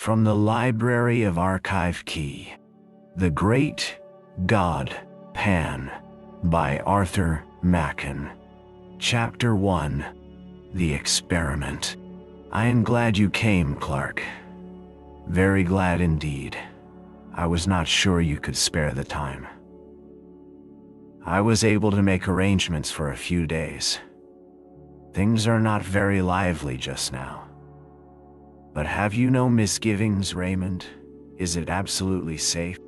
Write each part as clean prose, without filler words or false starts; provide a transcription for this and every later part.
From the Library of Archive Key, The Great God Pan by Arthur Machen. Chapter 1, The Experiment. I am glad you came, Clark. Very glad indeed. I was not sure you could spare the time. I was able to make arrangements for a few days. Things are not very lively just now. But have you no misgivings, Raymond? Is it absolutely safe?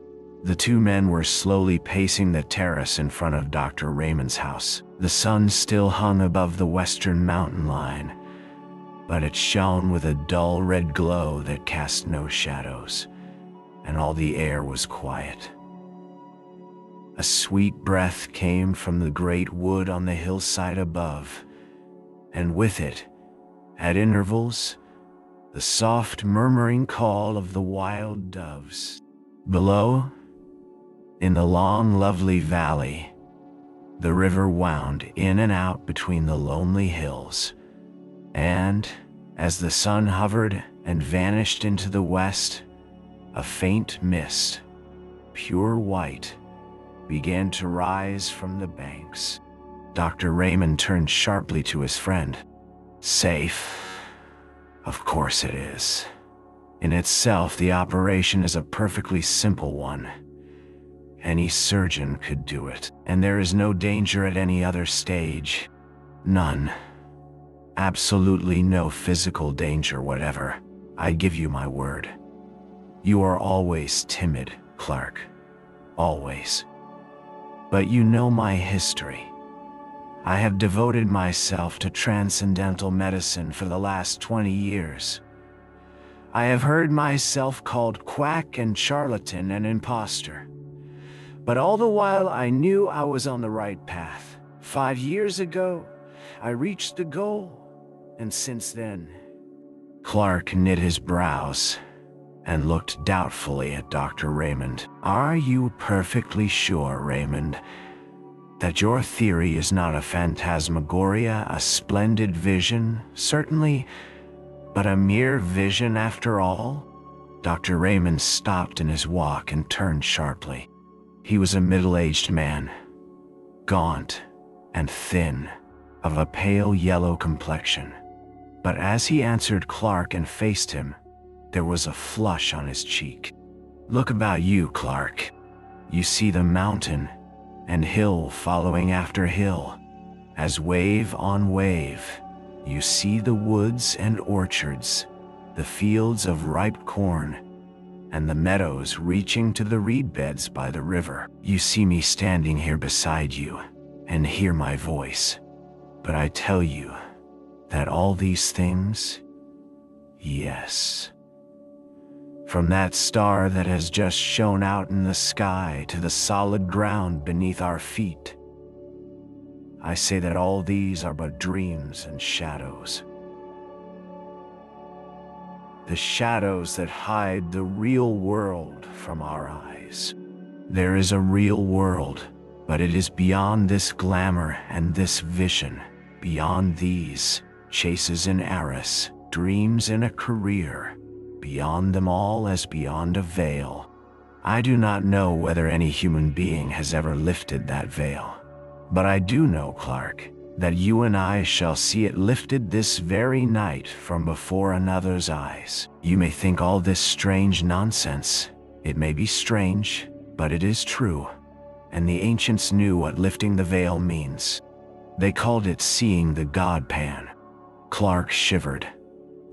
The two men were slowly pacing the terrace in front of Dr. Raymond's house. The sun still hung above the western mountain line, but it shone with a dull red glow that cast no shadows, and all the air was quiet. A sweet breath came from the great wood on the hillside above, and with it, at intervals, the soft murmuring call of the wild doves. Below, in the long, lovely valley, the river wound in and out between the lonely hills, and, as the sun hovered and vanished into the west, a faint mist, pure white, began to rise from the banks. Dr. Raymond turned sharply to his friend. Safe? Of course it is. In itself, the operation is a perfectly simple one. Any surgeon could do it, and there is no danger at any other stage. None. Absolutely no physical danger whatever. I give you my word. You are always timid, Clark. Always. But you know my history. I have devoted myself to transcendental medicine for the last 20 years. I have heard myself called quack and charlatan and imposter. But all the while I knew I was on the right path. 5 years ago, I reached the goal, and since then... Clark knit his brows and looked doubtfully at Dr. Raymond. Are you perfectly sure, Raymond, that your theory is not a phantasmagoria, a splendid vision, certainly, but a mere vision after all? Dr. Raymond stopped in his walk and turned sharply. He was a middle-aged man, gaunt and thin, of a pale yellow complexion. But as he answered Clark and faced him, there was a flush on his cheek. Look about you, Clark. You see the mountain, and hill following after hill, as wave on wave. You see the woods and orchards, the fields of ripe corn, and the meadows reaching to the reed beds by the river. You see me standing here beside you, and hear my voice. But I tell you that all these things, yes. From that star that has just shone out in the sky to the solid ground beneath our feet, I say that all these are but dreams and shadows. The shadows that hide the real world from our eyes. There is a real world, but it is beyond this glamour and this vision, beyond these chases in Arras, dreams in a career, beyond them all as beyond a veil. I do not know whether any human being has ever lifted that veil. But I do know, Clark, that you and I shall see it lifted this very night from before another's eyes. You may think all this strange nonsense. It may be strange, but it is true. And the ancients knew what lifting the veil means. They called it seeing the God Pan. Clark shivered.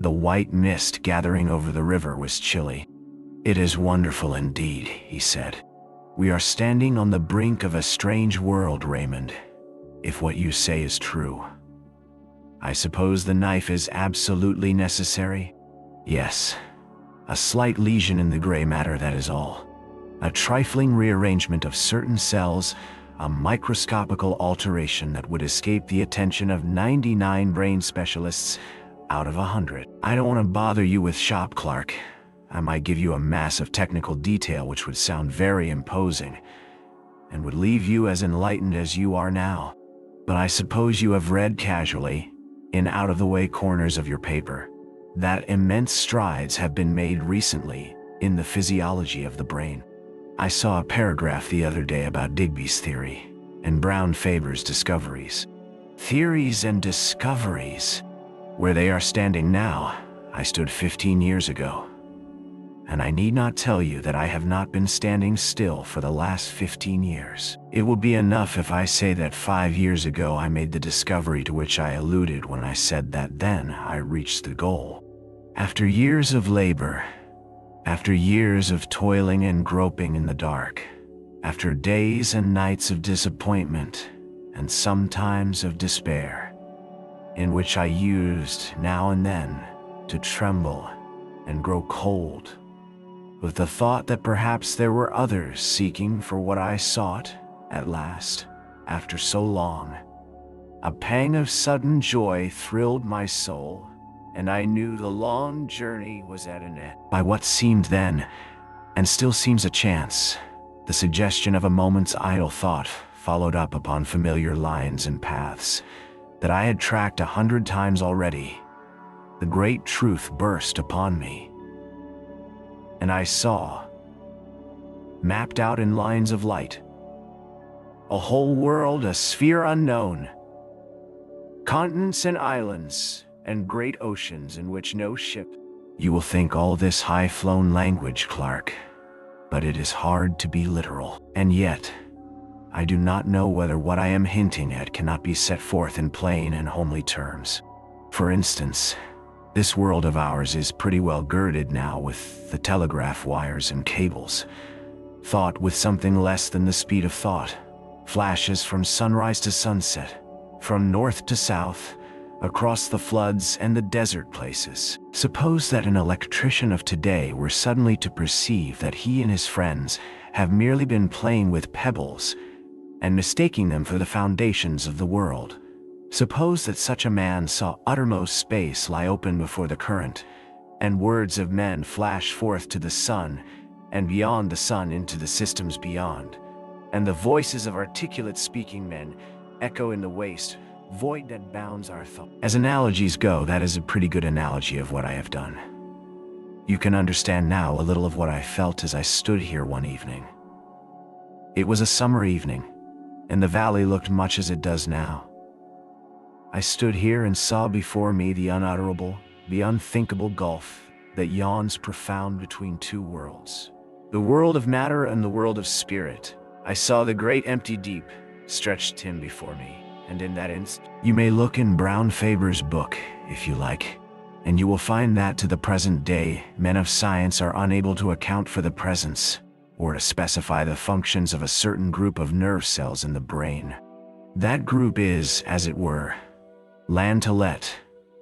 The white mist gathering over the river was chilly. It is wonderful indeed, he said. We are standing on the brink of a strange world, Raymond, if what you say is true. I suppose the knife is absolutely necessary? Yes. A slight lesion in the gray matter, that is all. A trifling rearrangement of certain cells, a microscopical alteration that would escape the attention of 99 brain specialists out of 100. I don't want to bother you with shop, Clark. I might give you a mass of technical detail which would sound very imposing and would leave you as enlightened as you are now. But I suppose you have read casually, in out-of-the-way corners of your paper, that immense strides have been made recently in the physiology of the brain. I saw a paragraph the other day about Digby's theory and Brown-Faber's discoveries. Theories and discoveries. Where they are standing now, I stood 15 years ago. And I need not tell you that I have not been standing still for the last 15 years. It will be enough if I say that 5 years ago I made the discovery to which I alluded when I said that then I reached the goal. After years of labor, after years of toiling and groping in the dark, after days and nights of disappointment and sometimes of despair, in which I used now and then to tremble and grow cold, with the thought that perhaps there were others seeking for what I sought at last, after so long. A pang of sudden joy thrilled my soul, and I knew the long journey was at an end. By what seemed then, and still seems a chance, the suggestion of a moment's idle thought followed up upon familiar lines and paths that I had tracked 100 times already, the great truth burst upon me. And I saw, mapped out in lines of light, a whole world, a sphere unknown, continents and islands, and great oceans in which no ship. You will think all this high-flown language, Clark, but it is hard to be literal. And yet, I do not know whether what I am hinting at cannot be set forth in plain and homely terms. For instance, this world of ours is pretty well girded now with the telegraph wires and cables. Thought with something less than the speed of thought, flashes from sunrise to sunset, from north to south, across the floods and the desert places. Suppose that an electrician of today were suddenly to perceive that he and his friends have merely been playing with pebbles and mistaking them for the foundations of the world. Suppose that such a man saw uttermost space lie open before the current, and words of men flash forth to the sun, and beyond the sun into the systems beyond, and the voices of articulate speaking men echo in the waste void that bounds our thought. As analogies go, that is a pretty good analogy of what I have done. You can understand now a little of what I felt as I stood here one evening. It was a summer evening, and the valley looked much as it does now. I stood here and saw before me the unutterable, the unthinkable gulf that yawns profound between two worlds. The world of matter and the world of spirit. I saw the great empty deep stretched thin before me, and in that instant, you may look in Brown-Faber's book, if you like, and you will find that to the present day, men of science are unable to account for the presence, or to specify the functions of a certain group of nerve cells in the brain. That group is, as it were, land to let,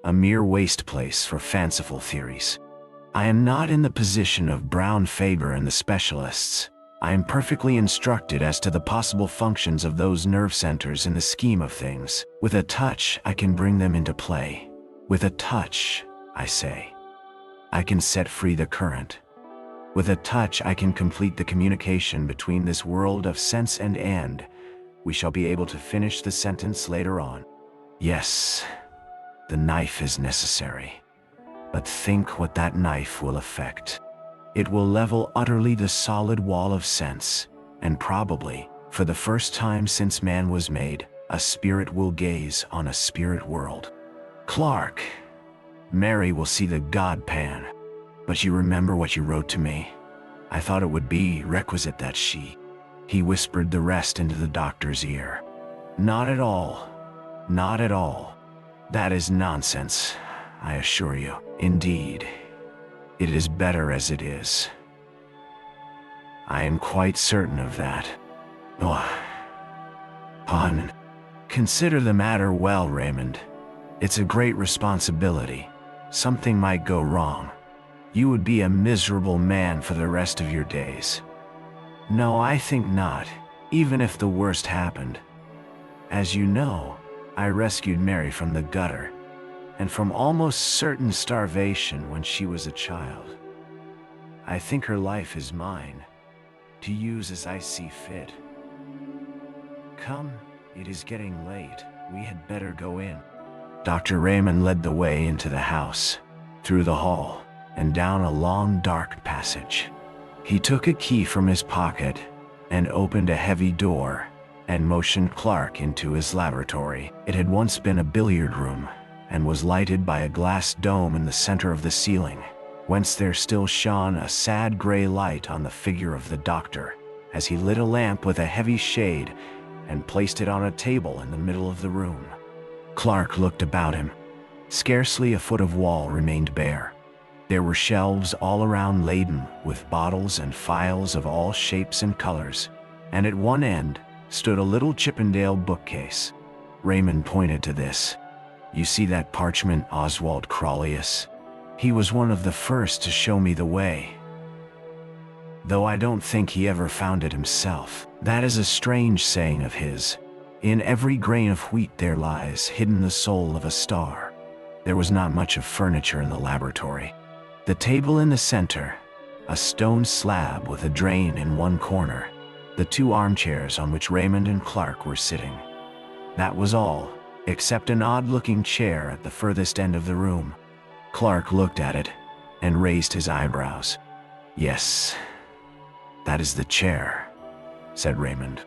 a mere waste place for fanciful theories. I am not in the position of Brown-Faber and the specialists. I am perfectly instructed as to the possible functions of those nerve centers in the scheme of things. With a touch, I can bring them into play. With a touch, I say, I can set free the current. With a touch, I can complete the communication between this world of sense and we shall be able to finish the sentence later on. Yes, the knife is necessary. But think what that knife will effect. It will level utterly the solid wall of sense, and probably, for the first time since man was made, a spirit will gaze on a spirit world. Clark, Mary will see the God Pan. But you remember what you wrote to me? I thought it would be requisite that she. He whispered the rest into the doctor's ear. Not at all. Not at all. That is nonsense, I assure you. Indeed, it is better as it is. I am quite certain of that. Oh, pun. Consider the matter well, Raymond. It's a great responsibility. Something might go wrong. You would be a miserable man for the rest of your days. No, I think not, even if the worst happened. As you know, I rescued Mary from the gutter, and from almost certain starvation when she was a child. I think her life is mine, to use as I see fit. Come, it is getting late. We had better go in. Dr. Raymond led the way into the house. through the hall, and down a long dark passage. He took a key from his pocket and opened a heavy door and motioned Clark into his laboratory. It had once been a billiard room and was lighted by a glass dome in the center of the ceiling, whence there still shone a sad gray light on the figure of the doctor as he lit a lamp with a heavy shade and placed it on a table in the middle of the room. Clark looked about him. Scarcely a foot of wall remained bare. There were shelves all around laden with bottles and phials of all shapes and colors, and at one end stood a little Chippendale bookcase. Raymond pointed to this. "You see that parchment, Oswald Crollius? He was one of the first to show me the way, though I don't think he ever found it himself. That is a strange saying of his. In every grain of wheat there lies hidden the soul of a star." There was not much of furniture in the laboratory. The table in the center, a stone slab with a drain in one corner, the two armchairs on which Raymond and Clark were sitting. That was all, except an odd-looking chair at the furthest end of the room. Clark looked at it and raised his eyebrows. "Yes, that is the chair," said Raymond.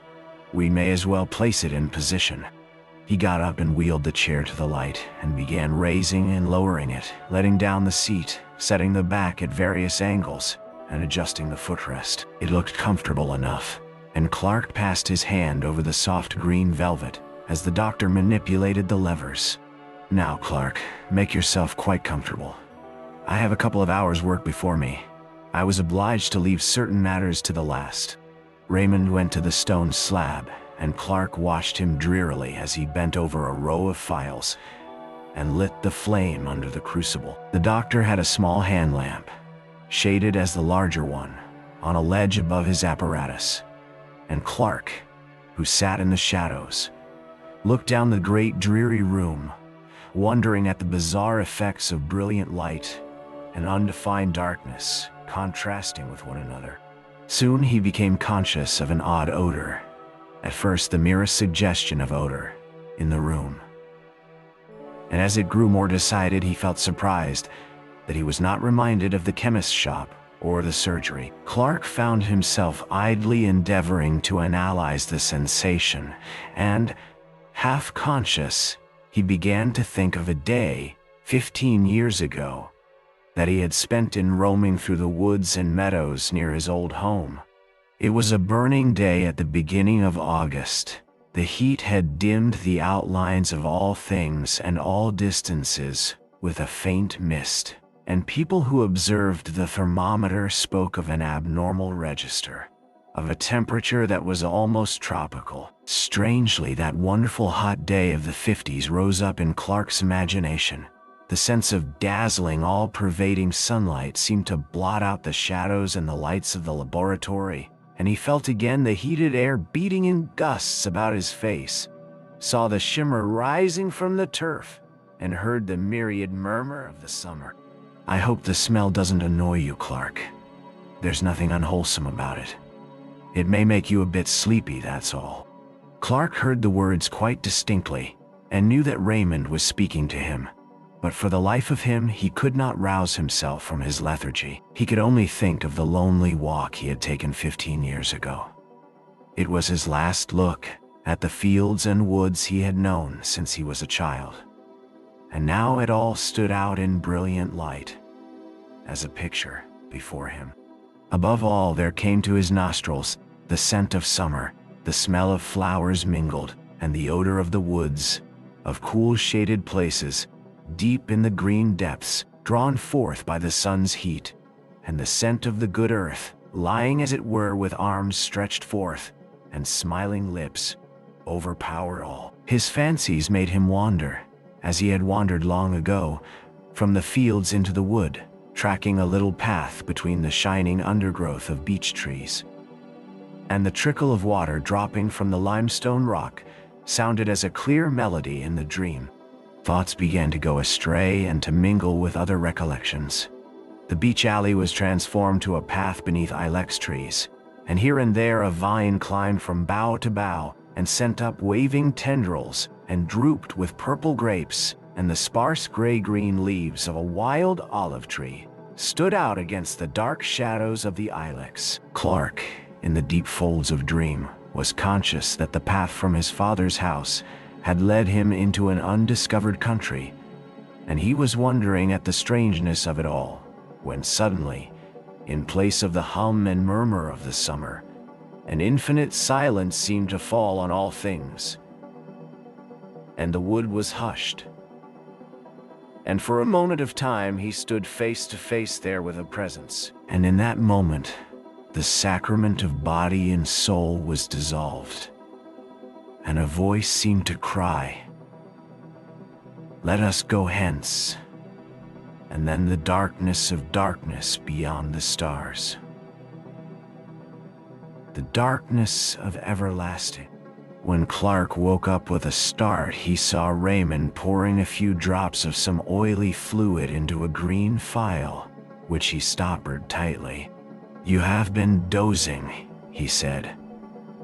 "We may as well place it in position." He got up and wheeled the chair to the light and began raising and lowering it, letting down the seat, setting the back at various angles, and adjusting the footrest. It looked comfortable enough, and Clark passed his hand over the soft green velvet as the doctor manipulated the levers. "Now, Clark, make yourself quite comfortable. I have a couple of hours' work before me. I was obliged to leave certain matters to the last." Raymond went to the stone slab, and Clark watched him drearily as he bent over a row of phials and lit the flame under the crucible. The doctor had a small hand lamp, shaded as the larger one, on a ledge above his apparatus, and Clark, who sat in the shadows, looked down the great dreary room, wondering at the bizarre effects of brilliant light and undefined darkness contrasting with one another. Soon he became conscious of an odd odor, at first the merest suggestion of odor, in the room. And as it grew more decided, he felt surprised that he was not reminded of the chemist's shop or the surgery. Clark found himself idly endeavoring to analyze the sensation, and, half conscious, he began to think of a day, 15 years ago, that he had spent in roaming through the woods and meadows near his old home. It was a burning day at the beginning of August. The heat had dimmed the outlines of all things and all distances with a faint mist, and people who observed the thermometer spoke of an abnormal register, of a temperature that was almost tropical. Strangely, that wonderful hot day of the 50s rose up in Clark's imagination. The sense of dazzling, all-pervading sunlight seemed to blot out the shadows and the lights of the laboratory, and he felt again the heated air beating in gusts about his face, saw the shimmer rising from the turf, and heard the myriad murmur of the summer. "I hope the smell doesn't annoy you, Clark. There's nothing unwholesome about it. It may make you a bit sleepy, that's all." Clark heard the words quite distinctly, and knew that Raymond was speaking to him. But for the life of him, he could not rouse himself from his lethargy. He could only think of the lonely walk he had taken 15 years ago. It was his last look at the fields and woods he had known since he was a child. And now it all stood out in brilliant light, as a picture before him. Above all, there came to his nostrils the scent of summer, the smell of flowers mingled, and the odor of the woods, of cool shaded places, deep in the green depths, drawn forth by the sun's heat, and the scent of the good earth, lying as it were with arms stretched forth, and smiling lips, overpowered all. His fancies made him wander, as he had wandered long ago, from the fields into the wood, tracking a little path between the shining undergrowth of beech trees. And the trickle of water dropping from the limestone rock sounded as a clear melody in the dream. Thoughts began to go astray and to mingle with other recollections. The beech alley was transformed to a path beneath ilex trees, and here and there a vine climbed from bough to bough and sent up waving tendrils and drooped with purple grapes and the sparse gray-green leaves of a wild olive tree stood out against the dark shadows of the ilex. Clark, in the deep folds of dream, was conscious that the path from his father's house had led him into an undiscovered country, and he was wondering at the strangeness of it all, when suddenly, in place of the hum and murmur of the summer, an infinite silence seemed to fall on all things, and the wood was hushed. And for a moment of time he stood face to face there with a presence, and in that moment, the sacrament of body and soul was dissolved, and a voice seemed to cry, "Let us go hence." And then the darkness of darkness beyond the stars. The darkness of everlasting. When Clark woke up with a start, he saw Raymond pouring a few drops of some oily fluid into a green phial, which he stoppered tightly. "You have been dozing," he said.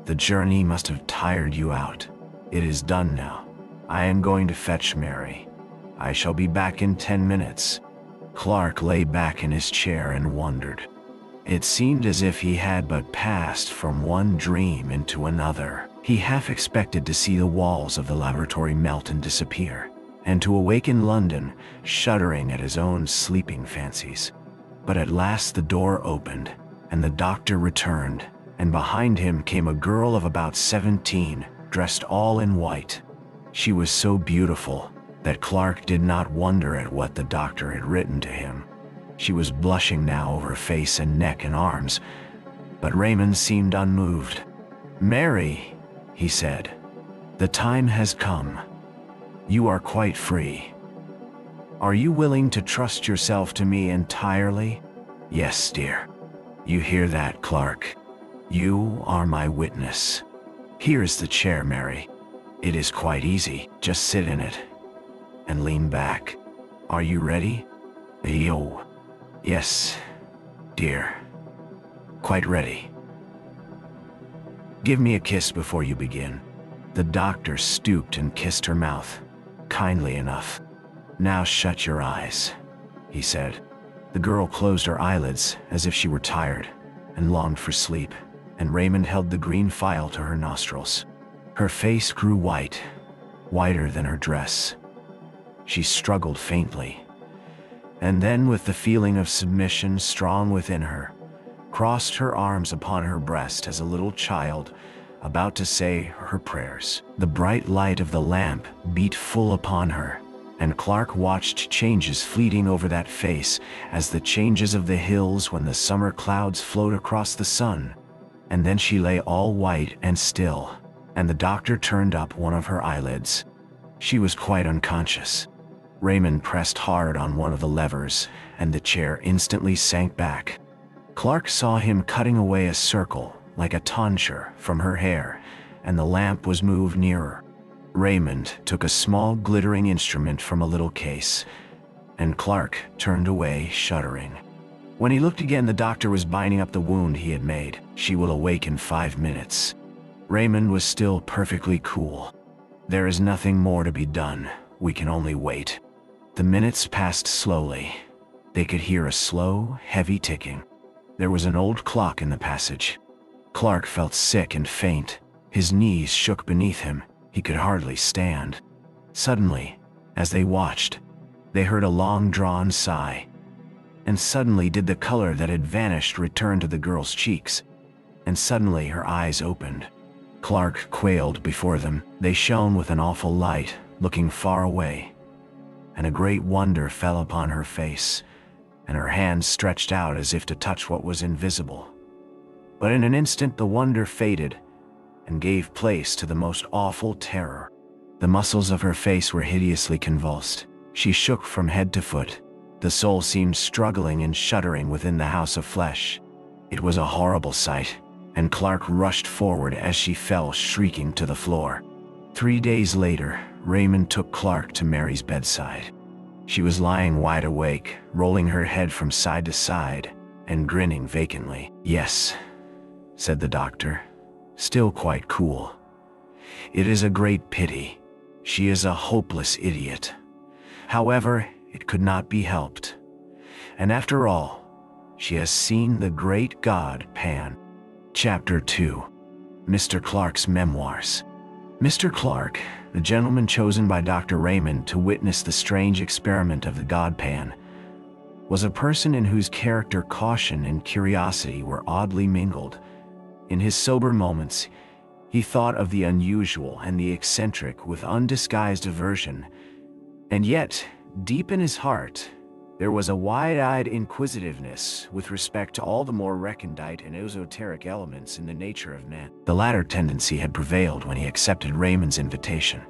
"The journey must have tired you out. It is done now. I am going to fetch Mary. I shall be back in 10 minutes. Clark lay back in his chair and wondered. It seemed as if he had but passed from one dream into another. He half expected to see the walls of the laboratory melt and disappear, and to awake in London, shuddering at his own sleeping fancies. But at last the door opened, and the doctor returned, and behind him came a girl of about 17, dressed all in white. She was so beautiful that Clark did not wonder at what the doctor had written to him. She was blushing now over face and neck and arms, but Raymond seemed unmoved. "Mary," he said, "the time has come. You are quite free. Are you willing to trust yourself to me entirely?" "Yes, dear." "You hear that, Clark? You are my witness. Here's the chair, Mary. It is quite easy. Just sit in it and lean back. Are you ready?" "Yo. Yes, dear. Quite ready." "Give me a kiss before you begin." The doctor stooped and kissed her mouth, kindly enough. "Now shut your eyes," he said. The girl closed her eyelids as if she were tired and longed for sleep, and Raymond held the green phial to her nostrils. Her face grew white, whiter than her dress. She struggled faintly, and then, with the feeling of submission strong within her, crossed her arms upon her breast as a little child about to say her prayers. The bright light of the lamp beat full upon her, and Clark watched changes fleeting over that face as the changes of the hills when the summer clouds float across the sun. And then she lay all white and still, and the doctor turned up one of her eyelids. She was quite unconscious. Raymond pressed hard on one of the levers, and the chair instantly sank back. Clark saw him cutting away a circle, like a tonsure, from her hair, and the lamp was moved nearer. Raymond took a small glittering instrument from a little case, and Clark turned away, shuddering. When he looked again, the doctor was binding up the wound he had made. "She will awake in 5 minutes." Raymond was still perfectly cool. "There is nothing more to be done. We can only wait." The minutes passed slowly. They could hear a slow, heavy ticking. There was an old clock in the passage. Clark felt sick and faint. His knees shook beneath him. He could hardly stand. Suddenly, as they watched, they heard a long-drawn sigh. And suddenly did the color that had vanished return to the girl's cheeks. And suddenly her eyes opened. Clark quailed before them. They shone with an awful light, looking far away. And a great wonder fell upon her face, and her hands stretched out as if to touch what was invisible. But in an instant the wonder faded, and gave place to the most awful terror. The muscles of her face were hideously convulsed. She shook from head to foot. The soul seemed struggling and shuddering within the house of flesh. It was a horrible sight, and Clark rushed forward as she fell shrieking to the floor. 3 days later, Raymond took Clark to Mary's bedside. She was lying wide awake, rolling her head from side to side, and grinning vacantly. "Yes," said the doctor, still quite cool. "It is a great pity. She is a hopeless idiot. However, it could not be helped. And after all, she has seen the great god Pan. Chapter 2. Mr. Clark's Memoirs. Mr. Clark, the gentleman chosen by Dr. Raymond to witness the strange experiment of the god Pan, was a person in whose character caution and curiosity were oddly mingled. In his sober moments, he thought of the unusual and the eccentric with undisguised aversion, and yet, deep in his heart, there was a wide-eyed inquisitiveness with respect to all the more recondite and esoteric elements in the nature of man. The latter tendency had prevailed when he accepted Raymond's invitation,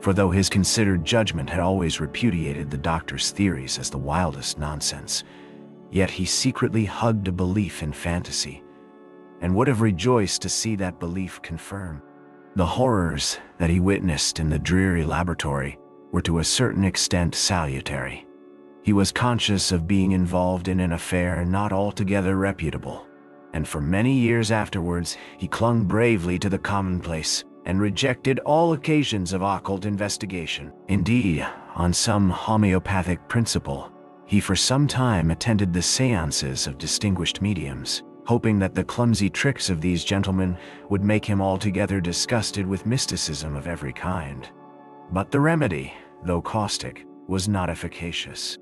for though his considered judgment had always repudiated the doctor's theories as the wildest nonsense, yet he secretly hugged a belief in fantasy, and would have rejoiced to see that belief confirmed. The horrors that he witnessed in the dreary laboratory were to a certain extent salutary. He was conscious of being involved in an affair not altogether reputable, and for many years afterwards he clung bravely to the commonplace and rejected all occasions of occult investigation. Indeed, on some homeopathic principle, he for some time attended the séances of distinguished mediums, hoping that the clumsy tricks of these gentlemen would make him altogether disgusted with mysticism of every kind. But the remedy, though caustic, was not efficacious.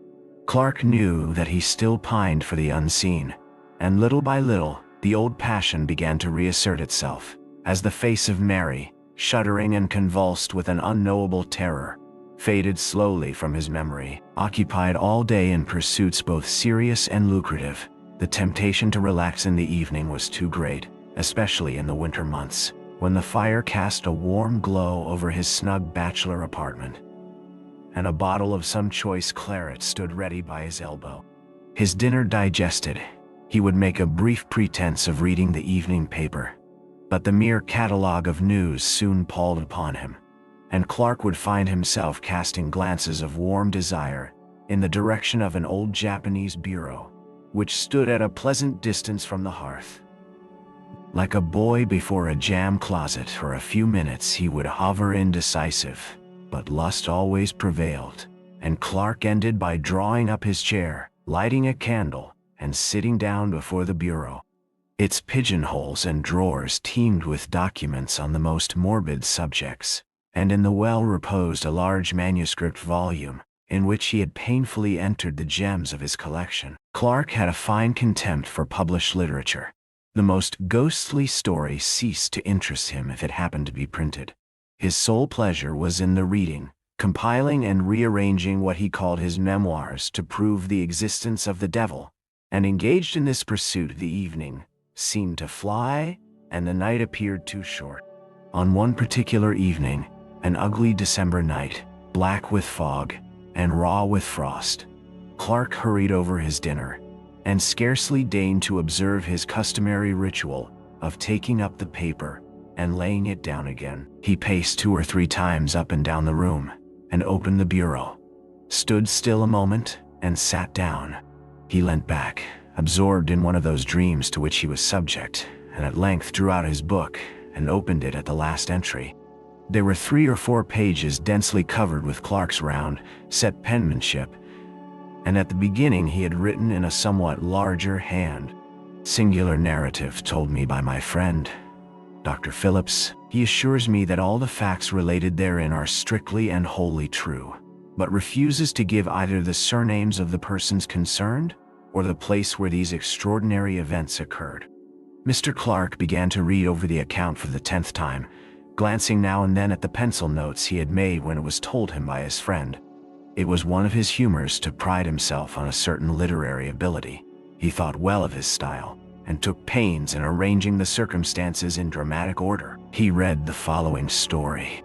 Clark knew that he still pined for the unseen, and little by little, the old passion began to reassert itself, as the face of Mary, shuddering and convulsed with an unknowable terror, faded slowly from his memory. Occupied all day in pursuits both serious and lucrative, the temptation to relax in the evening was too great, especially in the winter months, when the fire cast a warm glow over his snug bachelor apartment, and a bottle of some choice claret stood ready by his elbow. His dinner digested, he would make a brief pretense of reading the evening paper, but the mere catalogue of news soon palled upon him, and Clark would find himself casting glances of warm desire in the direction of an old Japanese bureau, which stood at a pleasant distance from the hearth. Like a boy before a jam closet, for a few minutes he would hover indecisive, but lust always prevailed, and Clark ended by drawing up his chair, lighting a candle, and sitting down before the bureau. Its pigeonholes and drawers teemed with documents on the most morbid subjects, and in the well reposed a large manuscript volume, in which he had painfully entered the gems of his collection. Clark had a fine contempt for published literature. The most ghostly story ceased to interest him if it happened to be printed. His sole pleasure was in the reading, compiling and rearranging what he called his memoirs to prove the existence of the devil, and engaged in this pursuit the evening seemed to fly, and the night appeared too short. On one particular evening, an ugly December night, black with fog and raw with frost, Clark hurried over his dinner, and scarcely deigned to observe his customary ritual of taking up the paper and laying it down again. He paced 2 or 3 times up and down the room, and opened the bureau, stood still a moment, and sat down. He leant back, absorbed in one of those dreams to which he was subject, and at length drew out his book and opened it at the last entry. There were 3 or 4 pages densely covered with Clark's round, set penmanship, and at the beginning he had written in a somewhat larger hand, "Singular narrative told me by my friend, Dr. Phillips. He assures me that all the facts related therein are strictly and wholly true, but refuses to give either the surnames of the persons concerned or the place where these extraordinary events occurred." Mr. Clark began to read over the account for the 10th time, glancing now and then at the pencil notes he had made when it was told him by his friend. It was one of his humors to pride himself on a certain literary ability. He thought well of his style, and took pains in arranging the circumstances in dramatic order. He read the following story.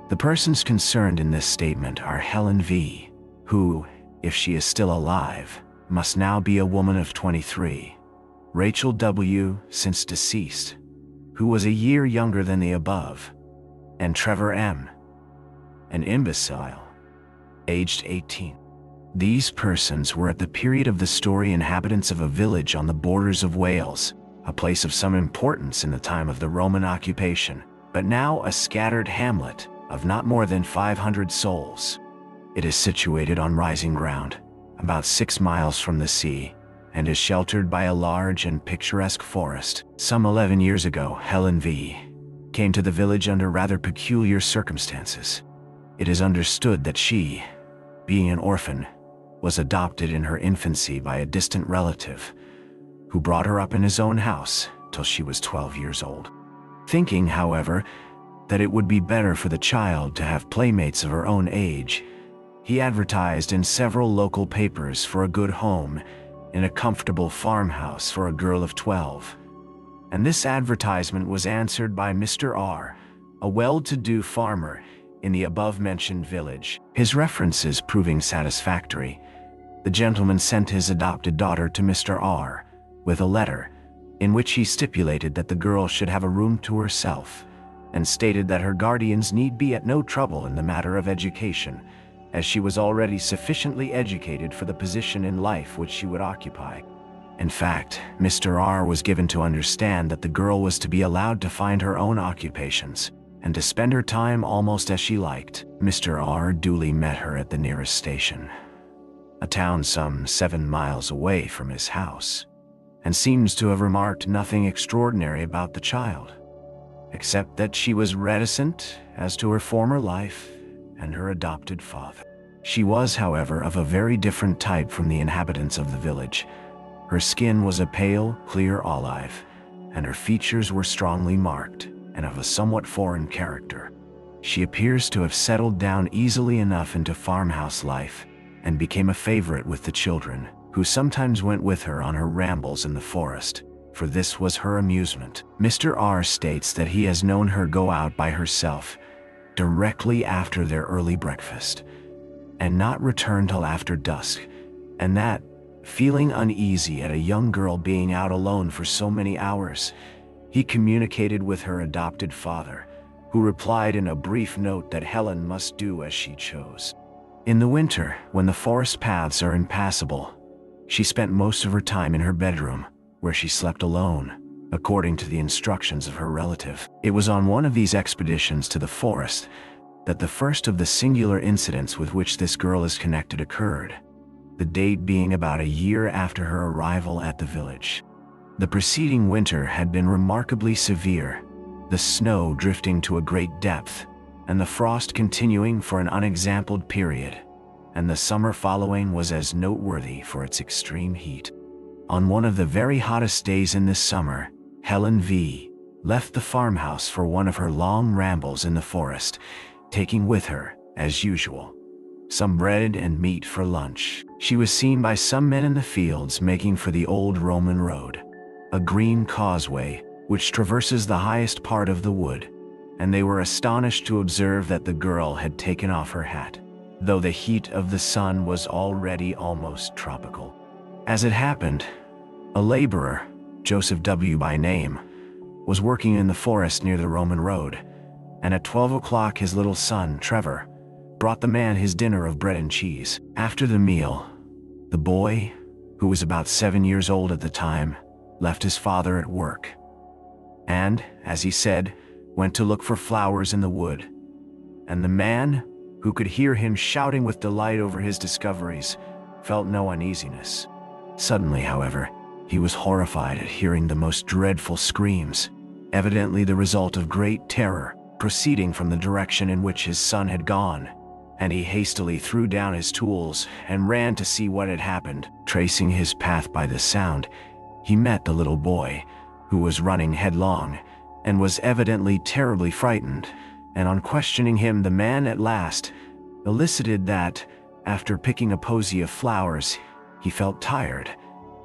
The persons concerned in this statement are Helen V., who, if she is still alive, must now be a woman of 23. Rachel W., since deceased, who was a year younger than the above, and Trevor M., an imbecile, aged 18. These persons were at the period of the story inhabitants of a village on the borders of Wales, a place of some importance in the time of the Roman occupation, but now a scattered hamlet of not more than 500 souls. It is situated on rising ground, about 6 miles from the sea, and is sheltered by a large and picturesque forest. Some 11 years ago, Helen V. came to the village under rather peculiar circumstances. It is understood that she, being an orphan, was adopted in her infancy by a distant relative, who brought her up in his own house till she was 12 years old. Thinking, however, that it would be better for the child to have playmates of her own age, he advertised in several local papers for a good home in a comfortable farmhouse for a girl of 12. And this advertisement was answered by Mr. R., a well-to-do farmer in the above-mentioned village. His references proving satisfactory, the gentleman sent his adopted daughter to Mr. R. with a letter, in which he stipulated that the girl should have a room to herself, and stated that her guardians need be at no trouble in the matter of education, as she was already sufficiently educated for the position in life which she would occupy. In fact, Mr. R. was given to understand that the girl was to be allowed to find her own occupations, and to spend her time almost as she liked. Mr. R. duly met her at the nearest station, a town some 7 miles away from his house, and seems to have remarked nothing extraordinary about the child, except that she was reticent as to her former life and her adopted father. She was, however, of a very different type from the inhabitants of the village. Her skin was a pale, clear olive, and her features were strongly marked and of a somewhat foreign character. She appears to have settled down easily enough into farmhouse life and became a favorite with the children, who sometimes went with her on her rambles in the forest, for this was her amusement. Mr. R. states that he has known her go out by herself directly after their early breakfast, and not return till after dusk, and that, feeling uneasy at a young girl being out alone for so many hours, he communicated with her adopted father, who replied in a brief note that Helen must do as she chose. In the winter, when the forest paths are impassable, she spent most of her time in her bedroom, where she slept alone, according to the instructions of her relative. It was on one of these expeditions to the forest that the first of the singular incidents with which this girl is connected occurred, the date being about a year after her arrival at the village. The preceding winter had been remarkably severe, the snow drifting to a great depth, and the frost continuing for an unexampled period, and the summer following was as noteworthy for its extreme heat. On one of the very hottest days in this summer, Helen V. left the farmhouse for one of her long rambles in the forest, taking with her, as usual, some bread and meat for lunch. She was seen by some men in the fields making for the old Roman road, a green causeway which traverses the highest part of the wood, and they were astonished to observe that the girl had taken off her hat, though the heat of the sun was already almost tropical. As it happened, a laborer, Joseph W. by name, was working in the forest near the Roman road, and at 12 o'clock his little son, Trevor, brought the man his dinner of bread and cheese. After the meal, the boy, who was about 7 years old at the time, left his father at work, and, as he said, went to look for flowers in the wood, and the man, who could hear him shouting with delight over his discoveries, felt no uneasiness. Suddenly, however, he was horrified at hearing the most dreadful screams, evidently the result of great terror, proceeding from the direction in which his son had gone, and he hastily threw down his tools and ran to see what had happened. Tracing his path by the sound, he met the little boy, who was running headlong, and was evidently terribly frightened, and on questioning him, the man at last elicited that, after picking a posy of flowers, he felt tired,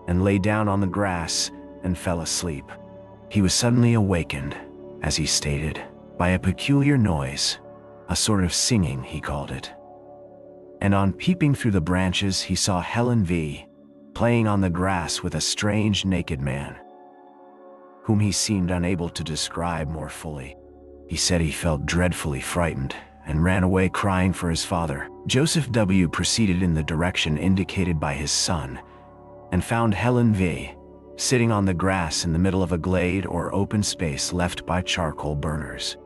and lay down on the grass and fell asleep. He was suddenly awakened, as he stated, by a peculiar noise, a sort of singing he called it. And on peeping through the branches he saw Helen V. playing on the grass with a strange naked man, whom he seemed unable to describe more fully. He said he felt dreadfully frightened and ran away crying for his father. Joseph W. proceeded in the direction indicated by his son, and found Helen V. sitting on the grass in the middle of a glade or open space left by charcoal burners.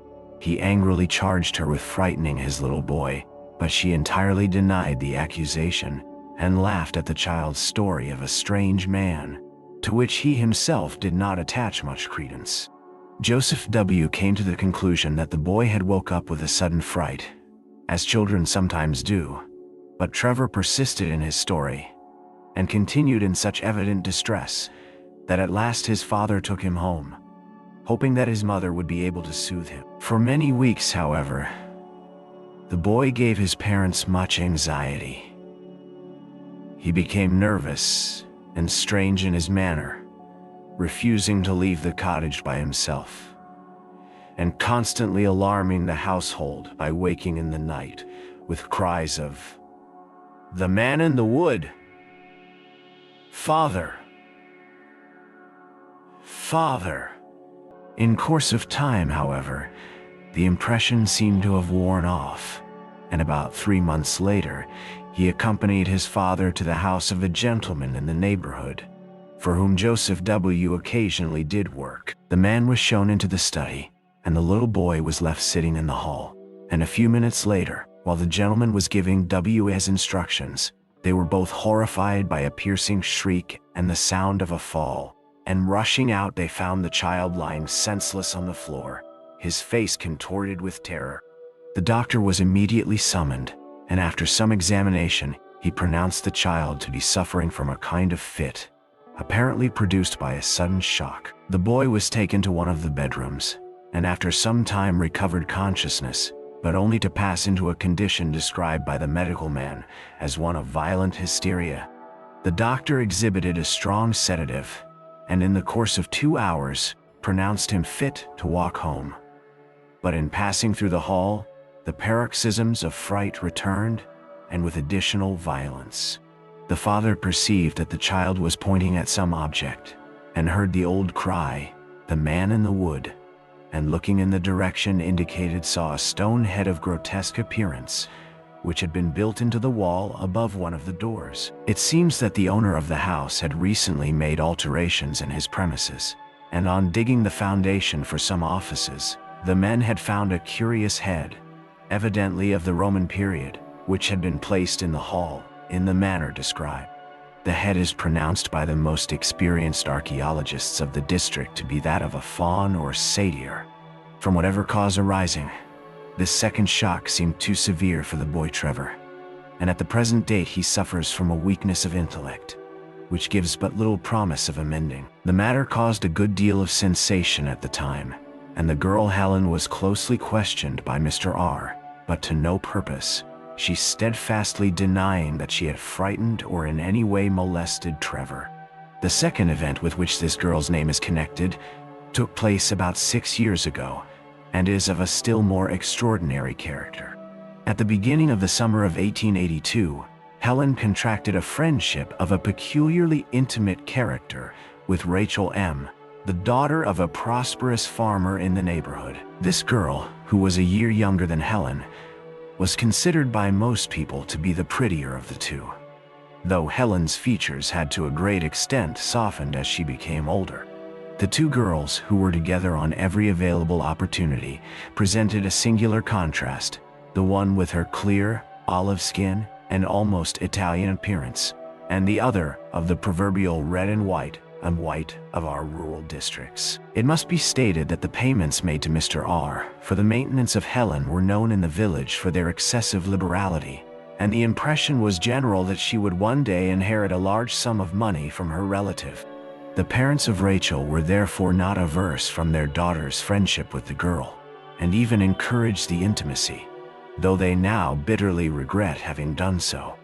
He angrily charged her with frightening his little boy, but she entirely denied the accusation and laughed at the child's story of a strange man, to which he himself did not attach much credence. Joseph W. came to the conclusion that the boy had woke up with a sudden fright, as children sometimes do, but Trevor persisted in his story and continued in such evident distress that at last his father took him home, hoping that his mother would be able to soothe him. For many weeks, however, the boy gave his parents much anxiety. He became nervous and strange in his manner, refusing to leave the cottage by himself, and constantly alarming the household by waking in the night with cries of, "The man in the wood! Father! Father!" In course of time, however, the impression seemed to have worn off, and about 3 months later, he accompanied his father to the house of a gentleman in the neighborhood, for whom Joseph W. occasionally did work. The man was shown into the study, and the little boy was left sitting in the hall. And a few minutes later, while the gentleman was giving W.'s instructions, they were both horrified by a piercing shriek and the sound of a fall, and rushing out they found the child lying senseless on the floor, his face contorted with terror. The doctor was immediately summoned, and after some examination, he pronounced the child to be suffering from a kind of fit, apparently produced by a sudden shock. The boy was taken to one of the bedrooms, and after some time recovered consciousness, but only to pass into a condition described by the medical man as one of violent hysteria. The doctor exhibited a strong sedative, and in the course of 2 hours, pronounced him fit to walk home. But in passing through the hall, the paroxysms of fright returned, and with additional violence. The father perceived that the child was pointing at some object, and heard the old cry, "The man in the wood," and looking in the direction indicated saw a stone head of grotesque appearance, which had been built into the wall above one of the doors. It seems that the owner of the house had recently made alterations in his premises, and on digging the foundation for some offices, the men had found a curious head, evidently of the Roman period, which had been placed in the hall, in the manner described. The head is pronounced by the most experienced archaeologists of the district to be that of a faun or satyr. From whatever cause arising, this second shock seemed too severe for the boy Trevor, and at the present date he suffers from a weakness of intellect, which gives but little promise of amending. The matter caused a good deal of sensation at the time, and the girl Helen was closely questioned by Mr. R, but to no purpose, she steadfastly denying that she had frightened or in any way molested Trevor. The second event with which this girl's name is connected took place about 6 years ago, and is of a still more extraordinary character. At the beginning of the summer of 1882, Helen contracted a friendship of a peculiarly intimate character with Rachel M., the daughter of a prosperous farmer in the neighborhood. This girl, who was a year younger than Helen, was considered by most people to be the prettier of the two, though Helen's features had to a great extent softened as she became older. The two girls, who were together on every available opportunity, presented a singular contrast, the one with her clear, olive skin and almost Italian appearance, and the other of the proverbial red and white of our rural districts. It must be stated that the payments made to Mr. R for the maintenance of Helen were known in the village for their excessive liberality, and the impression was general that she would one day inherit a large sum of money from her relative. The parents of Rachel were therefore not averse from their daughter's friendship with the girl, and even encouraged the intimacy, though they now bitterly regret having done so.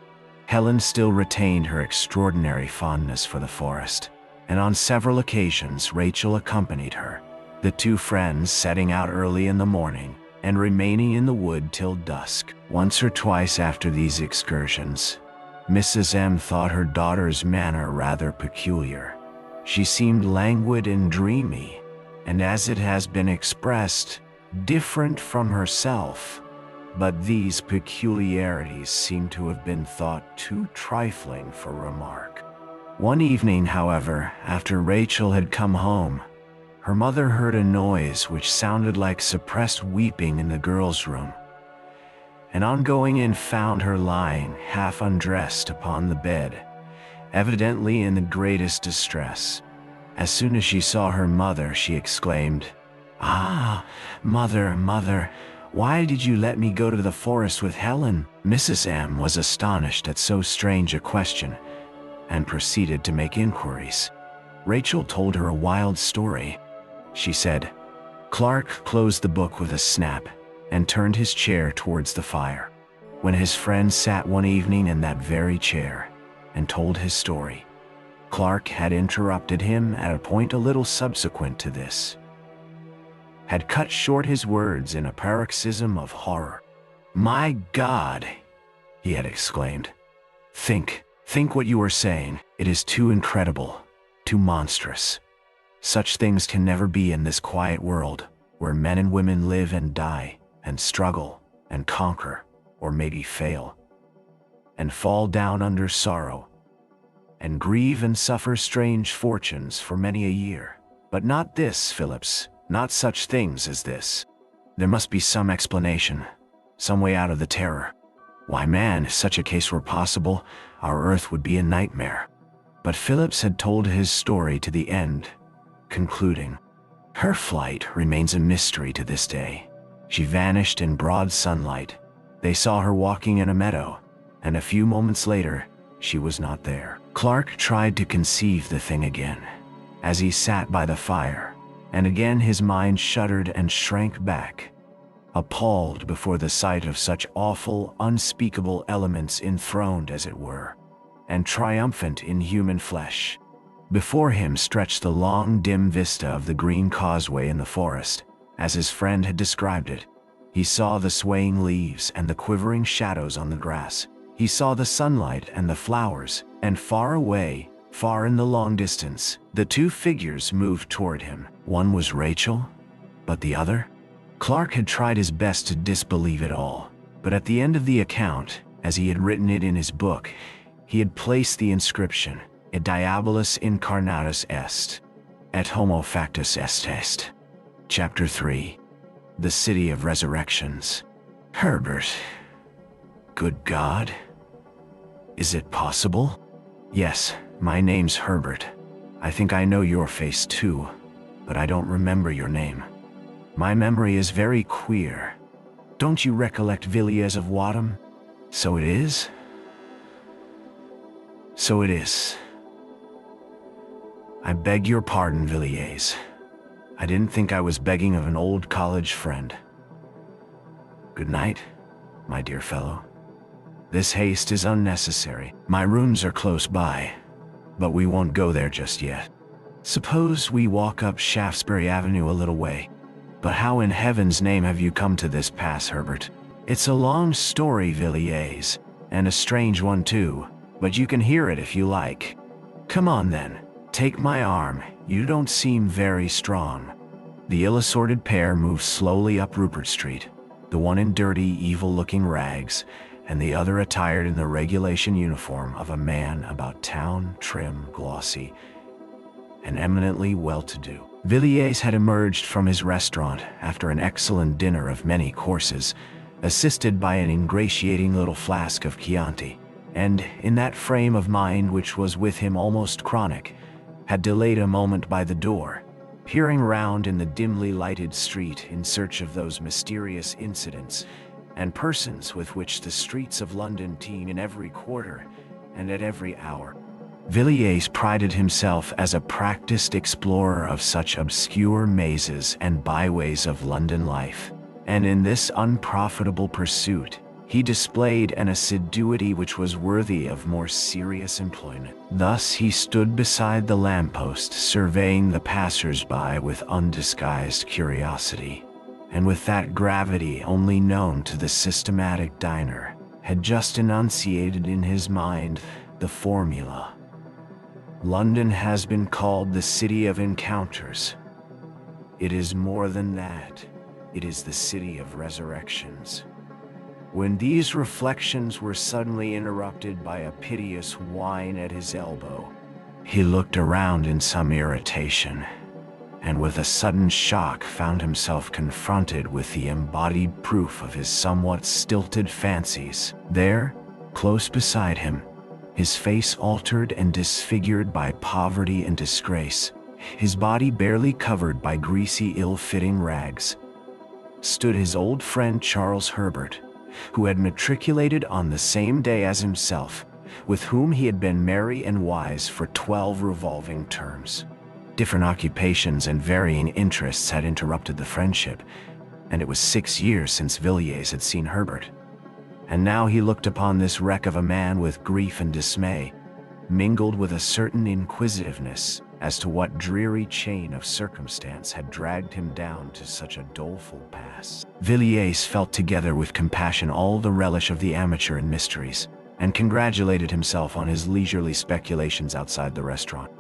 Helen still retained her extraordinary fondness for the forest, and on several occasions Rachel accompanied her, the two friends setting out early in the morning and remaining in the wood till dusk. Once or twice after these excursions, Mrs. M. thought her daughter's manner rather peculiar. She seemed languid and dreamy, and as it has been expressed, different from herself, but these peculiarities seem to have been thought too trifling for remark. One evening, however, after Rachel had come home, her mother heard a noise which sounded like suppressed weeping in the girl's room, and on going in found her lying half undressed upon the bed, evidently in the greatest distress. As soon as she saw her mother, she exclaimed, "Ah, mother, mother, why did you let me go to the forest with Helen?" Mrs. M was astonished at so strange a question and proceeded to make inquiries. Rachel told her a wild story. She said, Clark closed the book with a snap and turned his chair towards the fire. When his friend sat one evening in that very chair and told his story, Clark had interrupted him at a point a little subsequent to this, had cut short his words in a paroxysm of horror. "My God," he had exclaimed. Think what you are saying. It is too incredible, too monstrous. Such things can never be in this quiet world, where men and women live and die, and struggle, and conquer, or maybe fail, and fall down under sorrow, and grieve and suffer strange fortunes for many a year. But not this, Phillips, not such things as this. There must be some explanation, some way out of the terror. Why, man, if such a case were possible, our earth would be a nightmare. But Phillips had told his story to the end, concluding, "Her flight remains a mystery to this day. She vanished in broad sunlight. They saw her walking in a meadow, and a few moments later, she was not there." Clark tried to conceive the thing again, as he sat by the fire, and again his mind shuddered and shrank back, appalled before the sight of such awful, unspeakable elements enthroned, as it were, and triumphant in human flesh. Before him stretched the long, dim vista of the green causeway in the forest, as his friend had described it. He saw the swaying leaves and the quivering shadows on the grass. He saw the sunlight and the flowers, and far away, far in the long distance, the two figures moved toward him. One was Rachel, but the other? Clark had tried his best to disbelieve it all, but at the end of the account, as he had written it in his book, he had placed the inscription, "Et diabolus incarnatus est, et homo factus est." Chapter 3. The City of Resurrections. Herbert. Good God. Is it possible? Yes, my name's Herbert. I think I know your face too, but I don't remember your name. My memory is very queer. Don't you recollect Villiers of Wadham? So it is? So it is. I beg your pardon, Villiers. I didn't think I was begging of an old college friend. Good night, my dear fellow. This haste is unnecessary. My rooms are close by, but we won't go there just yet. Suppose we walk up Shaftesbury Avenue a little way. But how in heaven's name have you come to this pass, Herbert? It's a long story, Villiers, and a strange one too, but you can hear it if you like. Come on then, take my arm, you don't seem very strong. The ill-assorted pair moved slowly up Rupert Street, the one in dirty, evil-looking rags, and the other attired in the regulation uniform of a man about town, trim, glossy, and eminently well-to-do. Villiers had emerged from his restaurant after an excellent dinner of many courses, assisted by an ingratiating little flask of Chianti, and, in that frame of mind which was with him almost chronic, had delayed a moment by the door, peering round in the dimly lighted street in search of those mysterious incidents and persons with which the streets of London teem in every quarter and at every hour. Villiers prided himself as a practiced explorer of such obscure mazes and byways of London life, and in this unprofitable pursuit, he displayed an assiduity which was worthy of more serious employment. Thus he stood beside the lamppost, surveying the passers-by with undisguised curiosity, and with that gravity only known to the systematic diner, had just enunciated in his mind the formula. London has been called the City of Encounters. It is more than that. It is the City of Resurrections. When these reflections were suddenly interrupted by a piteous whine at his elbow, he looked around in some irritation, and with a sudden shock found himself confronted with the embodied proof of his somewhat stilted fancies. There, close beside him, his face altered and disfigured by poverty and disgrace, his body barely covered by greasy, ill-fitting rags, stood his old friend Charles Herbert, who had matriculated on the same day as himself, with whom he had been merry and wise for 12 revolving terms. Different occupations and varying interests had interrupted the friendship, and it was 6 years since Villiers had seen Herbert. And now he looked upon this wreck of a man with grief and dismay, mingled with a certain inquisitiveness as to what dreary chain of circumstance had dragged him down to such a doleful pass. Villiers felt together with compassion all the relish of the amateur in mysteries, and congratulated himself on his leisurely speculations outside the restaurant.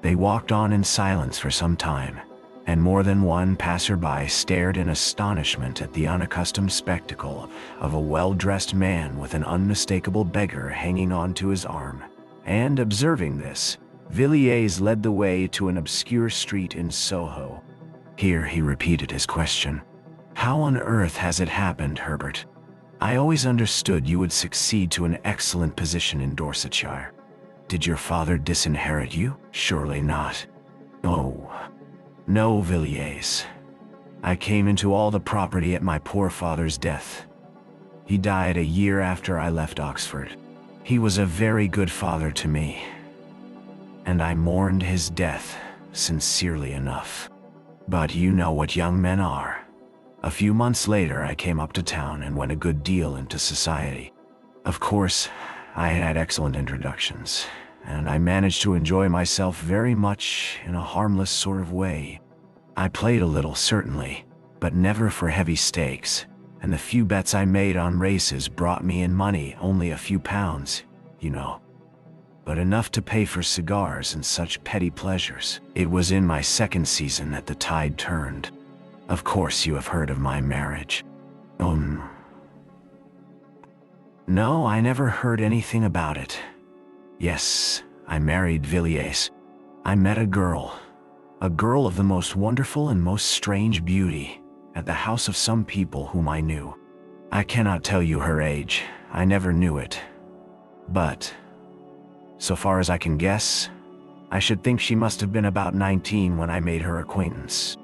They walked on in silence for some time, and more than one passerby stared in astonishment at the unaccustomed spectacle of a well-dressed man with an unmistakable beggar hanging on to his arm. And observing this, Villiers led the way to an obscure street in Soho. Here he repeated his question. "How on earth has it happened, Herbert? I always understood you would succeed to an excellent position in Dorsetshire. Did your father disinherit you? Surely not." "Oh, no, Villiers. I came into all the property at my poor father's death. He died a year after I left Oxford. He was a very good father to me, and I mourned his death sincerely enough. But you know what young men are. A few months later I came up to town and went a good deal into society. Of course, I had excellent introductions, and I managed to enjoy myself very much in a harmless sort of way. I played a little, certainly, but never for heavy stakes, and the few bets I made on races brought me in money, only a few pounds, you know, but enough to pay for cigars and such petty pleasures. It was in my second season that the tide turned. Of course you have heard of my marriage." No, I never heard anything about it. Yes, I married Villiers. I met a girl of the most wonderful and most strange beauty, at the house of some people whom I knew. I cannot tell you her age, I never knew it. But, so far as I can guess, I should think she must have been about 19 when I made her acquaintance.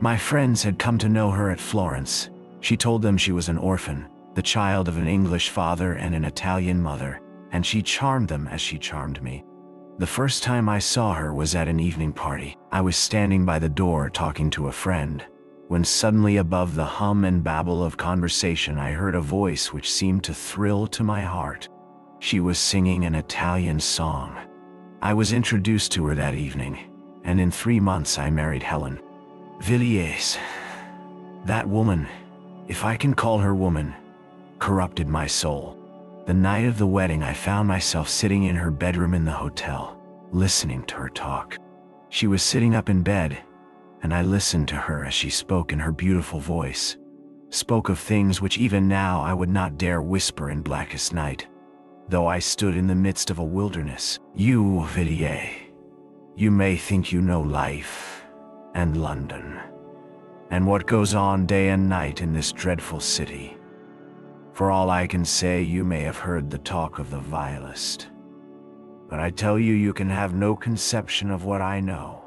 My friends had come to know her at Florence. She told them she was an orphan, the child of an English father and an Italian mother, and she charmed them as she charmed me. The first time I saw her was at an evening party. I was standing by the door talking to a friend, when suddenly above the hum and babble of conversation I heard a voice which seemed to thrill to my heart. She was singing an Italian song. I was introduced to her that evening, and in 3 months I married Helen. Villiers, that woman, if I can call her woman, corrupted my soul. The night of the wedding I found myself sitting in her bedroom in the hotel, listening to her talk. She was sitting up in bed, and I listened to her as she spoke in her beautiful voice, spoke of things which even now I would not dare whisper in blackest night, though I stood in the midst of a wilderness. You, Villiers, you may think you know life, and London, and what goes on day and night in this dreadful city. For all I can say, you may have heard the talk of the vilest, but I tell you, you can have no conception of what I know.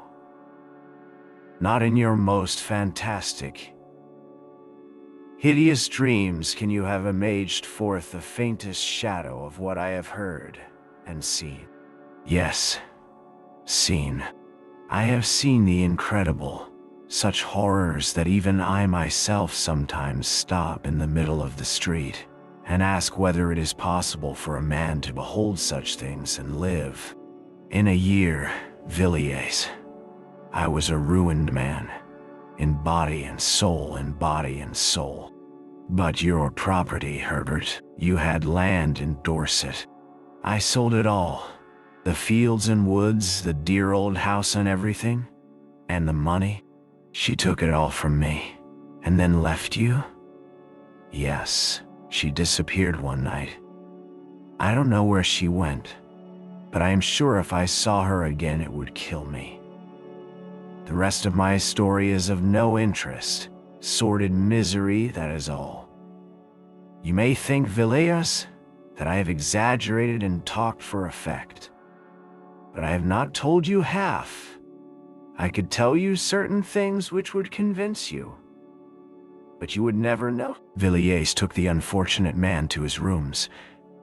Not in your most fantastic, hideous dreams can you have imaged forth the faintest shadow of what I have heard and seen. Yes, seen. I have seen the incredible, such horrors that even I myself sometimes stop in the middle of the street and ask whether it is possible for a man to behold such things and live. In a year, Villiers, I was a ruined man, in body and soul, in body and soul. But your property, Herbert, you had land in Dorset. I sold it all, the fields and woods, the dear old house and everything, and the money. She took it all from me, and then left you? Yes, she disappeared one night. I don't know where she went, but I am sure if I saw her again it would kill me. The rest of my story is of no interest. Sordid misery, that is all. You may think, Villiers, that I have exaggerated and talked for effect. But I have not told you half. I could tell you certain things which would convince you. But you would never know. Villiers took the unfortunate man to his rooms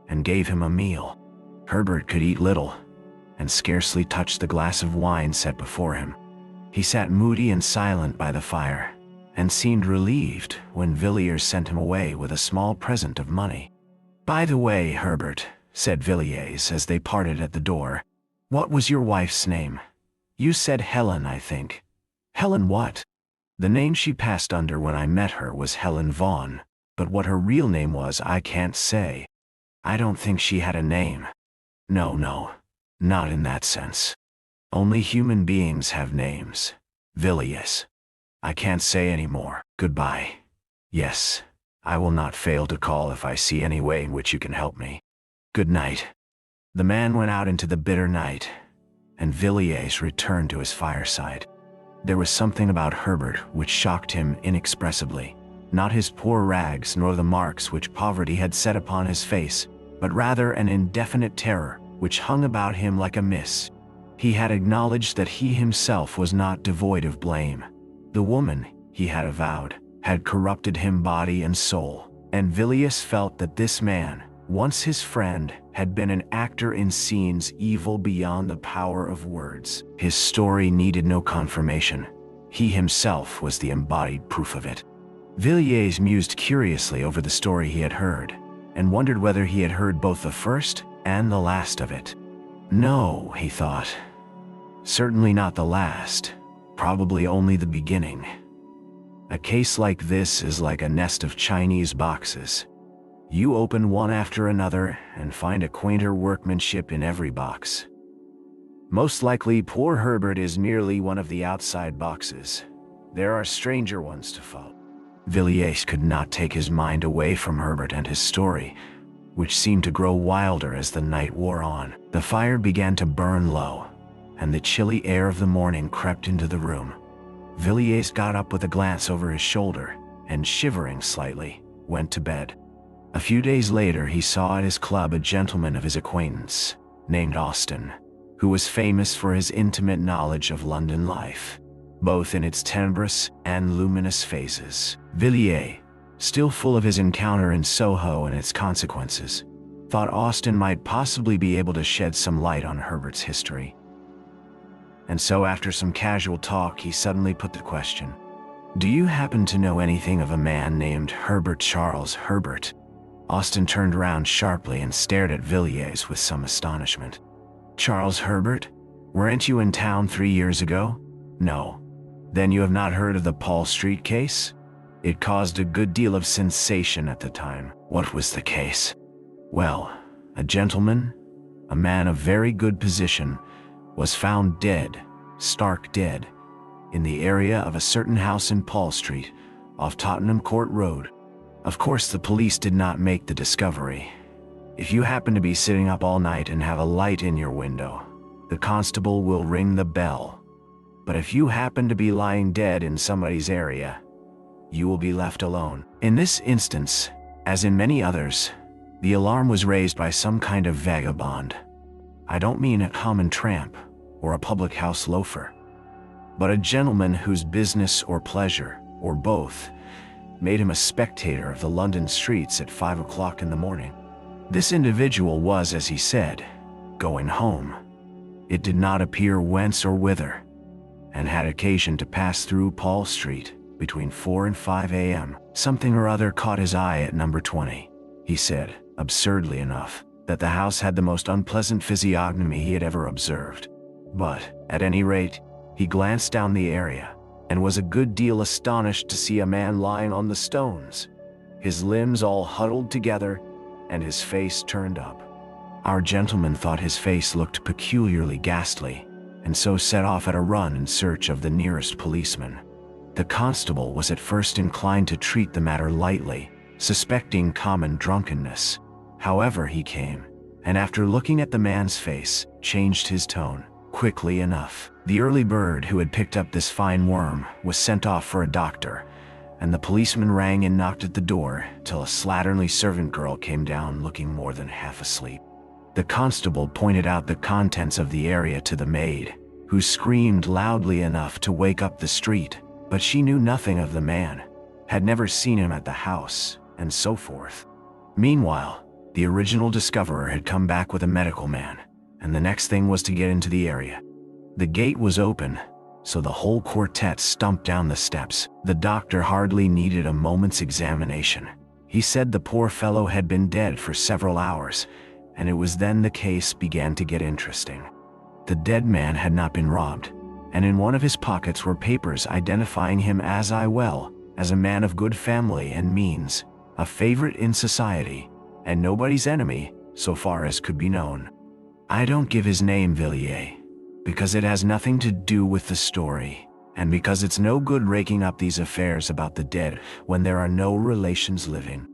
and gave him a meal. Herbert could eat little and scarcely touched the glass of wine set before him. He sat moody and silent by the fire and seemed relieved when Villiers sent him away with a small present of money. "By the way, Herbert," said Villiers as they parted at the door, "what was your wife's name? You said Helen, I think." "Helen what?" "The name she passed under when I met her was Helen Vaughan, but what her real name was I can't say. I don't think she had a name." No, not in that sense. Only human beings have names. Villiers. I can't say any more. Goodbye. Yes, I will not fail to call if I see any way in which you can help me. Good night." The man went out into the bitter night, and Villiers returned to his fireside. There was something about Herbert which shocked him inexpressibly. Not his poor rags nor the marks which poverty had set upon his face, but rather an indefinite terror which hung about him like a mist. He had acknowledged that he himself was not devoid of blame. The woman, he had avowed, had corrupted him body and soul, and Villiers felt that this man, once his friend, had been an actor in scenes evil beyond the power of words. His story needed no confirmation. He himself was the embodied proof of it. Villiers mused curiously over the story he had heard, and wondered whether he had heard both the first and the last of it. No, he thought. Certainly not the last. Probably only the beginning. A case like this is like a nest of Chinese boxes. You open one after another and find a quainter workmanship in every box. Most likely poor Herbert is merely one of the outside boxes. There are stranger ones to follow. Villiers could not take his mind away from Herbert and his story, which seemed to grow wilder as the night wore on. The fire began to burn low, and the chilly air of the morning crept into the room. Villiers got up with a glance over his shoulder, and shivering slightly, went to bed. A few days later he saw at his club a gentleman of his acquaintance, named Austin, who was famous for his intimate knowledge of London life, both in its tenebrous and luminous phases. Villiers, still full of his encounter in Soho and its consequences, thought Austin might possibly be able to shed some light on Herbert's history. And so after some casual talk he suddenly put the question, "Do you happen to know anything of a man named Herbert Charles Herbert?" Austin turned round sharply and stared at Villiers with some astonishment. "Charles Herbert? Weren't you in town 3 years ago?" "No." "Then you have not heard of the Paul Street case? It caused a good deal of sensation at the time." "What was the case?" "Well, a gentleman, a man of very good position, was found dead, stark dead, in the area of a certain house in Paul Street, off Tottenham Court Road. Of course the police did not make the discovery. If you happen to be sitting up all night and have a light in your window, the constable will ring the bell. But if you happen to be lying dead in somebody's area, you will be left alone." In this instance, as in many others, the alarm was raised by some kind of vagabond. I don't mean a common tramp or a public house loafer, but a gentleman whose business or pleasure, or both, made him a spectator of the London streets at 5 o'clock in the morning. This individual was, as he said, going home. It did not appear whence or whither, and had occasion to pass through Paul Street between 4 and 5 a.m. Something or other caught his eye at number 20. He said, absurdly enough, that the house had the most unpleasant physiognomy he had ever observed. But, at any rate, he glanced down the area, and was a good deal astonished to see a man lying on the stones, his limbs all huddled together, and his face turned up. Our gentleman thought his face looked peculiarly ghastly, and so set off at a run in search of the nearest policeman. The constable was at first inclined to treat the matter lightly, suspecting common drunkenness. However, he came, and after looking at the man's face, changed his tone. quickly enough. The early bird who had picked up this fine worm was sent off for a doctor, and the policeman rang and knocked at the door till a slatternly servant girl came down looking more than half asleep. The constable pointed out the contents of the area to the maid, who screamed loudly enough to wake up the street, but she knew nothing of the man, had never seen him at the house, and so forth. Meanwhile, the original discoverer had come back with a medical man, and the next thing was to get into the area. The gate was open, so the whole quartet stumped down the steps. The doctor hardly needed a moment's examination. He said the poor fellow had been dead for several hours, and it was then the case began to get interesting. The dead man had not been robbed, and in one of his pockets were papers identifying him as a man of good family and means, a favorite in society, and nobody's enemy, so far as could be known. I don't give his name, Villiers, because it has nothing to do with the story, and because it's no good raking up these affairs about the dead when there are no relations living.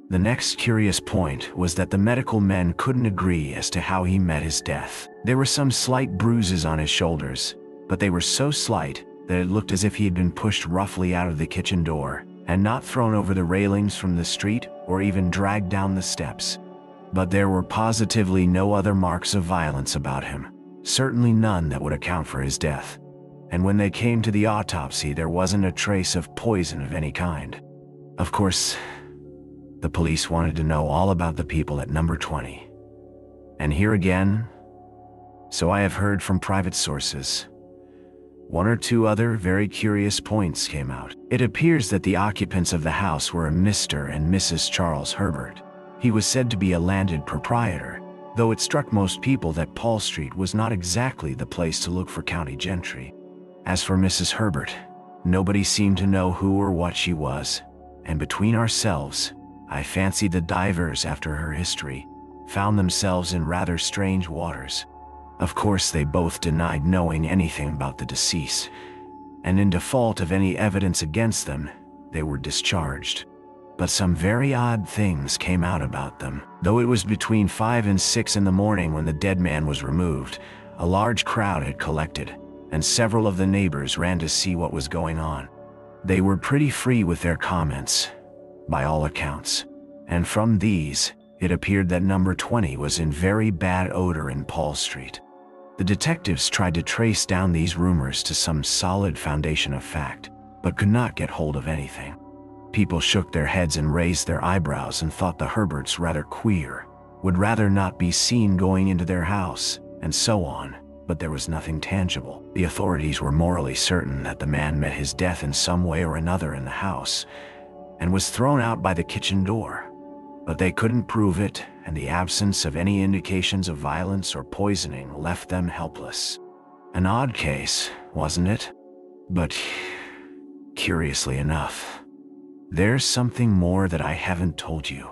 The next curious point was that the medical men couldn't agree as to how he met his death. There were some slight bruises on his shoulders, but they were so slight that it looked as if he had been pushed roughly out of the kitchen door, and not thrown over the railings from the street or even dragged down the steps. But there were positively no other marks of violence about him, certainly none that would account for his death. And when they came to the autopsy, there wasn't a trace of poison of any kind. Of course, the police wanted to know all about the people at number 20. And here again, so I have heard from private sources, one or two other very curious points came out. It appears that the occupants of the house were a Mr. and Mrs. Charles Herbert. He was said to be a landed proprietor, though it struck most people that Paul Street was not exactly the place to look for county gentry. As for Mrs. Herbert, nobody seemed to know who or what she was, and between ourselves, I fancy the divers, after her history, found themselves in rather strange waters. Of course, they both denied knowing anything about the deceased, and in default of any evidence against them, they were discharged. But some very odd things came out about them. Though it was between 5 and 6 in the morning when the dead man was removed, a large crowd had collected, and several of the neighbors ran to see what was going on. They were pretty free with their comments, by all accounts, and from these, it appeared that number 20 was in very bad odor in Paul Street. The detectives tried to trace down these rumors to some solid foundation of fact, but could not get hold of anything. People shook their heads and raised their eyebrows and thought the Herberts rather queer, would rather not be seen going into their house, and so on, but there was nothing tangible. The authorities were morally certain that the man met his death in some way or another in the house, and was thrown out by the kitchen door. But they couldn't prove it, and the absence of any indications of violence or poisoning left them helpless. An odd case, wasn't it? But, curiously enough, there's something more that I haven't told you.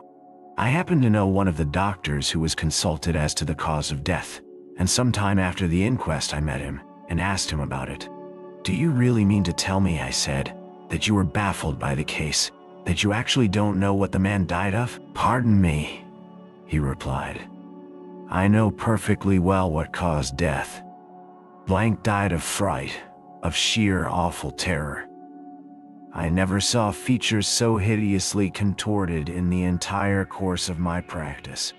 I happen to know one of the doctors who was consulted as to the cause of death, and sometime after the inquest I met him and asked him about it. "Do you really mean to tell me," I said, "that you were baffled by the case, that you actually don't know what the man died of?" "Pardon me," he replied. "I know perfectly well what caused death. Blank died of fright, of sheer awful terror. I never saw features so hideously contorted in the entire course of my practice,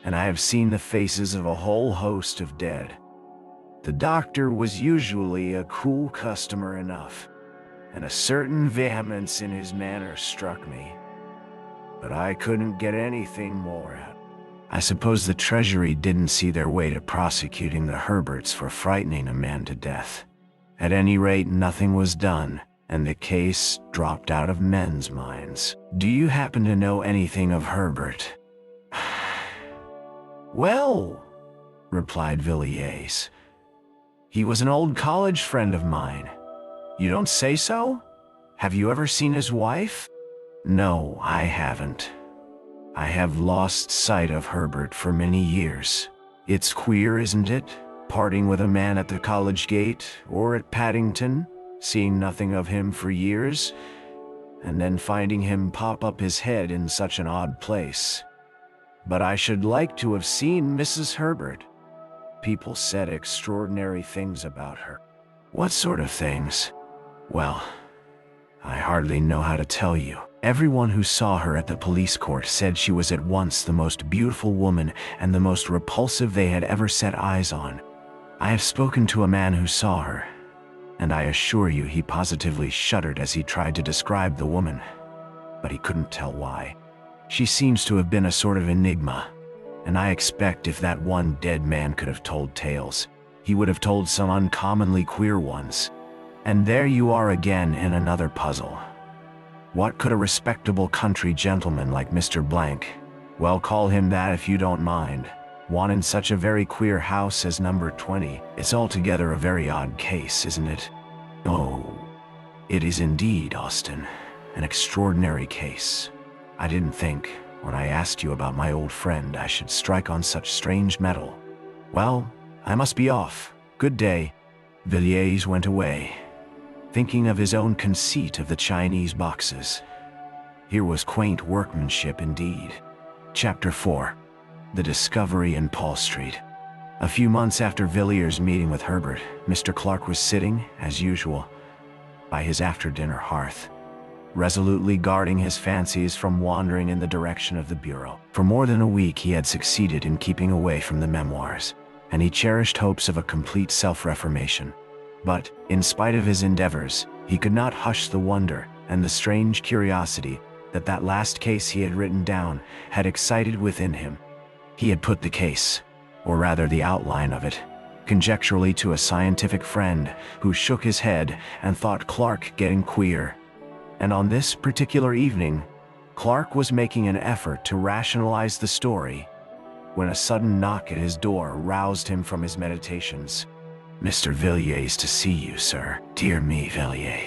and I have seen the faces of a whole host of dead. The doctor was usually a cool customer enough, and a certain vehemence in his manner struck me, but I couldn't get anything more out. I suppose the Treasury didn't see their way to prosecuting the Herberts for frightening a man to death. At any rate, nothing was done, and the case dropped out of men's minds. Do you happen to know anything of Herbert?" "Well," replied Villiers, "he was an old college friend of mine." "You don't say so? Have you ever seen his wife?" "No, I haven't. I have lost sight of Herbert for many years. It's queer, isn't it, parting with a man at the college gate or at Paddington, seeing nothing of him for years, and then finding him pop up his head in such an odd place. But I should like to have seen Mrs. Herbert. people said extraordinary things about her. What sort of things? Well, I hardly know how to tell you. Everyone who saw her at the police court said she was at once the most beautiful woman and the most repulsive they had ever set eyes on. I have spoken to a man who saw her, and I assure you he positively shuddered as he tried to describe the woman, but he couldn't tell why. She seems to have been a sort of enigma, and I expect if that one dead man could have told tales, he would have told some uncommonly queer ones. And there you are again in another puzzle. What could a respectable country gentleman like Mr. Blank, well, call him that if you don't mind, want in such a very queer house as number 20? It's altogether a very odd case, isn't it? Oh, it is indeed, Austin. An extraordinary case. I didn't think, when I asked you about my old friend, I should strike on such strange metal. Well, I must be off. Good day. Villiers went away, thinking of his own conceit of the Chinese boxes. Here was quaint workmanship indeed. Chapter 4. The Discovery in Paul Street. A few months after Villiers' meeting with Herbert, Mr. Clark was sitting, as usual, by his after-dinner hearth, resolutely guarding his fancies from wandering in the direction of the bureau. For more than a week he had succeeded in keeping away from the memoirs, and he cherished hopes of a complete self-reformation. But, in spite of his endeavors, he could not hush the wonder and the strange curiosity that last case he had written down had excited within him. He had put the case, or rather the outline of it, conjecturally to a scientific friend who shook his head and thought Clark getting queer. And on this particular evening, Clark was making an effort to rationalize the story when a sudden knock at his door roused him from his meditations. "Mr. Villiers to see you, sir." "Dear me, Villiers.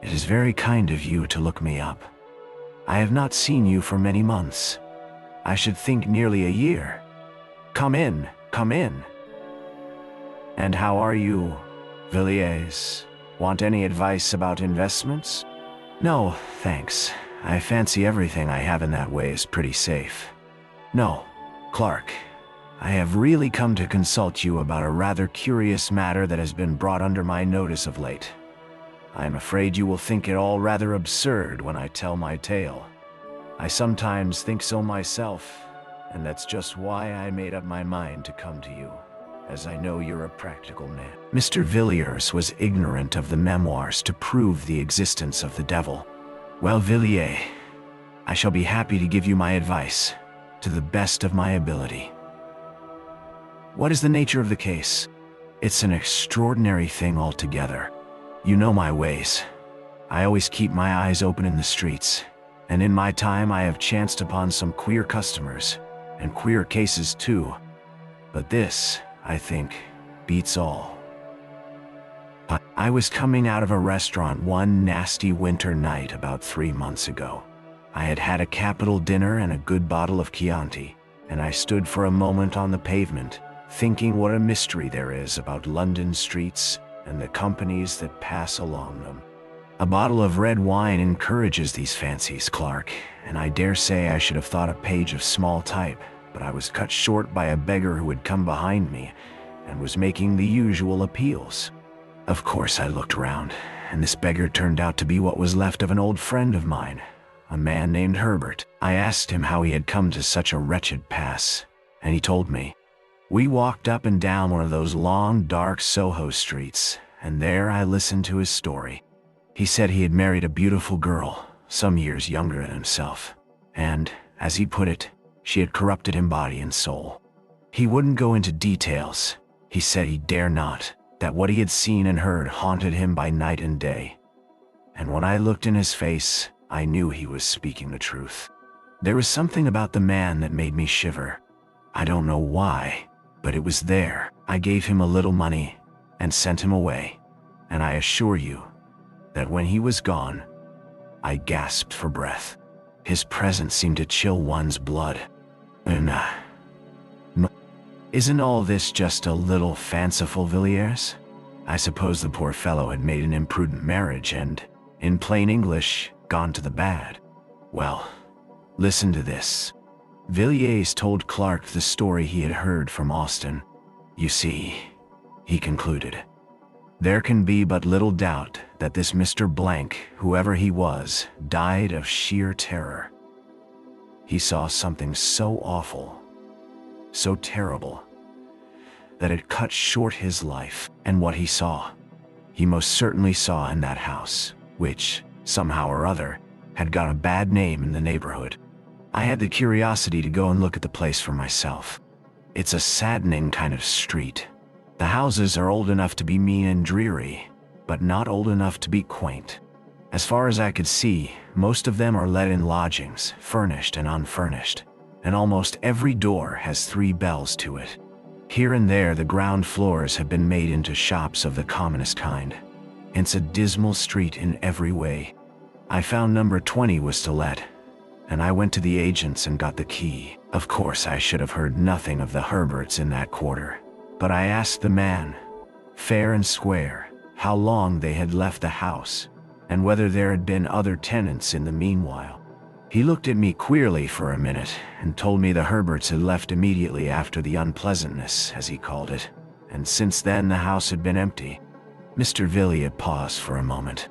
It is very kind of you to look me up. I have not seen you for many months. I should think nearly a year. Come in, come in. And how are you, Villiers? Want any advice about investments?" "No, thanks. I fancy everything I have in that way is pretty safe." "No, Clark. I have really come to consult you about a rather curious matter that has been brought under my notice of late. I am afraid you will think it all rather absurd when I tell my tale. I sometimes think so myself, and that's just why I made up my mind to come to you, as I know you're a practical man." Mr. Villiers was ignorant of the memoirs to prove the existence of the devil. "Well, Villiers, I shall be happy to give you my advice, to the best of my ability. What is the nature of the case? It's an extraordinary thing altogether. You know my ways. I always keep my eyes open in the streets, and in my time I have chanced upon some queer customers, and queer cases too. But this, I think, beats all. I was coming out of a restaurant one nasty winter night about 3 months ago. I had had a capital dinner and a good bottle of Chianti, and I stood for a moment on the pavement, thinking what a mystery there is about London streets and the companies that pass along them. A bottle of red wine encourages these fancies, Clark, and I dare say I should have thought a page of small type, but I was cut short by a beggar who had come behind me and was making the usual appeals. Of course I looked round, and this beggar turned out to be what was left of an old friend of mine, a man named Herbert. I asked him how he had come to such a wretched pass, and he told me. We walked up and down one of those long, dark Soho streets, and there I listened to his story. He said he had married a beautiful girl, some years younger than himself, and, as he put it, she had corrupted him body and soul. He wouldn't go into details. He said he dare not, that what he had seen and heard haunted him by night and day. And when I looked in his face, I knew he was speaking the truth. There was something about the man that made me shiver. I don't know why, but it was there. I gave him a little money and sent him away, and I assure you that when he was gone, I gasped for breath. His presence seemed to chill one's blood. And, isn't all this just a little fanciful, Villiers? I suppose the poor fellow had made an imprudent marriage and, in plain English, gone to the bad. Well, listen to this. Villiers told Clark the story he had heard from Austin. You see, he concluded, there can be but little doubt that this Mr. Blank, whoever he was, died of sheer terror. He saw something so awful, so terrible, that it cut short his life. And what he saw, he most certainly saw in that house, which, somehow or other, had got a bad name in the neighborhood. I had the curiosity to go and look at the place for myself. It's a saddening kind of street. The houses are old enough to be mean and dreary, but not old enough to be quaint. As far as I could see, most of them are let in lodgings, furnished and unfurnished, and almost every door has 3 bells to it. Here and there the ground floors have been made into shops of the commonest kind. It's a dismal street in every way. I found number 20 was to let, and I went to the agents and got the key. Of course I should have heard nothing of the Herberts in that quarter, but I asked the man, fair and square, how long they had left the house, and whether there had been other tenants in the meanwhile. He looked at me queerly for a minute and told me the Herberts had left immediately after the unpleasantness, as he called it, and since then the house had been empty. Mr. Villiers paused for a moment.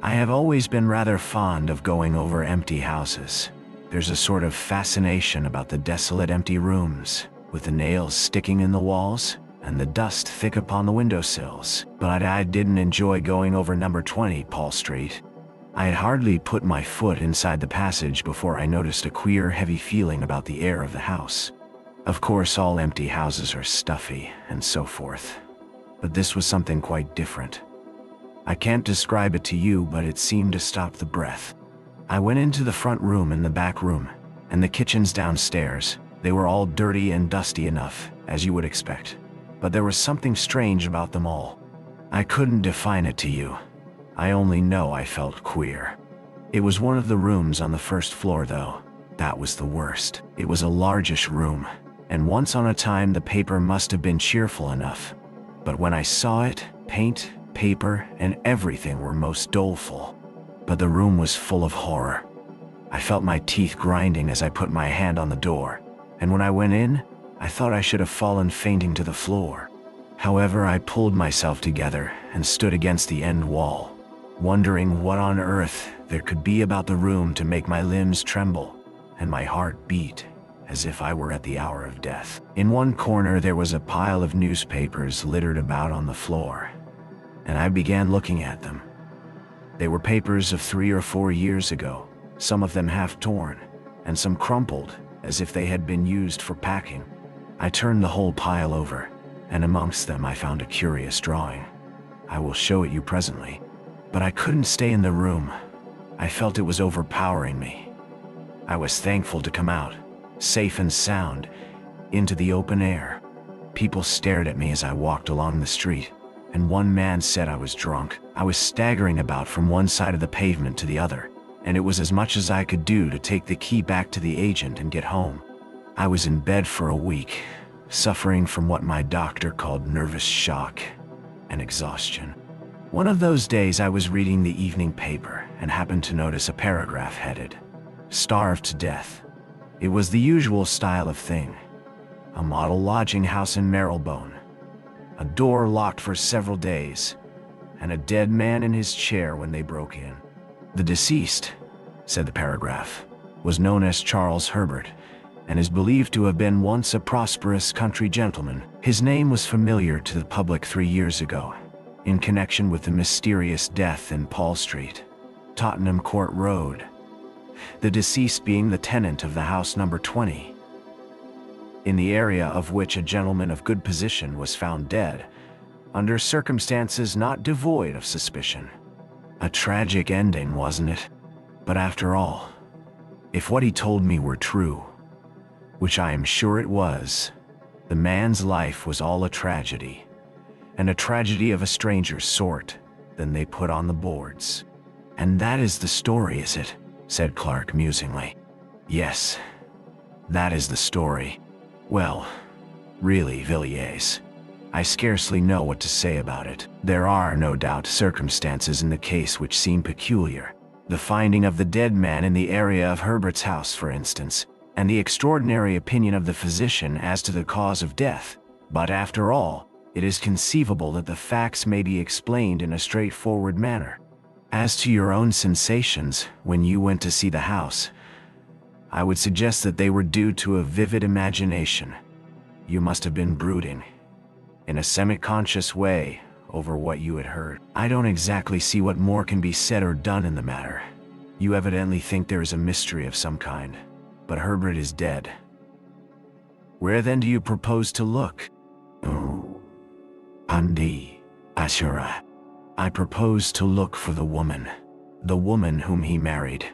I have always been rather fond of going over empty houses. There's a sort of fascination about the desolate empty rooms, with the nails sticking in the walls and the dust thick upon the windowsills. But I didn't enjoy going over number 20 Paul Street. I had hardly put my foot inside the passage before I noticed a queer, heavy feeling about the air of the house. Of course, all empty houses are stuffy, and so forth. But this was something quite different. I can't describe it to you, but it seemed to stop the breath. I went into the front room and the back room, and the kitchens downstairs. They were all dirty and dusty enough, as you would expect. But there was something strange about them all. I couldn't define it to you. I only know I felt queer. It was one of the rooms on the first floor, though. That was the worst. It was a largish room, and once on a time the paper must have been cheerful enough. But when I saw it, paint, paper, and everything were most doleful. But the room was full of horror. I felt my teeth grinding as I put my hand on the door, and when I went in, I thought I should have fallen fainting to the floor. However, I pulled myself together and stood against the end wall, wondering what on earth there could be about the room to make my limbs tremble and my heart beat as if I were at the hour of death. In one corner there was a pile of newspapers littered about on the floor, and I began looking at them. They were papers of 3 or 4 years ago, some of them half torn, and some crumpled, as if they had been used for packing. I turned the whole pile over, and amongst them I found a curious drawing. I will show it you presently. But I couldn't stay in the room. I felt it was overpowering me. I was thankful to come out, safe and sound, into the open air. People stared at me as I walked along the street, and one man said I was drunk. I was staggering about from one side of the pavement to the other, and it was as much as I could do to take the key back to the agent and get home. I was in bed for a week, suffering from what my doctor called nervous shock and exhaustion. One of those days I was reading the evening paper and happened to notice a paragraph headed, "Starved to Death." It was the usual style of thing. A model lodging house in Marylebone. A door locked for several days, and a dead man in his chair when they broke in. The deceased, said the paragraph, was known as Charles Herbert, and is believed to have been once a prosperous country gentleman. His name was familiar to the public 3 years ago, in connection with the mysterious death in Paul Street, Tottenham Court Road, the deceased being the tenant of the house number 20, in the area of which a gentleman of good position was found dead, under circumstances not devoid of suspicion. A tragic ending, wasn't it? But after all, if what he told me were true, which I am sure it was, the man's life was all a tragedy, and a tragedy of a stranger sort than they put on the boards. "And that is the story, is it?" said Clark musingly. "Yes, that is the story. Well, really, Villiers, I scarcely know what to say about it. There are, no doubt, circumstances in the case which seem peculiar. The finding of the dead man in the area of Herbert's house, for instance, and the extraordinary opinion of the physician as to the cause of death, But after all, it is conceivable that the facts may be explained in a straightforward manner. As to your own sensations when you went to see the house, I would suggest that they were due to a vivid imagination. You must have been brooding, in a semi-conscious way, over what you had heard. I don't exactly see what more can be said or done in the matter. You evidently think there is a mystery of some kind, but Herbert is dead. Where then do you propose to look? Oh, Andi, Ashura. I propose to look for the woman whom he married.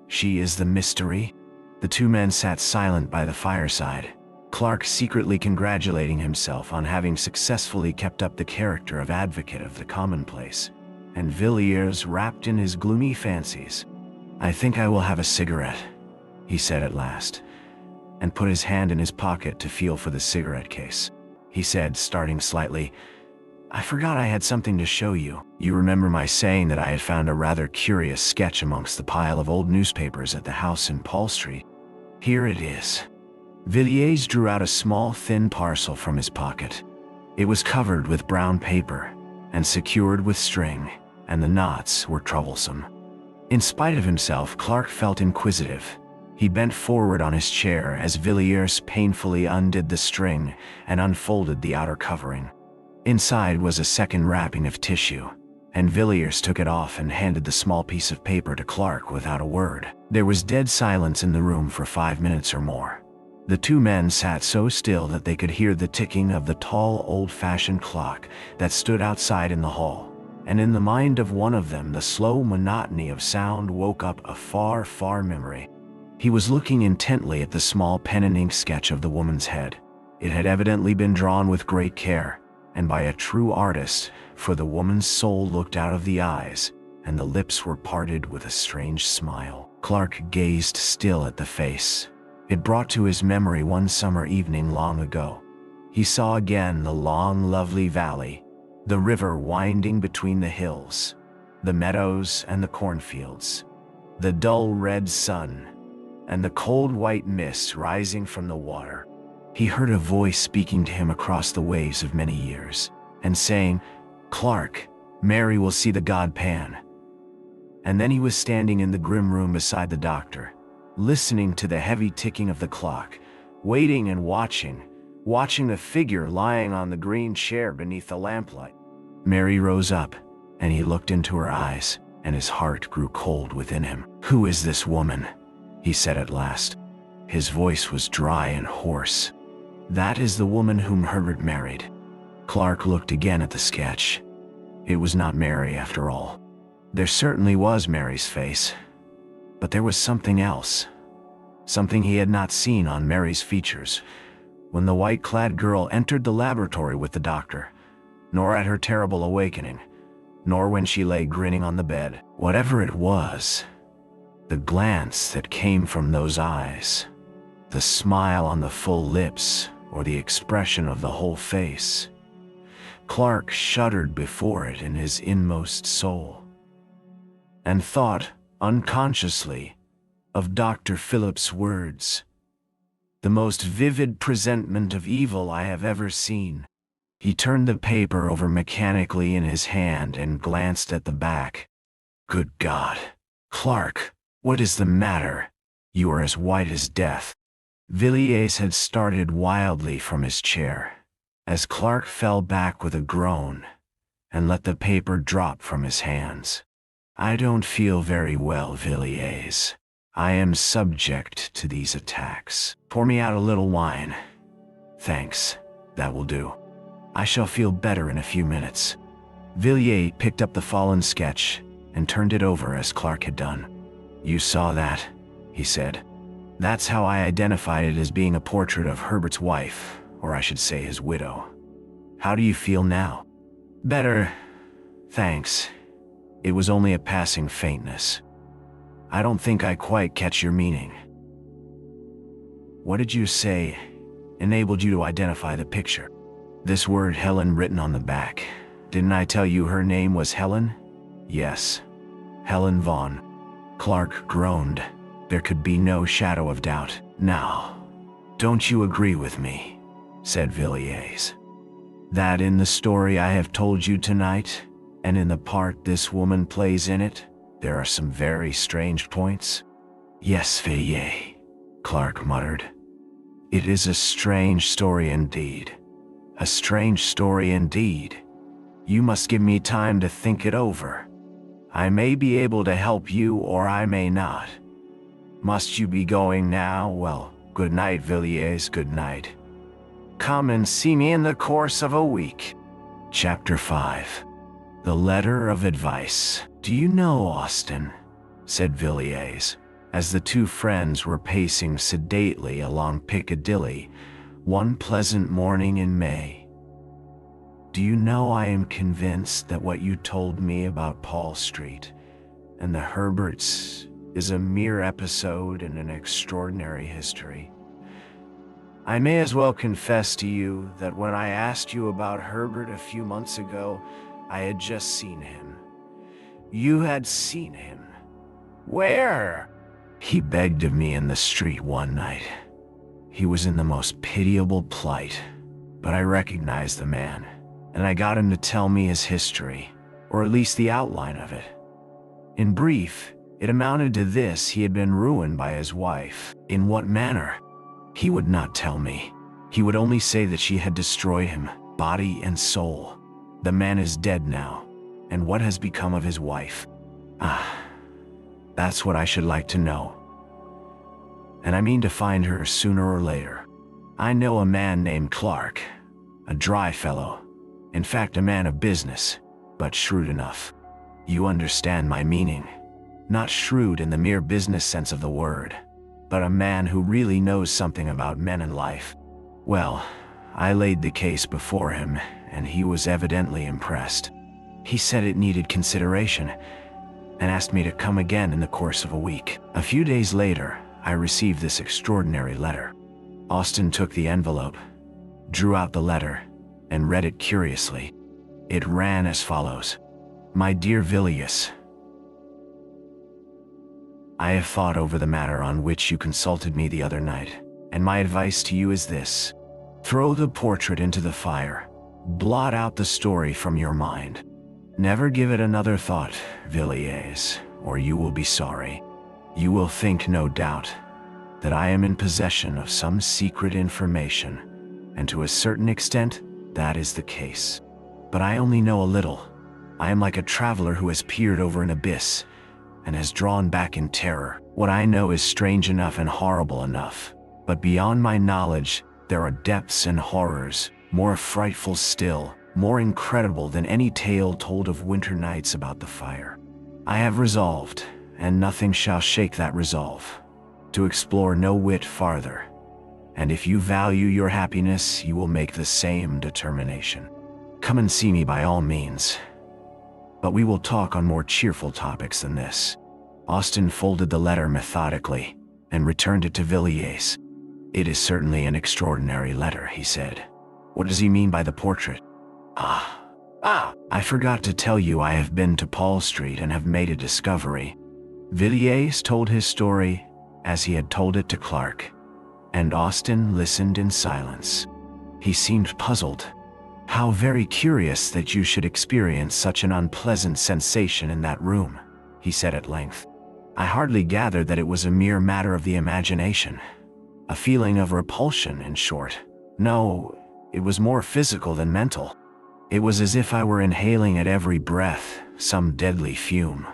She is the mystery? The two men sat silent by the fireside, Clark secretly congratulating himself on having successfully kept up the character of advocate of the commonplace, and Villiers wrapped in his gloomy fancies. I think I will have a cigarette, he said at last, and put his hand in his pocket to feel for the cigarette case. He said, starting slightly, I forgot I had something to show you. You remember my saying that I had found a rather curious sketch amongst the pile of old newspapers at the house in Paul Street. Here it is. Villiers drew out a small thin parcel from his pocket. It was covered with brown paper and secured with string, and the knots were troublesome. In spite of himself, Clark felt inquisitive. He bent forward on his chair as Villiers painfully undid the string and unfolded the outer covering. Inside was a second wrapping of tissue, and Villiers took it off and handed the small piece of paper to Clark without a word. There was dead silence in the room for 5 minutes or more. The two men sat so still that they could hear the ticking of the tall, old-fashioned clock that stood outside in the hall, and in the mind of one of them the slow monotony of sound woke up a far, far memory. He was looking intently at the small pen and ink sketch of the woman's head. It had evidently been drawn with great care, and by a true artist, for the woman's soul looked out of the eyes, and the lips were parted with a strange smile. Clark gazed still at the face. It brought to his memory one summer evening long ago. He saw again the long, lovely valley, the river winding between the hills, the meadows and the cornfields, the dull red sun, and the cold white mist rising from the water. He heard a voice speaking to him across the waves of many years, and saying, Clark, Mary will see the god Pan. And then he was standing in the grim room beside the doctor, listening to the heavy ticking of the clock, waiting and watching the figure lying on the green chair beneath the lamplight. Mary rose up, and he looked into her eyes, and his heart grew cold within him. Who is this woman? He said at last. His voice was dry and hoarse. That is the woman whom Herbert married. Clark looked again at the sketch. It was not Mary after all. There certainly was Mary's face, but there was something else. Something he had not seen on Mary's features when the white-clad girl entered the laboratory with the doctor, nor at her terrible awakening, nor when she lay grinning on the bed. Whatever it was, the glance that came from those eyes, the smile on the full lips, or the expression of the whole face, Clark shuddered before it in his inmost soul, and thought, unconsciously, of Dr. Phillips' words, the most vivid presentment of evil I have ever seen. He turned the paper over mechanically in his hand and glanced at the back. Good God, Clark, what is the matter? You are as white as death. Villiers had started wildly from his chair, as Clark fell back with a groan, and let the paper drop from his hands. I don't feel very well, Villiers. I am subject to these attacks. Pour me out a little wine. Thanks, that will do. I shall feel better in a few minutes. Villiers picked up the fallen sketch and turned it over as Clark had done. You saw that, he said. That's how I identified it as being a portrait of Herbert's wife, or I should say his widow. How do you feel now? Better, thanks. It was only a passing faintness. I don't think I quite catch your meaning. What did you say enabled you to identify the picture? This word Helen written on the back. Didn't I tell you her name was Helen? Yes, Helen Vaughn. Clark groaned. There could be no shadow of doubt. Now, don't you agree with me? said Villiers. That in the story I have told you tonight, and in the part this woman plays in it, there are some very strange points? Yes, Villiers, Clark muttered. It is a strange story indeed. A strange story indeed. You must give me time to think it over. I may be able to help you or I may not. Must you be going now? Well, good night, Villiers, good night. Come and see me in the course of a week. Chapter 5. The Letter of Advice. Do you know, Austin, said Villiers, as the two friends were pacing sedately along Piccadilly one pleasant morning in May. Do you know I am convinced that what you told me about Paul Street and the Herberts is a mere episode in an extraordinary history? I may as well confess to you that when I asked you about Herbert a few months ago, I had just seen him. You had seen him? Where? He begged of me in the street one night. He was in the most pitiable plight, but I recognized the man, and I got him to tell me his history, or at least the outline of it. In brief, it amounted to this: he had been ruined by his wife. In what manner? He would not tell me. He would only say that she had destroyed him, body and soul. The man is dead now, and what has become of his wife? That's what I should like to know. And I mean to find her sooner or later. I know a man named Clark, a dry fellow, in fact a man of business, but shrewd enough. You understand my meaning. Not shrewd in the mere business sense of the word, but a man who really knows something about men and life. Well, I laid the case before him, and he was evidently impressed. He said it needed consideration, and asked me to come again in the course of a week. A few days later, I received this extraordinary letter. Austin took the envelope, drew out the letter, and read it curiously. It ran as follows. My dear Villiers, I have thought over the matter on which you consulted me the other night, and my advice to you is this. Throw the portrait into the fire. Blot out the story from your mind. Never give it another thought, Villiers, or you will be sorry. You will think, no doubt, that I am in possession of some secret information, and to a certain extent, that is the case. But I only know a little. I am like a traveler who has peered over an abyss, and has drawn back in terror. What I know is strange enough and horrible enough, but beyond my knowledge, there are depths and horrors, more frightful still, more incredible than any tale told of winter nights about the fire. I have resolved, and nothing shall shake that resolve, to explore no whit farther. And if you value your happiness, you will make the same determination. Come and see me by all means. But we will talk on more cheerful topics than this. Austin folded the letter methodically and returned it to Villiers. It is certainly an extraordinary letter, he said. What does he mean by the portrait? I forgot to tell you I have been to Paul Street and have made a discovery. Villiers told his story as he had told it to Clark, and Austin listened in silence. He seemed puzzled. How very curious that you should experience such an unpleasant sensation in that room, he said at length. I hardly gathered that it was a mere matter of the imagination. A feeling of repulsion, in short. No, it was more physical than mental. It was as if I were inhaling at every breath some deadly fume,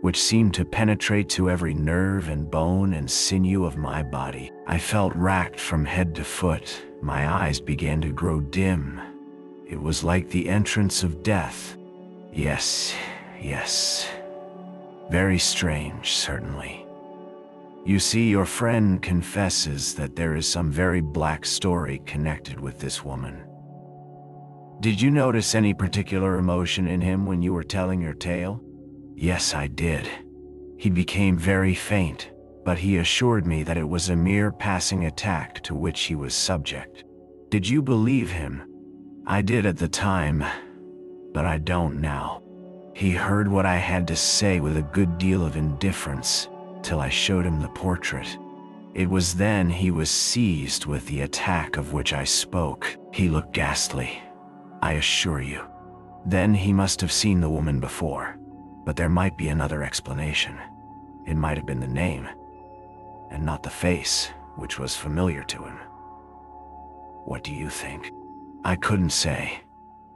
which seemed to penetrate to every nerve and bone and sinew of my body. I felt racked from head to foot. My eyes began to grow dim. It was like the entrance of death. Yes. Very strange, certainly. You see, your friend confesses that there is some very black story connected with this woman. Did you notice any particular emotion in him when you were telling your tale? Yes, I did. He became very faint, but he assured me that it was a mere passing attack to which he was subject. Did you believe him? I did at the time, but I don't now. He heard what I had to say with a good deal of indifference, till I showed him the portrait. It was then he was seized with the attack of which I spoke. He looked ghastly, I assure you. Then he must have seen the woman before, but there might be another explanation. It might have been the name, and not the face, which was familiar to him. What do you think? I couldn't say.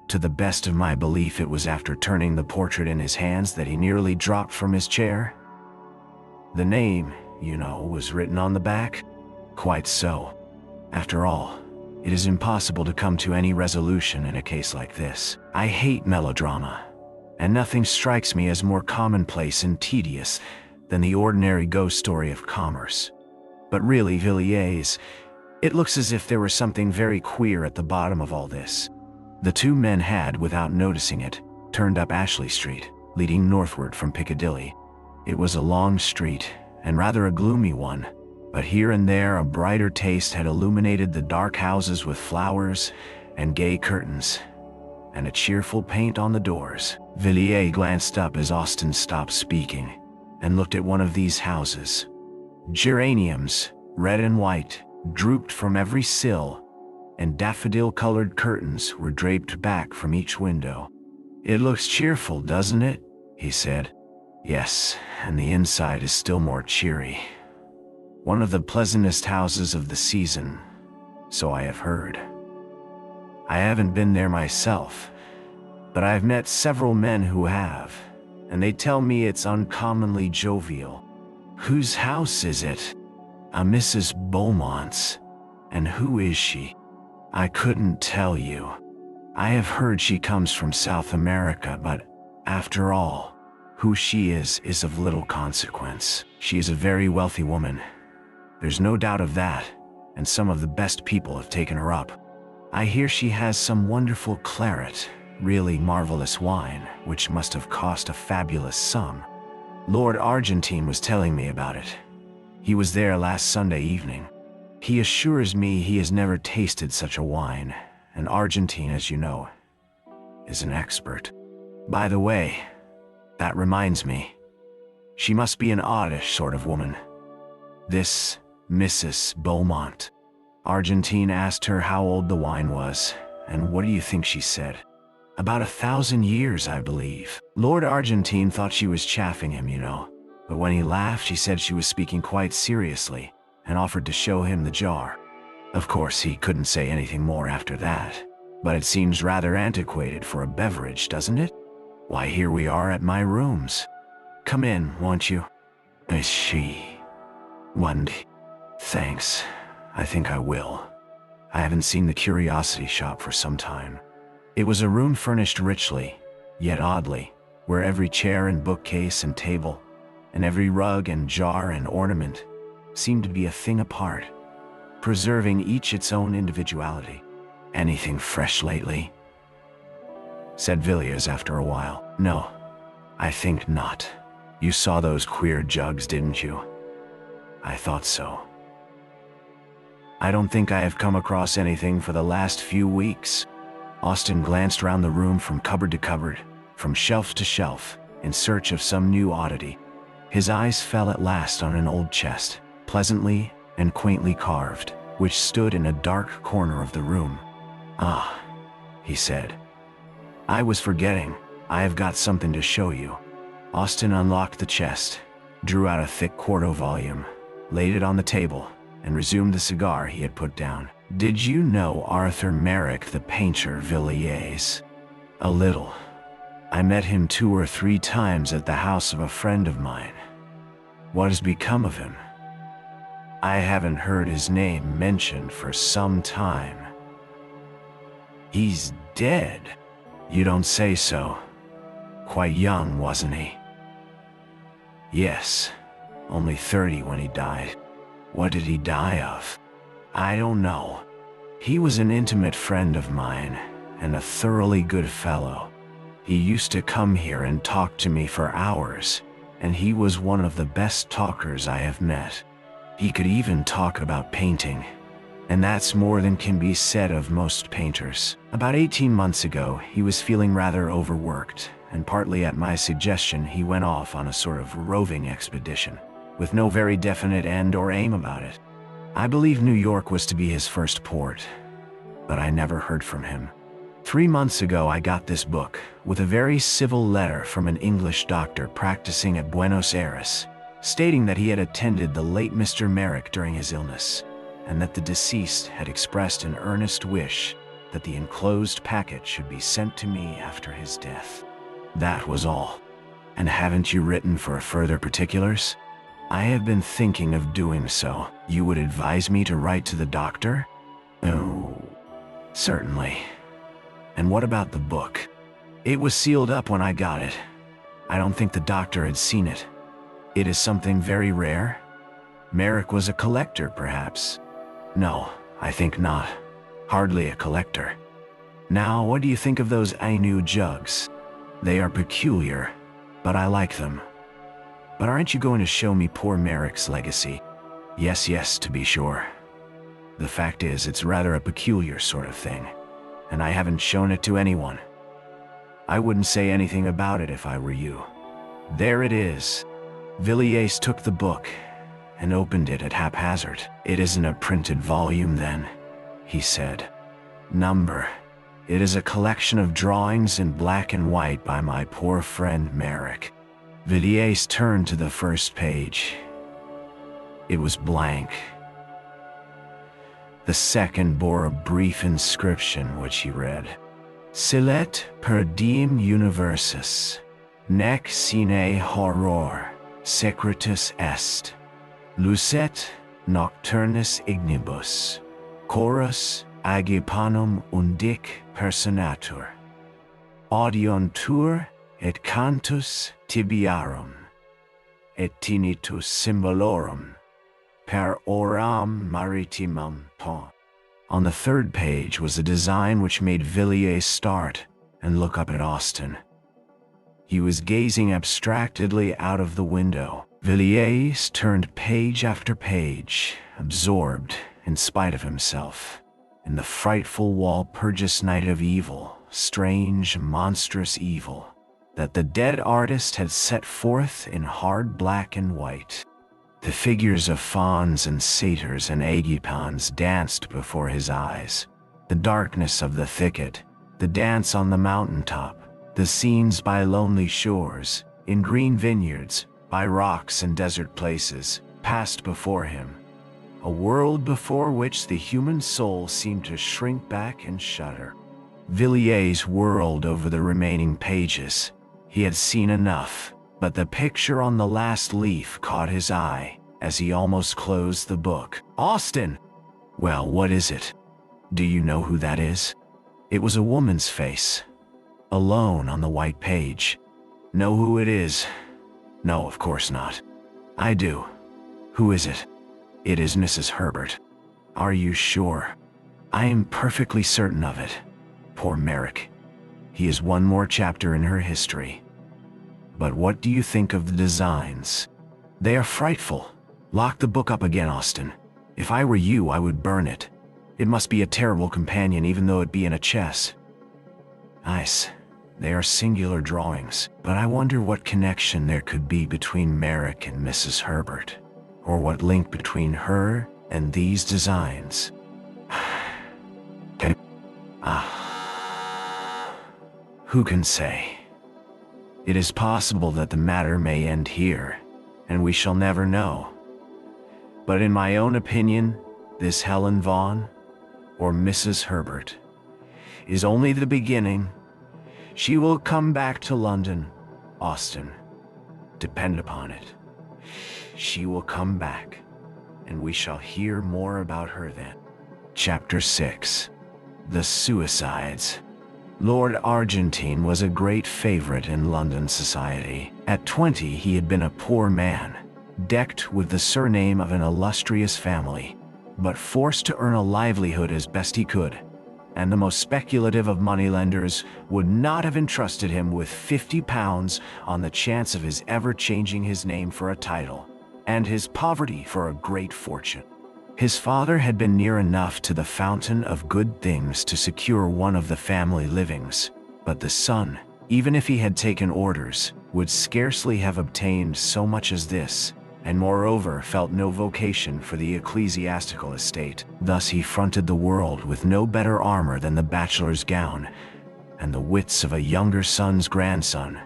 To the best of my belief, it was after turning the portrait in his hands that he nearly dropped from his chair. The name, you know, was written on the back? Quite so. After all, it is impossible to come to any resolution in a case like this. I hate melodrama, and nothing strikes me as more commonplace and tedious than the ordinary ghost story of commerce. But really, Villiers, it looks as if there was something very queer at the bottom of all this. The two men had, without noticing it, turned up Ashley Street, leading northward from Piccadilly. It was a long street, and rather a gloomy one, but here and there a brighter taste had illuminated the dark houses with flowers and gay curtains, and a cheerful paint on the doors. Villiers glanced up as Austin stopped speaking, and looked at one of these houses. Geraniums, red and white, drooped from every sill, and daffodil-colored curtains were draped back from each window. "It looks cheerful, doesn't it?" he said. "Yes, and the inside is still more cheery. One of the pleasantest houses of the season, so I have heard. I haven't been there myself, but I've met several men who have, and they tell me it's uncommonly jovial." "Whose house is it?" "A Mrs. Beaumont's." "And who is she?" "I couldn't tell you. I have heard she comes from South America, but after all, who she is of little consequence. She is a very wealthy woman. There's no doubt of that, and some of the best people have taken her up. I hear she has some wonderful claret, really marvelous wine, which must have cost a fabulous sum. Lord Argentine was telling me about it. He was there last Sunday evening. He assures me he has never tasted such a wine, and Argentine, as you know, is an expert. By the way, that reminds me, she must be an oddish sort of woman. This Mrs. Beaumont." Argentine asked her how old the wine was, and what do you think she said? "About 1,000 years, I believe." Lord Argentine thought she was chaffing him, you know, but when he laughed, she said she was speaking quite seriously, and offered to show him the jar. Of course, he couldn't say anything more after that, but it seems rather antiquated for a beverage, doesn't it? Why, here we are at my rooms. Come in, won't you? Is she? Wendy. Thanks. I think I will. I haven't seen the curiosity shop for some time. It was a room furnished richly, yet oddly, where every chair and bookcase and table, and every rug and jar and ornament seemed to be a thing apart, preserving each its own individuality. "Anything fresh lately?" said Villiers after a while. "No, I think not. You saw those queer jugs, didn't you?" "I thought so." "I don't think I have come across anything for the last few weeks." Austin glanced round the room from cupboard to cupboard, from shelf to shelf, in search of some new oddity. His eyes fell at last on an old chest, pleasantly and quaintly carved, which stood in a dark corner of the room. "Ah," he said. "I was forgetting. I have got something to show you." Austin unlocked the chest, drew out a thick quarto volume, laid it on the table, and resumed the cigar he had put down. "Did you know Arthur Merrick, the painter, Villiers?" "A little. I met him 2 or 3 times at the house of a friend of mine." "What has become of him?" "I haven't heard his name mentioned for some time." "He's dead?" "You don't say so. Quite young, wasn't he?" "Yes, only 30 when he died." "What did he die of?" "I don't know. He was an intimate friend of mine, and a thoroughly good fellow. He used to come here and talk to me for hours, and he was one of the best talkers I have met. He could even talk about painting, and that's more than can be said of most painters. About 18 months ago, he was feeling rather overworked, and partly at my suggestion, he went off on a sort of roving expedition, with no very definite end or aim about it. I believe New York was to be his first port, but I never heard from him. 3 months ago I got this book with a very civil letter from an English doctor practicing at Buenos Aires, stating that he had attended the late Mr. Merrick during his illness, and that the deceased had expressed an earnest wish that the enclosed packet should be sent to me after his death. That was all. And haven't you written for further particulars? I have been thinking of doing so. You would advise me to write to the doctor? Oh, certainly. And what about the book? It was sealed up when I got it. I don't think the doctor had seen it. It is something very rare? Merrick was a collector, perhaps? No, I think not. Hardly a collector. Now, what do you think of those Ainu jugs? They are peculiar, but I like them. But aren't you going to show me poor Merrick's legacy? Yes, to be sure. The fact is, it's rather a peculiar sort of thing, and I haven't shown it to anyone. I wouldn't say anything about it if I were you. There it is. Villiers took the book and opened it at haphazard. It isn't a printed volume then, he said. Number. It is a collection of drawings in black and white by my poor friend Merrick. Villiers turned to the first page. It was blank. The second bore a brief inscription which he read. Silet per diem universis, nec sine horror, secretus est, lucet nocturnis ignibus, chorus agipanum undic personatur, audiontur et cantus tibiarum, et tinnitus symbolorum, per oram maritimum pon. On the third page was a design which made Villiers start and look up at Austin. He was gazing abstractedly out of the window. Villiers turned page after page, absorbed, in spite of himself, in the frightful Walpurgis night of evil, strange, monstrous evil, that the dead artist had set forth in hard black and white. The figures of fauns and satyrs and agipans danced before his eyes. The darkness of the thicket, the dance on the mountaintop, the scenes by lonely shores, in green vineyards, by rocks and desert places, passed before him. A world before which the human soul seemed to shrink back and shudder. Villiers whirled over the remaining pages. He had seen enough, but the picture on the last leaf caught his eye as he almost closed the book. Austin! Well, what is it? Do you know who that is? It was a woman's face, alone on the white page. Know who it is? No, of course not. I do. Who is it? It is Mrs. Herbert. Are you sure? I am perfectly certain of it. Poor Merrick. He is one more chapter in her history. But what do you think of the designs? They are frightful. Lock the book up again, Austin. If I were you, I would burn it. It must be a terrible companion, even though it be in a chest. Nice. They are singular drawings, but I wonder what connection there could be between Merrick and Mrs. Herbert, or what link between her and these designs. Who can say? It is possible that the matter may end here, and we shall never know. But in my own opinion, this Helen Vaughan, or Mrs. Herbert, is only the beginning. She will come back to London, Austin. Depend upon it. She will come back, and we shall hear more about her then. Chapter 6. The Suicides. Lord Argentine was a great favorite in London society. At 20, he had been a poor man, decked with the surname of an illustrious family, but forced to earn a livelihood as best he could, and the most speculative of moneylenders would not have entrusted him with £50 on the chance of his ever changing his name for a title, and his poverty for a great fortune. His father had been near enough to the fountain of good things to secure one of the family livings, but the son, even if he had taken orders, would scarcely have obtained so much as this, and moreover felt no vocation for the ecclesiastical estate. Thus he fronted the world with no better armor than the bachelor's gown, and the wits of a younger son's grandson,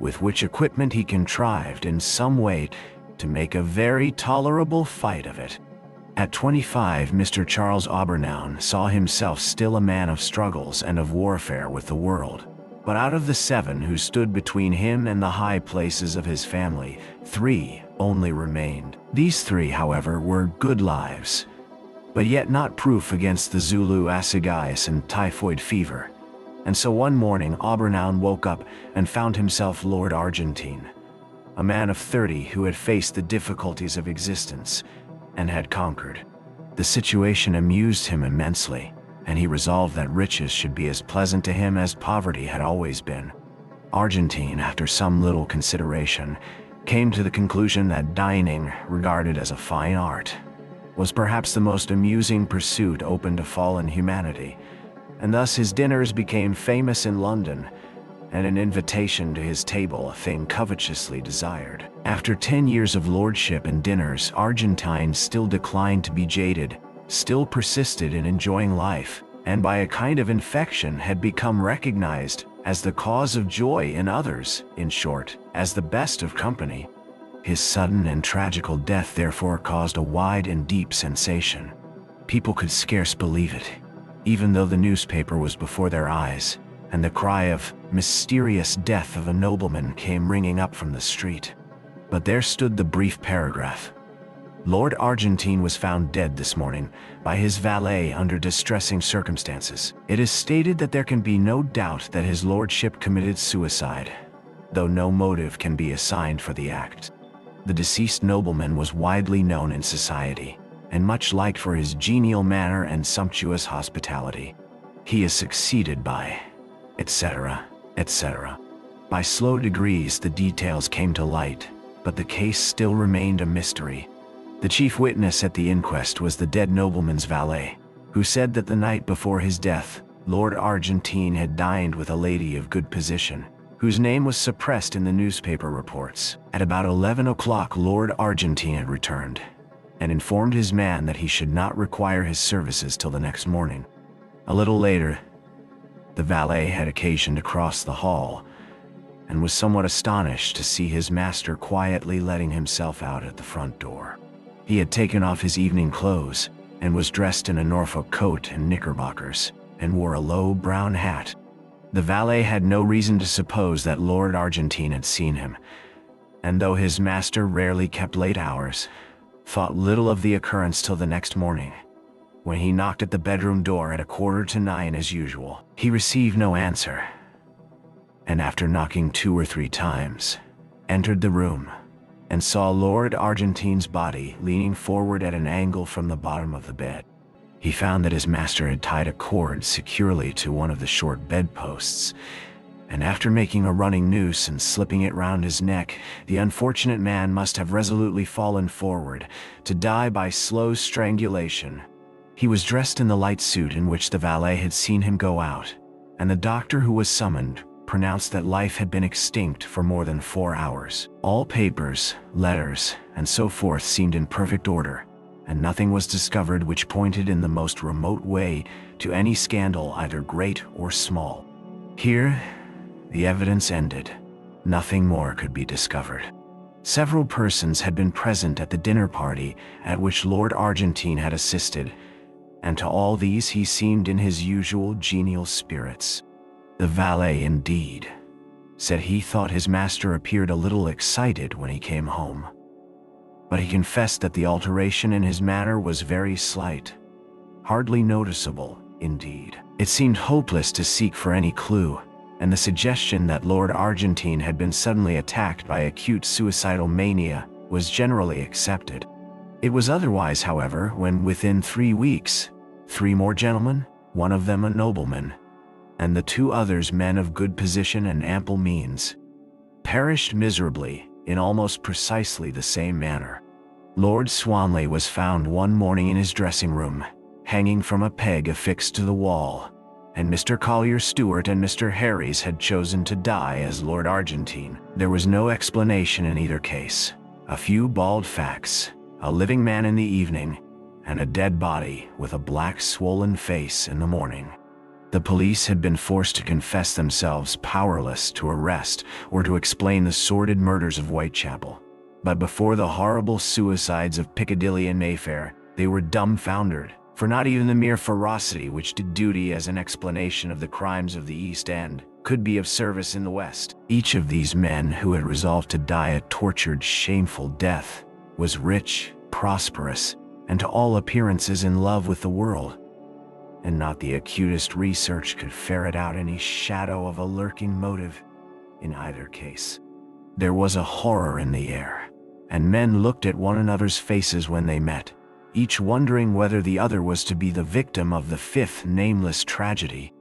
with which equipment he contrived in some way to make a very tolerable fight of it. At 25, Mr. Charles Aubernoun saw himself still a man of struggles and of warfare with the world. But out of the 7 who stood between him and the high places of his family, 3 only remained. These 3, however, were good lives, but yet not proof against the Zulu ascites and typhoid fever. And so one morning Aubernoun woke up and found himself Lord Argentine, a man of 30 who had faced the difficulties of existence and had conquered. The situation amused him immensely, and he resolved that riches should be as pleasant to him as poverty had always been. Argentine, after some little consideration, came to the conclusion that dining, regarded as a fine art, was perhaps the most amusing pursuit open to fallen humanity, and thus his dinners became famous in London, and an invitation to his table a thing covetously desired. After 10 years of lordship and dinners, Argentine still declined to be jaded, still persisted in enjoying life, and by a kind of infection had become recognized as the cause of joy in others, in short, as the best of company. His sudden and tragical death therefore caused a wide and deep sensation. People could scarce believe it, even though the newspaper was before their eyes, and the cry of mysterious death of a nobleman came ringing up from the street. But there stood the brief paragraph: Lord Argentine was found dead this morning by his valet under distressing circumstances. It is stated that there can be no doubt that his lordship committed suicide, though no motive can be assigned for the act. The deceased nobleman was widely known in society, and much liked for his genial manner and sumptuous hospitality. He is succeeded by, etc., etc. By slow degrees the details came to light, but the case still remained a mystery. The chief witness at the inquest was the dead nobleman's valet, who said that the night before his death, Lord Argentine had dined with a lady of good position, whose name was suppressed in the newspaper reports. At about 11 o'clock Lord Argentine had returned, and informed his man that he should not require his services till the next morning. A little later, the valet had occasion to cross the hall, and was somewhat astonished to see his master quietly letting himself out at the front door. He had taken off his evening clothes, and was dressed in a Norfolk coat and knickerbockers, and wore a low brown hat. The valet had no reason to suppose that Lord Argentine had seen him, and though his master rarely kept late hours, thought little of the occurrence till the next morning, when he knocked at the bedroom door at 8:45 as usual. He received no answer, and after knocking 2 or 3 times, entered the room, and saw Lord Argentine's body leaning forward at an angle from the bottom of the bed. He found that his master had tied a cord securely to one of the short bedposts, and after making a running noose and slipping it round his neck, the unfortunate man must have resolutely fallen forward, to die by slow strangulation. He was dressed in the light suit in which the valet had seen him go out, and the doctor who was summoned pronounced that life had been extinct for more than 4 hours. All papers, letters, and so forth seemed in perfect order, and nothing was discovered which pointed in the most remote way to any scandal either great or small. Here, the evidence ended. Nothing more could be discovered. Several persons had been present at the dinner party at which Lord Argentine had assisted, and to all these he seemed in his usual genial spirits. The valet, indeed, said he thought his master appeared a little excited when he came home, but he confessed that the alteration in his manner was very slight, hardly noticeable, indeed. It seemed hopeless to seek for any clue, and the suggestion that Lord Argentine had been suddenly attacked by acute suicidal mania was generally accepted. It was otherwise, however, when within 3 weeks, 3 more gentlemen, one of them a nobleman, and the 2 others men of good position and ample means, perished miserably in almost precisely the same manner. Lord Swanley was found one morning in his dressing room, hanging from a peg affixed to the wall, and Mr. Collier Stewart and Mr. Harries had chosen to die as Lord Argentine. There was no explanation in either case, A few bald facts, a living man in the evening, and a dead body with a black swollen face in the morning. The police had been forced to confess themselves powerless to arrest or to explain the sordid murders of Whitechapel. But before the horrible suicides of Piccadilly and Mayfair, they were dumbfounded, for not even the mere ferocity which did duty as an explanation of the crimes of the East End could be of service in the West. Each of these men who had resolved to die a tortured, shameful death was rich, prosperous, and to all appearances in love with the world. And not the acutest research could ferret out any shadow of a lurking motive in either case. There was a horror in the air, and men looked at one another's faces when they met, each wondering whether the other was to be the victim of the fifth nameless tragedy.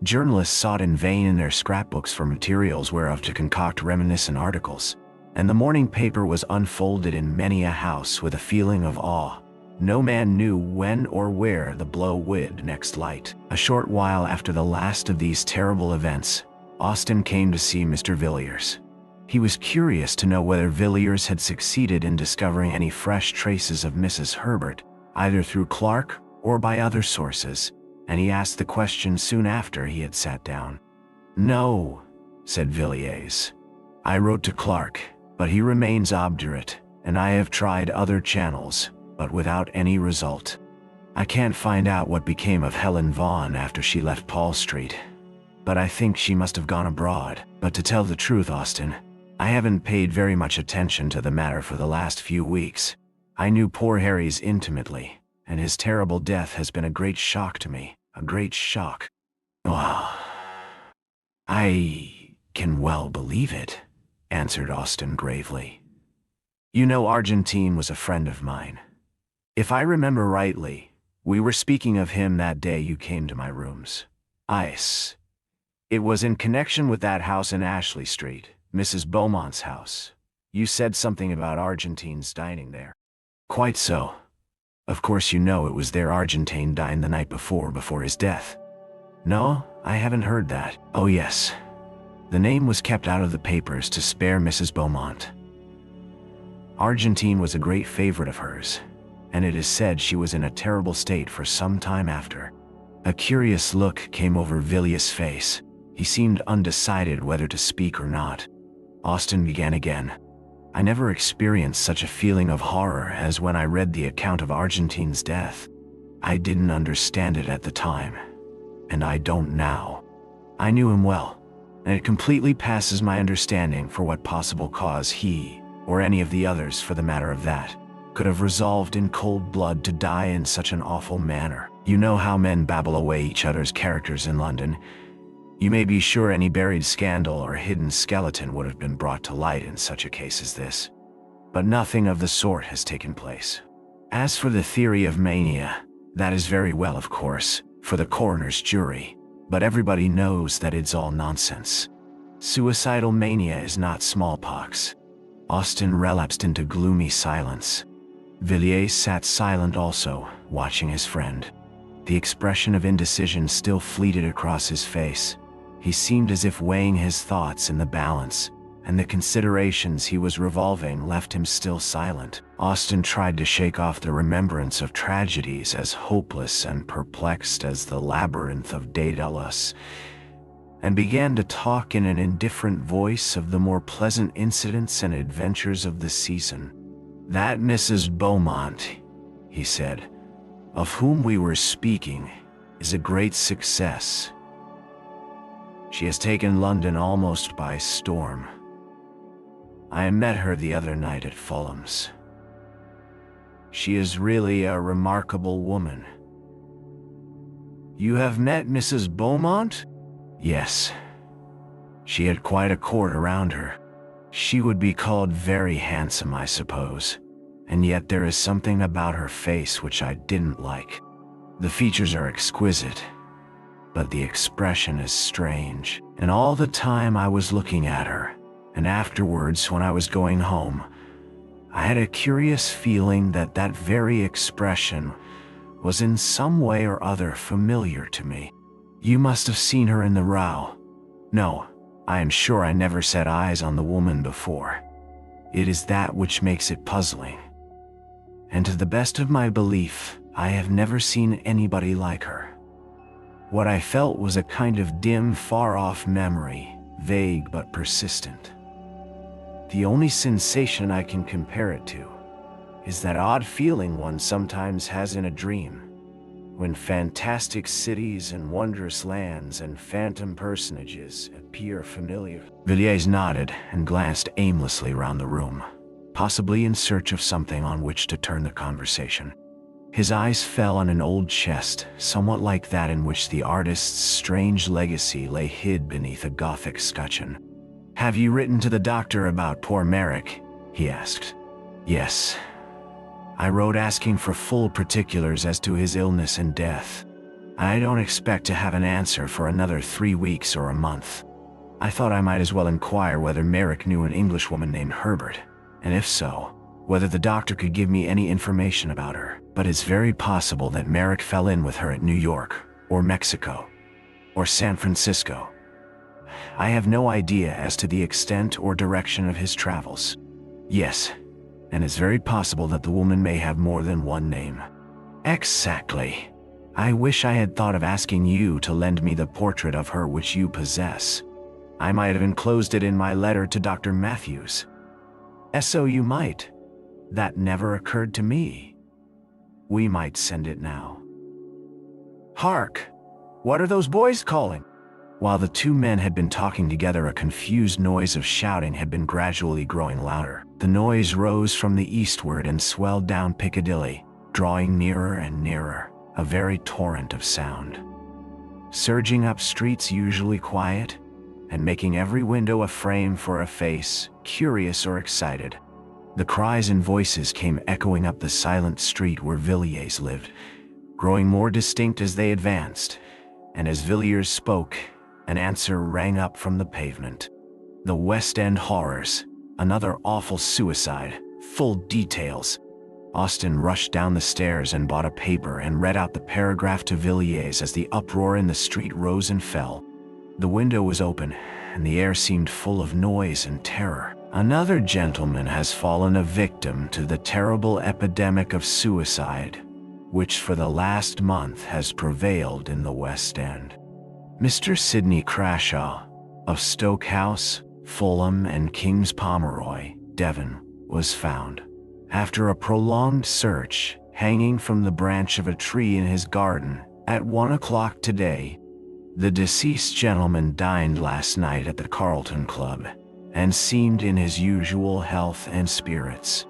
Journalists sought in vain in their scrapbooks for materials whereof to concoct reminiscent articles, and the morning paper was unfolded in many a house with a feeling of awe. No man knew when or where the blow would next light. A short while after the last of these terrible events, Austin came to see Mr. Villiers. He was curious to know whether Villiers had succeeded in discovering any fresh traces of Mrs. Herbert, either through Clark or by other sources, and he asked the question soon after he had sat down. "No," said Villiers. "I wrote to Clark, but he remains obdurate, and I have tried other channels, but without any result. I can't find out what became of Helen Vaughan after she left Paul Street, but I think she must have gone abroad. But to tell the truth, Austin, I haven't paid very much attention to the matter for the last few weeks. I knew poor Harry's intimately, and his terrible death has been a great shock to me, a great shock." "Oh, I can well believe it," answered Austin gravely. "You know, Argentine was a friend of mine. If I remember rightly, we were speaking of him that day you came to my rooms. It was in connection with that house in Ashley Street, Mrs. Beaumont's house. You said something about Argentine's dining there." "Quite so. Of course you know it was there Argentine dined the night before his death." "No, I haven't heard that." "Oh yes. The name was kept out of the papers to spare Mrs. Beaumont. Argentine was a great favorite of hers, and it is said she was in a terrible state for some time after." A curious look came over Villiers' face. He seemed undecided whether to speak or not. Austin began again. "I never experienced such a feeling of horror as when I read the account of Argentine's death. I didn't understand it at the time, and I don't now. I knew him well, and it completely passes my understanding for what possible cause he, or any of the others for the matter of that, could have resolved in cold blood to die in such an awful manner. You know how men babble away each other's characters in London. You may be sure any buried scandal or hidden skeleton would have been brought to light in such a case as this. But nothing of the sort has taken place. As for the theory of mania, that is very well, of course, for the coroner's jury, but everybody knows that it's all nonsense. Suicidal mania is not smallpox." Austin relapsed into gloomy silence. Villiers sat silent also, watching his friend. The expression of indecision still fleeted across his face. He seemed as if weighing his thoughts in the balance, and the considerations he was revolving left him still silent. Austin tried to shake off the remembrance of tragedies as hopeless and perplexed as the labyrinth of Daedalus, and began to talk in an indifferent voice of the more pleasant incidents and adventures of the season. "That Mrs. Beaumont," he said, "of whom we were speaking, is a great success. She has taken London almost by storm. I met her the other night at Fulham's. She is really a remarkable woman." "You have met Mrs. Beaumont?" "Yes. She had quite a court around her. She would be called very handsome, I suppose, and yet there is something about her face which I didn't like. The features are exquisite, but the expression is strange. And all the time I was looking at her, and afterwards when I was going home, I had a curious feeling that that very expression was in some way or other familiar to me. You must have seen her in the row." "No, I am sure I never set eyes on the woman before." It is that which makes it puzzling. And to the best of my belief, I have never seen anybody like her. What I felt was a kind of dim, far-off memory, vague but persistent. The only sensation I can compare it to is that odd feeling one sometimes has in a dream, when fantastic cities and wondrous lands and phantom personages appear familiar. Villiers nodded and glanced aimlessly round the room, possibly in search of something on which to turn the conversation. His eyes fell on an old chest, somewhat like that in which the artist's strange legacy lay hid beneath a Gothic scutcheon. "Have you written to the doctor about poor Merrick?" he asked. "Yes. I wrote asking for full particulars as to his illness and death. I don't expect to have an answer for another 3 weeks or a month. I thought I might as well inquire whether Merrick knew an Englishwoman named Herbert, and if so, whether the doctor could give me any information about her. But it's very possible that Merrick fell in with her at New York, or Mexico, or San Francisco. I have no idea as to the extent or direction of his travels. Yes, and it's very possible that the woman may have more than one name." "Exactly. I wish I had thought of asking you to lend me the portrait of her which you possess. I might have enclosed it in my letter to Dr. Matthews." "So you might. That never occurred to me. We might send it now." "Hark! What are those boys calling?" While the two men had been talking together, a confused noise of shouting had been gradually growing louder. The noise rose from the eastward and swelled down Piccadilly, drawing nearer and nearer, a very torrent of sound. Surging up streets usually quiet, and making every window a frame for a face, curious or excited. The cries and voices came echoing up the silent street where Villiers lived, growing more distinct as they advanced, and as Villiers spoke, an answer rang up from the pavement. "The West End horrors, another awful suicide, full details." Austin rushed down the stairs and bought a paper and read out the paragraph to Villiers as the uproar in the street rose and fell. The window was open, and the air seemed full of noise and terror. "Another gentleman has fallen a victim to the terrible epidemic of suicide, which for the last month has prevailed in the West End. Mr. Sidney Crashaw, of Stoke House, Fulham and King's Pomeroy, Devon, was found, after a prolonged search, hanging from the branch of a tree in his garden, at 1 o'clock today. The deceased gentleman dined last night at the Carlton Club, and seemed in his usual health and spirits.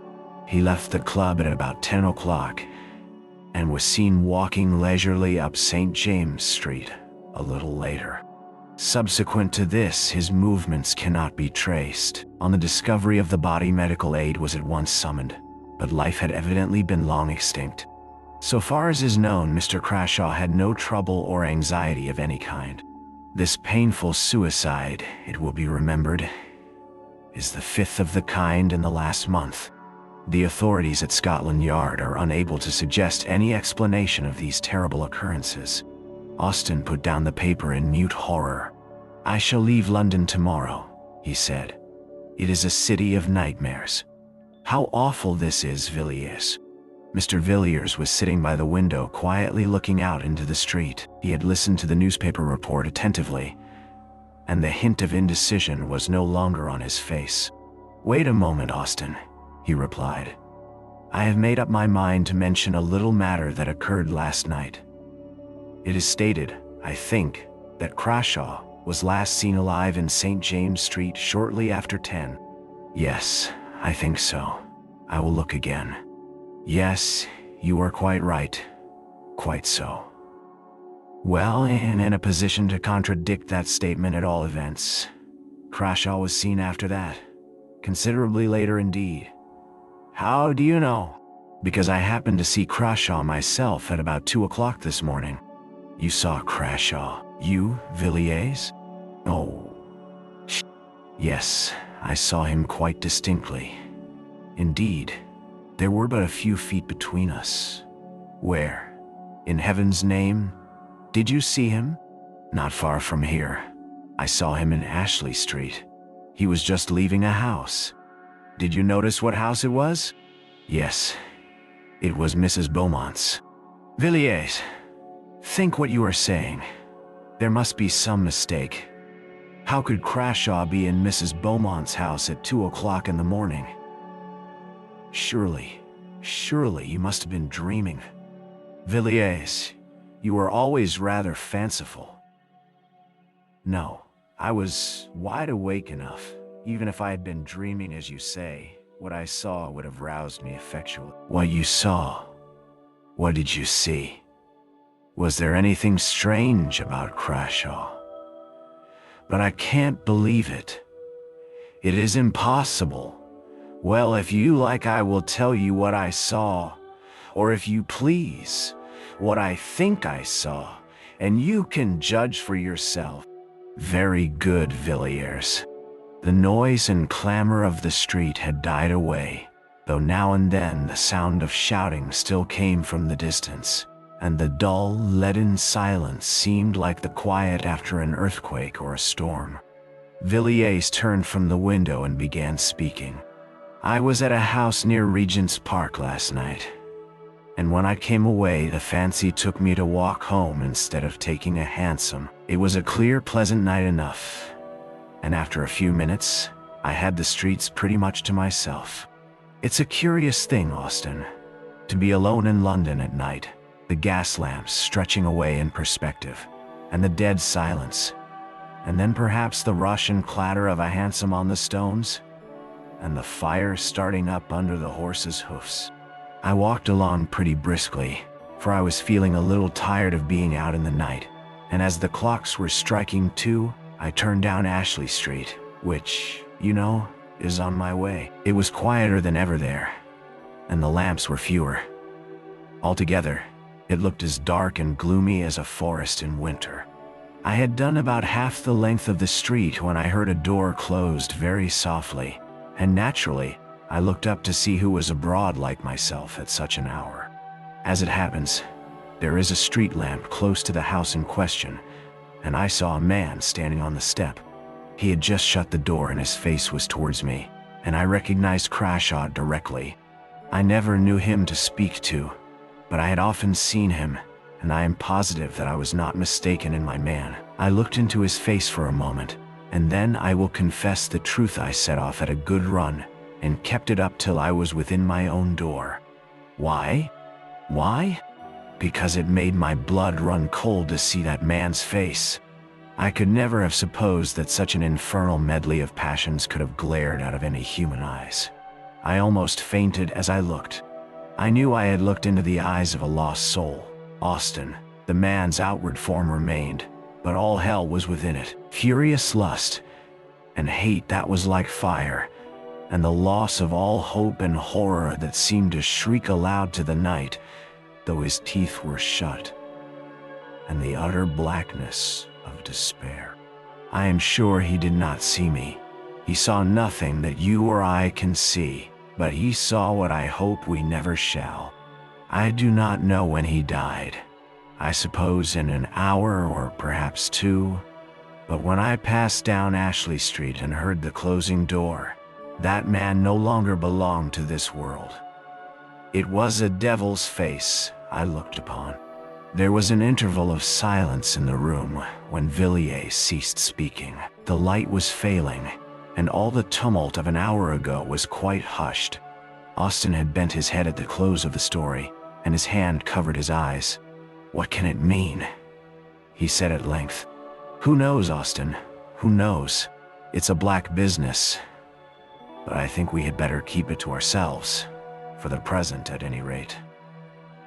He left the club at about 10 o'clock, and was seen walking leisurely up St. James Street a little later. Subsequent to this, his movements cannot be traced. On the discovery of the body, medical aid was at once summoned, but life had evidently been long extinct. So far as is known, Mr. Crashaw had no trouble or anxiety of any kind. This painful suicide, it will be remembered, is the 5th of the kind in the last month. The authorities at Scotland Yard are unable to suggest any explanation of these terrible occurrences. Austin put down the paper in mute horror. "I shall leave London tomorrow," he said. "It is a city of nightmares. How awful this is, Villiers." Mr. Villiers was sitting by the window, quietly looking out into the street. He had listened to the newspaper report attentively, and the hint of indecision was no longer on his face. "Wait a moment, Austin," he replied. "I have made up my mind to mention a little matter that occurred last night. It is stated, I think, that Crashaw was last seen alive in St. James Street shortly after 10. "Yes, I think so. I will look again. Yes, you are quite right. Quite so." "Well, and in a position to contradict that statement at all events. Crashaw was seen after that, considerably later indeed." "How do you know?" "Because I happened to see Crashaw myself at about 2 o'clock this morning." "You saw Crashaw? You, Villiers?" "Oh, yes, I saw him quite distinctly. Indeed, there were but a few feet between us." "Where? In heaven's name? Did you see him?" "Not far from here. I saw him in Ashley Street. He was just leaving a house." Did you notice what house it was? Yes, it was Mrs. Beaumont's. Villiers, think what you are saying. There must be some mistake. How could Crashaw be in Mrs. Beaumont's house at 2 o'clock in the morning? Surely you must have been dreaming. Villiers, you were always rather fanciful. No, I was wide awake enough. Even if I had been dreaming as you say, what I saw would have roused me effectually. What you saw? What did you see? Was there anything strange about Crashaw? But I can't believe it. It is impossible. Well, if you like, I will tell you what I saw, or if you please, what I think I saw, and you can judge for yourself. Very good, Villiers. The noise and clamor of the street had died away, though now and then the sound of shouting still came from the distance, and the dull, leaden silence seemed like the quiet after an earthquake or a storm. Villiers turned from the window and began speaking. I was at a house near Regent's Park last night, and when I came away, the fancy took me to walk home instead of taking a hansom. It was a clear, pleasant night enough, and after a few minutes, I had the streets pretty much to myself. It's a curious thing, Austin, to be alone in London at night, the gas lamps stretching away in perspective, and the dead silence, and then perhaps the rush and clatter of a hansom on the stones, and the fire starting up under the horse's hoofs. I walked along pretty briskly, for I was feeling a little tired of being out in the night, and as the clocks were striking 2, I turned down Ashley Street, which, you know, is on my way. It was quieter than ever there, and the lamps were fewer. Altogether, it looked as dark and gloomy as a forest in winter. I had done about half the length of the street when I heard a door closed very softly, and naturally, I looked up to see who was abroad like myself at such an hour. As it happens, there is a street lamp close to the house in question, and I saw a man standing on the step. He had just shut the door and his face was towards me, and I recognized Crashaw directly. I never knew him to speak to, but I had often seen him, and I am positive that I was not mistaken in my man. I looked into his face for a moment, and then I will confess the truth, I set off at a good run, and kept it up till I was within my own door. Why? Why? Because it made my blood run cold to see that man's face. I could never have supposed that such an infernal medley of passions could have glared out of any human eyes. I almost fainted as I looked. I knew I had looked into the eyes of a lost soul. Austin, the man's outward form remained, but all hell was within it. Furious lust, and hate that was like fire, and the loss of all hope and horror that seemed to shriek aloud to the night, though his teeth were shut, and the utter blackness of despair. I am sure he did not see me. He saw nothing that you or I can see, but he saw what I hope we never shall. I do not know when he died. I suppose in an hour or perhaps 2, but when I passed down Ashley Street and heard the closing door, that man no longer belonged to this world. It was a devil's face I looked upon. There was an interval of silence in the room when Villiers ceased speaking. The light was failing, and all the tumult of an hour ago was quite hushed. Austin had bent his head at the close of the story, and his hand covered his eyes. "What can it mean?" he said at length. "Who knows, Austin? Who knows? It's a black business. But I think we had better keep it to ourselves, for the present at any rate.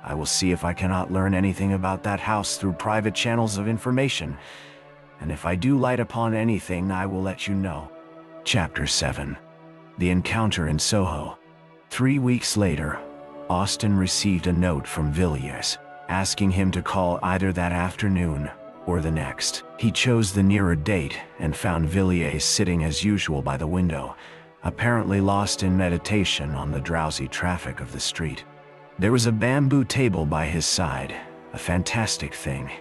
I will see if I cannot learn anything about that house through private channels of information, and if I do light upon anything, I will let you know." Chapter 7. The Encounter in Soho. 3 weeks later, Austin received a note from Villiers, asking him to call either that afternoon or the next. He chose the nearer date and found Villiers sitting as usual by the window, apparently lost in meditation on the drowsy traffic of the street. There was a bamboo table by his side, a fantastic thing,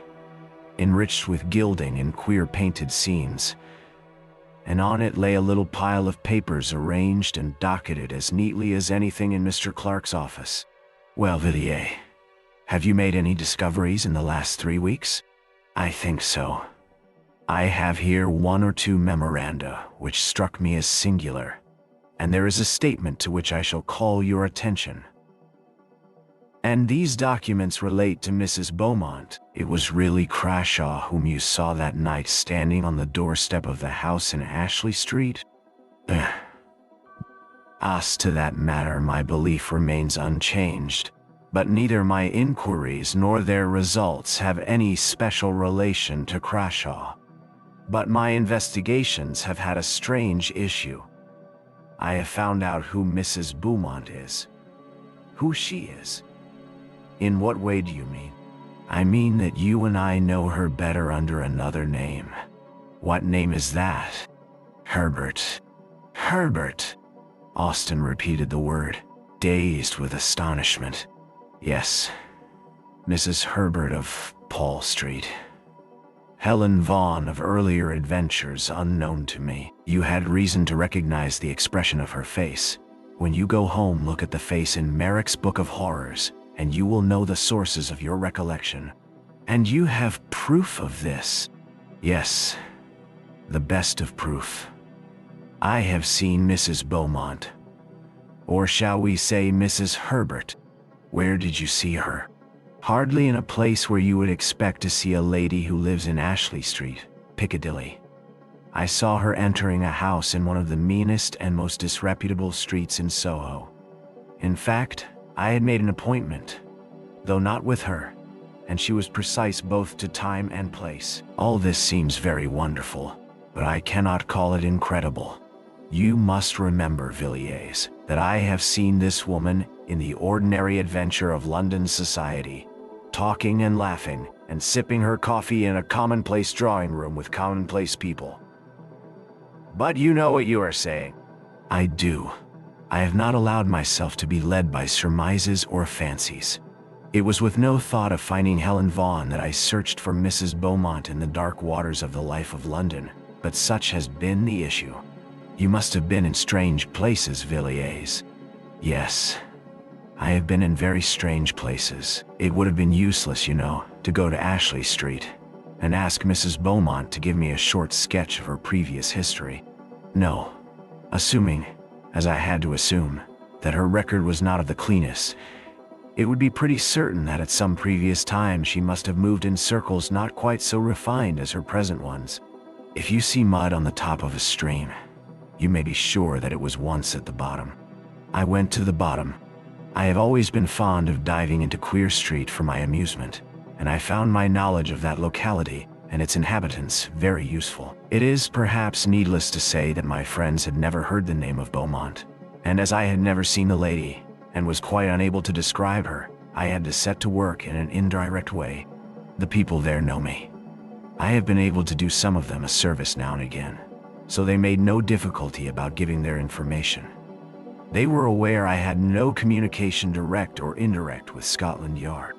enriched with gilding and queer painted scenes. and on it lay a little pile of papers arranged and docketed as neatly as anything in Mr. Clark's office. "Well, Villiers, have you made any discoveries in the last 3 weeks?" "I think so. I have here 1 or 2 memoranda which struck me as singular, and there is a statement to which I shall call your attention. And these documents relate to Mrs. Beaumont. It was really Crashaw whom you saw that night standing on the doorstep of the house in Ashley Street?" "As to that matter, my belief remains unchanged, but neither my inquiries nor their results have any special relation to Crashaw. But my investigations have had a strange issue. I have found out who Mrs. Beaumont is." "Who she is? In what way do you mean?" "I mean that you and I know her better under another name." "What name is that?" "Herbert." "Herbert?" Austin repeated the word, dazed with astonishment. "Yes, Mrs. Herbert of Paul Street. Helen Vaughan of earlier adventures unknown to me. You had reason to recognize the expression of her face. When you go home, look at the face in Merrick's Book of Horrors, and you will know the sources of your recollection." "And you have proof of this?" "Yes, the best of proof. I have seen Mrs. Beaumont. Or shall we say Mrs. Herbert?" "Where did you see her?" "Hardly in a place where you would expect to see a lady who lives in Ashley Street, Piccadilly. I saw her entering a house in one of the meanest and most disreputable streets in Soho. In fact, I had made an appointment, though not with her, and she was precise both to time and place. All this seems very wonderful, but I cannot call it incredible. You must remember, Villiers, that I have seen this woman in the ordinary adventure of London society, talking and laughing and sipping her coffee in a commonplace drawing room with commonplace people." "But you know what you are saying." "I do. I have not allowed myself to be led by surmises or fancies. It was with no thought of finding Helen Vaughan that I searched for Mrs. Beaumont in the dark waters of the life of London, but such has been the issue." "You must have been in strange places, Villiers." "Yes, I have been in very strange places. It would have been useless, you know, to go to Ashley Street and ask Mrs. Beaumont to give me a short sketch of her previous history. No, assuming, as I had to assume, that her record was not of the cleanest, it would be pretty certain that at some previous time she must have moved in circles not quite so refined as her present ones. If you see mud on the top of a stream, you may be sure that it was once at the bottom. I went to the bottom. I have always been fond of diving into Queer Street for my amusement, and I found my knowledge of that locality and its inhabitants very useful. It is perhaps needless to say that my friends had never heard the name of Beaumont, and as I had never seen the lady, and was quite unable to describe her, I had to set to work in an indirect way. The people there know me. I have been able to do some of them a service now and again, so they made no difficulty about giving their information. They were aware I had no communication direct or indirect with Scotland Yard.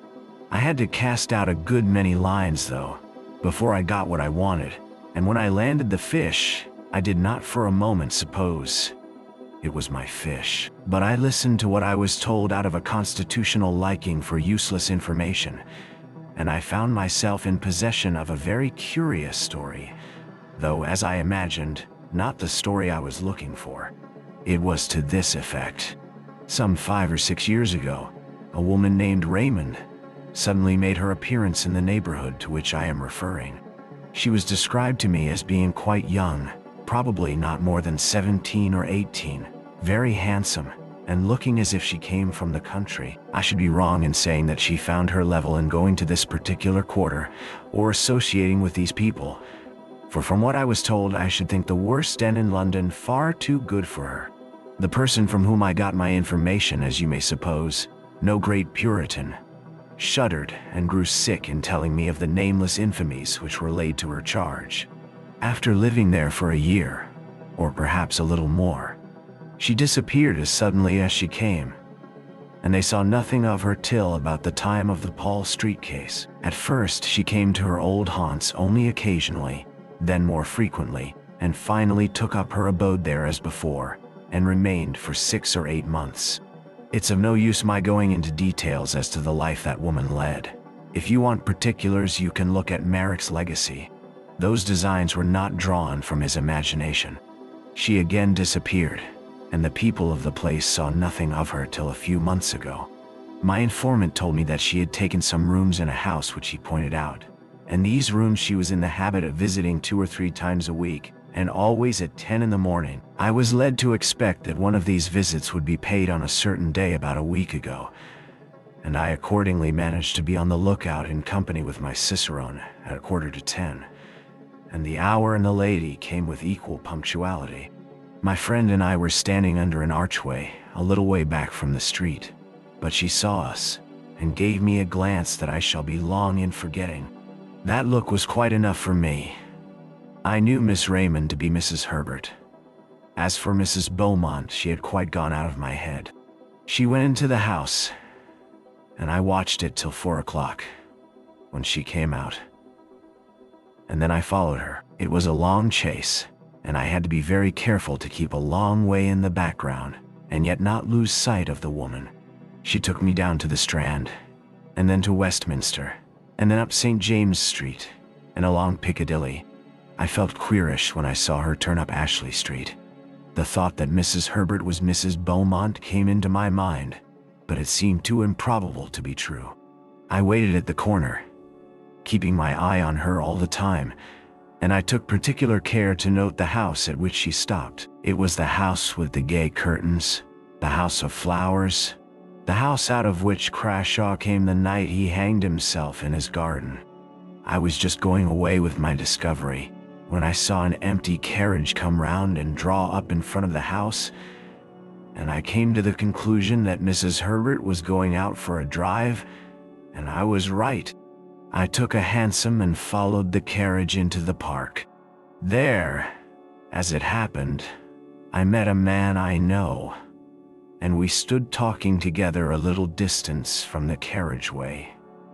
I had to cast out a good many lines, though, before I got what I wanted, and when I landed the fish, I did not for a moment suppose it was my fish. But I listened to what I was told out of a constitutional liking for useless information, and I found myself in possession of a very curious story, though, as I imagined, not the story I was looking for. It was to this effect. Some 5 or 6 years ago, a woman named Raymond suddenly made her appearance in the neighborhood to which I am referring. She was described to me as being quite young, probably not more than 17 or 18, very handsome, and looking as if she came from the country. I should be wrong in saying that she found her level in going to this particular quarter or associating with these people, for from what I was told, I should think the worst den in London far too good for her. The person from whom I got my information, as you may suppose, no great Puritan, shuddered and grew sick in telling me of the nameless infamies which were laid to her charge. After living there for a year, or perhaps a little more, she disappeared as suddenly as she came, and they saw nothing of her till about the time of the Paul Street case. At first she came to her old haunts only occasionally, then more frequently, and finally took up her abode there as before, and remained for 6 or 8 months. It's of no use my going into details as to the life that woman led. If you want particulars, you can look at Merrick's legacy. Those designs were not drawn from his imagination. She again disappeared, and the people of the place saw nothing of her till a few months ago. My informant told me that she had taken some rooms in a house which he pointed out, and these rooms she was in the habit of visiting 2 or 3 times a week, and always at 10 in the morning. I was led to expect that one of these visits would be paid on a certain day about a week ago, and I accordingly managed to be on the lookout in company with my cicerone at 9:45, and the hour and the lady came with equal punctuality. My friend and I were standing under an archway a little way back from the street, but she saw us and gave me a glance that I shall be long in forgetting. That look was quite enough for me. I knew Miss Raymond to be Mrs. Herbert. As for Mrs. Beaumont, she had quite gone out of my head. She went into the house, and I watched it till 4 o'clock, when she came out. And then I followed her. It was a long chase, and I had to be very careful to keep a long way in the background, and yet not lose sight of the woman. She took me down to the Strand, and then to Westminster, and then up St. James Street, and along Piccadilly. I felt queerish when I saw her turn up Ashley Street. The thought that Mrs. Herbert was Mrs. Beaumont came into my mind, but it seemed too improbable to be true. I waited at the corner, keeping my eye on her all the time, and I took particular care to note the house at which she stopped. It was the house with the gay curtains, the house of flowers, the house out of which Crashaw came the night he hanged himself in his garden. I was just going away with my discovery, when I saw an empty carriage come round and draw up in front of the house, and I came to the conclusion that Mrs. Herbert was going out for a drive, and I was right. I took a hansom and followed the carriage into the park. There, as it happened, I met a man I know, and we stood talking together a little distance from the carriageway,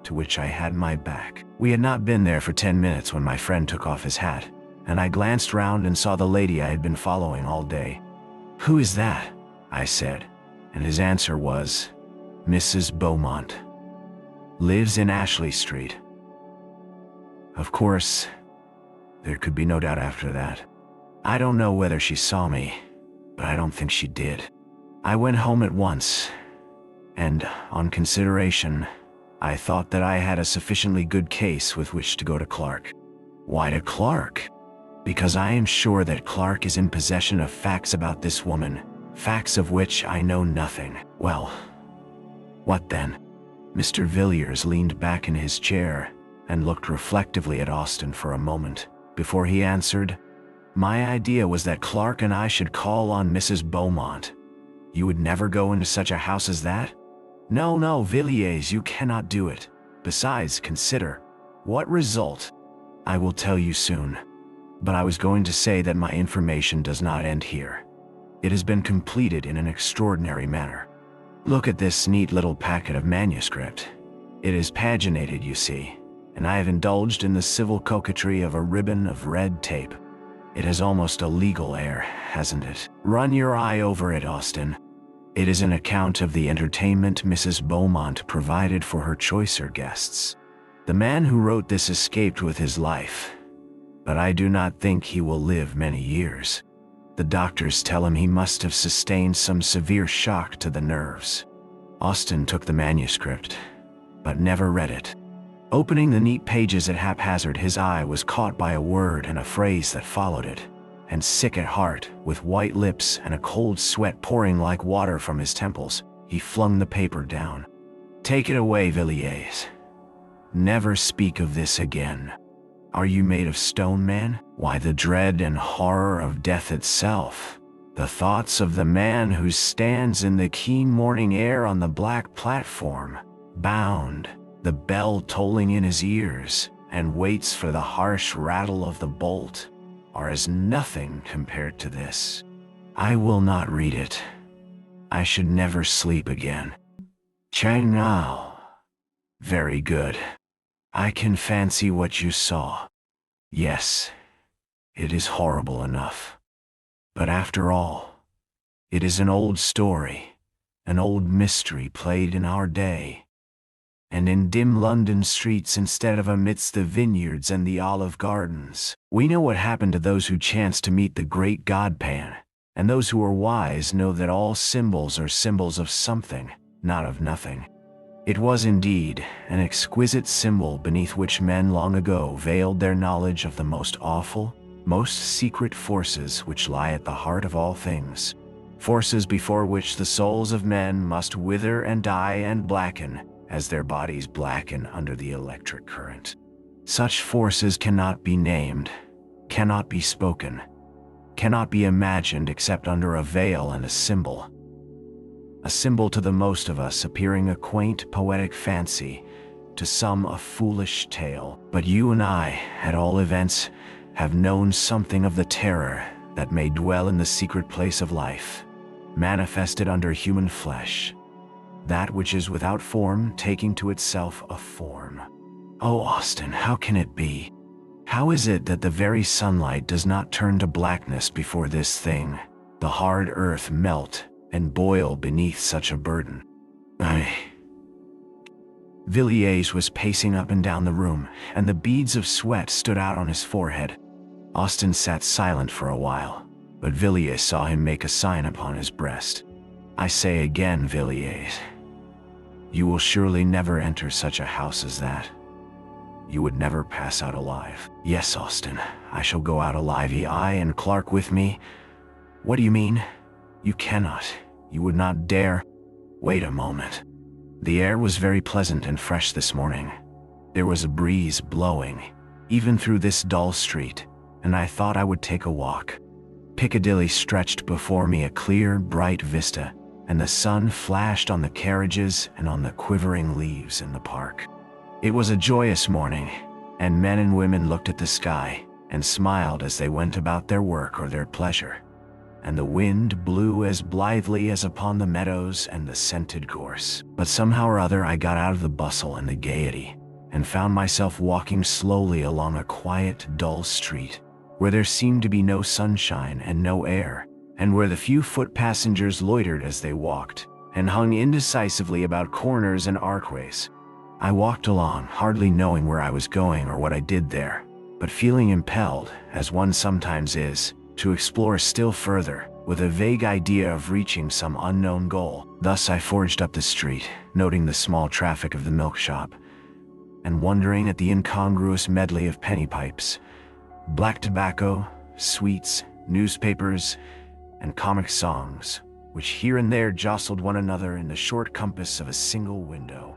to which I had my back. We had not been there for 10 minutes when my friend took off his hat, and I glanced round and saw the lady I had been following all day. "Who is that?" I said, and his answer was, "Mrs. Beaumont. Lives in Ashley Street." Of course, there could be no doubt after that. I don't know whether she saw me, but I don't think she did. I went home at once, and, on consideration, I thought that I had a sufficiently good case with which to go to Clark. Why to Clark? Because I am sure that Clark is in possession of facts about this woman, facts of which I know nothing. Well, what then? Mr. Villiers leaned back in his chair and looked reflectively at Austin for a moment before he answered. My idea was that Clark and I should call on Mrs. Beaumont. You would never go into such a house as that? No, no, Villiers, you cannot do it. Besides, consider. What result? I will tell you soon. But I was going to say that my information does not end here. It has been completed in an extraordinary manner. Look at this neat little packet of manuscript. It is paginated, you see, and I have indulged in the civil coquetry of a ribbon of red tape. It has almost a legal air, hasn't it? Run your eye over it, Austin. It is an account of the entertainment Mrs. Beaumont provided for her choicer guests. The man who wrote this escaped with his life, but I do not think he will live many years. The doctors tell him he must have sustained some severe shock to the nerves. Austin took the manuscript, but never read it. Opening the neat pages at haphazard, his eye was caught by a word and a phrase that followed it, and sick at heart, with white lips and a cold sweat pouring like water from his temples, he flung the paper down. Take it away, Villiers. Never speak of this again. Are you made of stone, man? Why, the dread and horror of death itself, the thoughts of the man who stands in the keen morning air on the black platform, bound, the bell tolling in his ears, and waits for the harsh rattle of the bolt, are as nothing compared to this. I will not read it. I should never sleep again. Chang Nao. Very good. I can fancy what you saw. Yes, It is horrible enough. But after all, it is an old story, an old mystery played in our day. And in dim London streets instead of amidst the vineyards and the olive gardens. We know what happened to those who chanced to meet the great god Pan, and those who are wise know that all symbols are symbols of something, not of nothing. It was indeed an exquisite symbol beneath which men long ago veiled their knowledge of the most awful, most secret forces which lie at the heart of all things. Forces before which the souls of men must wither and die and blacken, as their bodies blacken under the electric current. Such forces cannot be named, cannot be spoken, cannot be imagined except under a veil and a symbol. A symbol to the most of us appearing a quaint poetic fancy, to some a foolish tale. But you and I, at all events, have known something of the terror that may dwell in the secret place of life, manifested under human flesh. That which is without form taking to itself a form. Oh, Austin, how can it be? How is it that the very sunlight does not turn to blackness before this thing, the hard earth, melt and boil beneath such a burden? Villiers was pacing up and down the room, and the beads of sweat stood out on his forehead. Austin sat silent for a while, but Villiers saw him make a sign upon his breast. I say again, Villiers, you will surely never enter such a house as that. You would never pass out alive. Yes, Austin, I shall go out alive. I and Clark with me. What do you mean? You cannot. You would not dare. Wait a moment. The air was very pleasant and fresh this morning. There was a breeze blowing, even through this dull street, and I thought I would take a walk. Piccadilly stretched before me a clear, bright vista, and the sun flashed on the carriages and on the quivering leaves in the park. It was a joyous morning, and men and women looked at the sky and smiled as they went about their work or their pleasure, and the wind blew as blithely as upon the meadows and the scented gorse. But somehow or other I got out of the bustle and the gaiety, and found myself walking slowly along a quiet, dull street, where there seemed to be no sunshine and no air, and where the few foot passengers loitered as they walked, and hung indecisively about corners and archways. I walked along, hardly knowing where I was going or what I did there, but feeling impelled, as one sometimes is, to explore still further, with a vague idea of reaching some unknown goal. Thus I forged up the street, noting the small traffic of the milk shop, and wondering at the incongruous medley of penny pipes, black tobacco, sweets, newspapers, and comic songs, which here and there jostled one another in the short compass of a single window.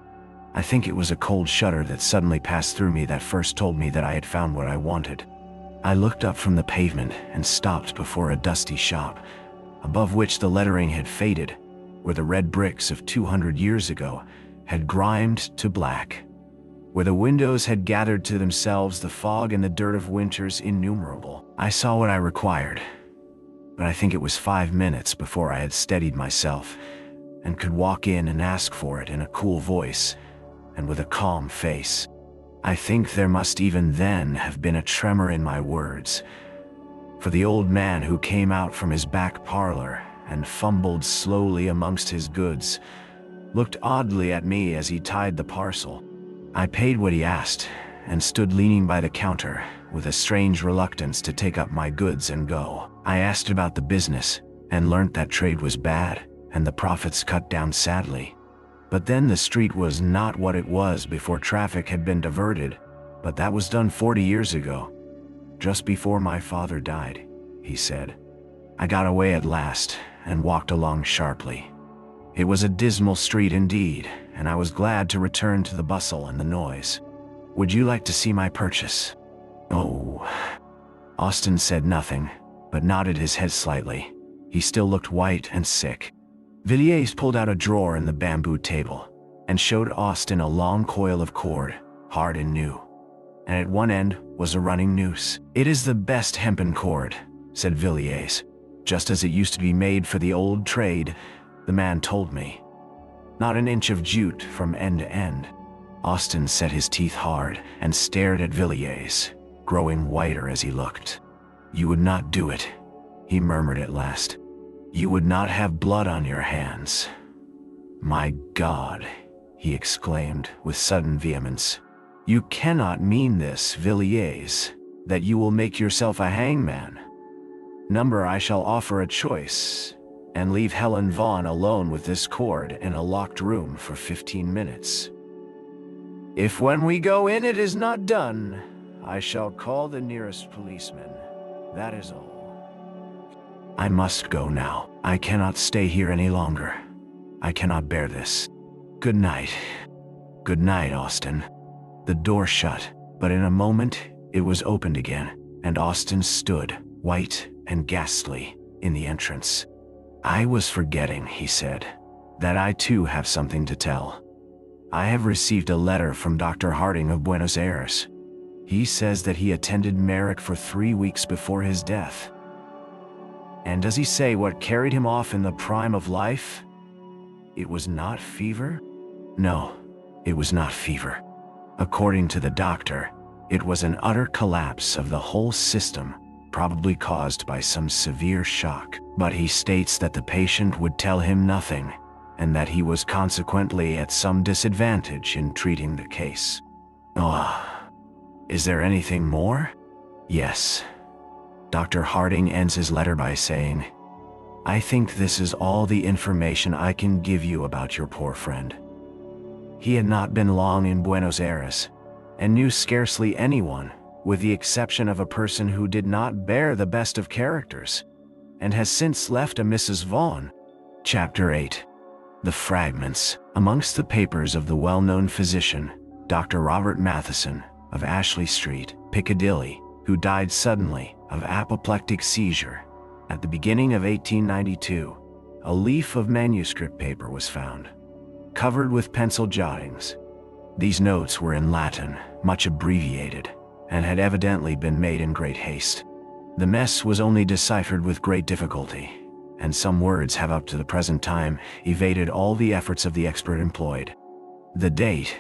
I think it was a cold shudder that suddenly passed through me that first told me that I had found what I wanted. I looked up from the pavement and stopped before a dusty shop, above which the lettering had faded, where the red bricks of 200 years ago had grimed to black, where the windows had gathered to themselves the fog and the dirt of winters innumerable. I saw what I required, but I think it was 5 minutes before I had steadied myself and could walk in and ask for it in a cool voice and with a calm face. I think there must even then have been a tremor in my words, for the old man who came out from his back parlor and fumbled slowly amongst his goods looked oddly at me as he tied the parcel. I paid what he asked and stood leaning by the counter with a strange reluctance to take up my goods and go. I asked about the business and learnt that trade was bad and the profits cut down sadly. But then the street was not what it was before traffic had been diverted, but that was done 40 years ago, just before my father died, he said. I got away at last and walked along sharply. It was a dismal street indeed, and I was glad to return to the bustle and the noise. Would you like to see my purchase? Oh. Austin said nothing, but nodded his head slightly. He still looked white and sick. Villiers pulled out a drawer in the bamboo table and showed Austin a long coil of cord, hard and new, and at one end was a running noose. It is the best hempen cord, said Villiers, just as it used to be made for the old trade, the man told me. Not an inch of jute from end to end. Austin set his teeth hard and stared at Villiers, growing whiter as he looked. You would not do it, he murmured at last. You would not have blood on your hands. My God, he exclaimed with sudden vehemence. You cannot mean this, Villiers, that you will make yourself a hangman. Number, I shall offer a choice, and leave Helen Vaughn alone with this cord in a locked room for 15 minutes. If when we go in it is not done, I shall call the nearest policeman. That is all. I must go now. I cannot stay here any longer. I cannot bear this. Good night. Good night, Austin. The door shut, but in a moment it was opened again, and Austin stood, white and ghastly, in the entrance. I was forgetting, he said, that I too have something to tell. I have received a letter from Dr. Harding of Buenos Aires. He says that he attended Merrick for 3 weeks before his death. And does he say what carried him off in the prime of life? It was not fever? No, it was not fever. According to the doctor, it was an utter collapse of the whole system, probably caused by some severe shock. But he states that the patient would tell him nothing, and that he was consequently at some disadvantage in treating the case. Is there anything more? Yes. Dr. Harding ends his letter by saying, I think this is all the information I can give you about your poor friend. He had not been long in Buenos Aires, and knew scarcely anyone, with the exception of a person who did not bear the best of characters, and has since left a Mrs. Vaughn. Chapter 8. The Fragments. Amongst the papers of the well-known physician, Dr. Robert Matheson, of Ashley Street, Piccadilly, who died suddenly of apoplectic seizure. At the beginning of 1892, a leaf of manuscript paper was found, covered with pencil jottings. These notes were in Latin, much abbreviated, and had evidently been made in great haste. The mess was only deciphered with great difficulty, and some words have up to the present time evaded all the efforts of the expert employed. The date,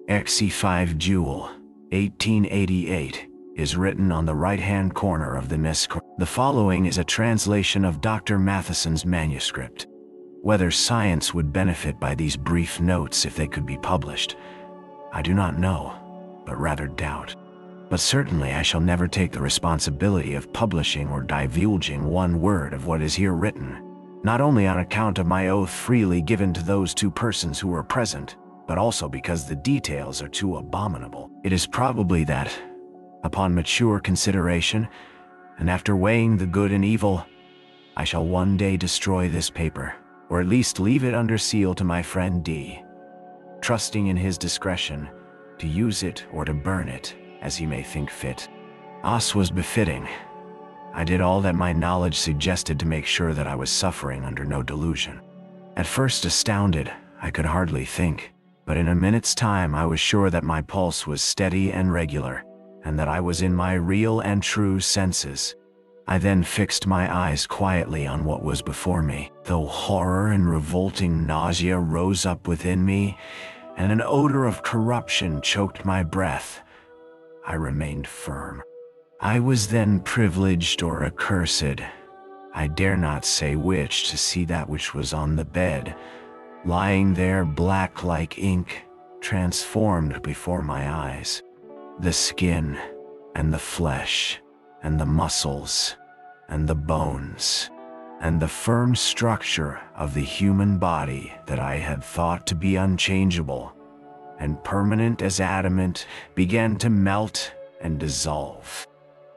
XC5 Jewel, 1888, is written on the right-hand corner of the misc. The following is a translation of Dr. Matheson's manuscript. Whether science would benefit by these brief notes if they could be published, I do not know, but rather doubt. But certainly I shall never take the responsibility of publishing or divulging one word of what is here written, not only on account of my oath freely given to those 2 persons who were present, but also because the details are too abominable. It is probably that, upon mature consideration, and after weighing the good and evil, I shall one day destroy this paper, or at least leave it under seal to my friend D, trusting in his discretion to use it or to burn it, as he may think fit. As was befitting. I did all that my knowledge suggested to make sure that I was suffering under no delusion. At first astounded, I could hardly think, but in a minute's time I was sure that my pulse was steady and regular, and that I was in my real and true senses. I then fixed my eyes quietly on what was before me, though horror and revolting nausea rose up within me, and an odor of corruption choked my breath. I remained firm. I was then privileged or accursed, I dare not say which, to see that which was on the bed, lying there black like ink, transformed before my eyes. The skin, and the flesh, and the muscles, and the bones, and the firm structure of the human body that I had thought to be unchangeable and permanent as adamant began to melt and dissolve.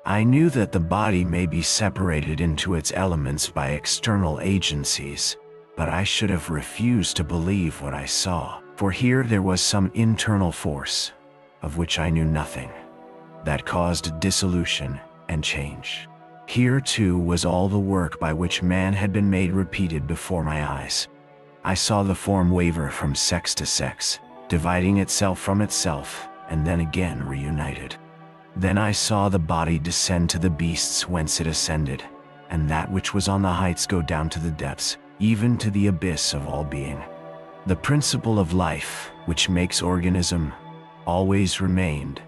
I knew that the body may be separated into its elements by external agencies, but I should have refused to believe what I saw, for here there was some internal force, of which I knew nothing, that caused dissolution and change. Here too was all the work by which man had been made repeated before my eyes. I saw the form waver from sex to sex, dividing itself from itself, and then again reunited. Then I saw the body descend to the beasts whence it ascended, and that which was on the heights go down to the depths, even to the abyss of all being. The principle of life, which makes organism, always remained,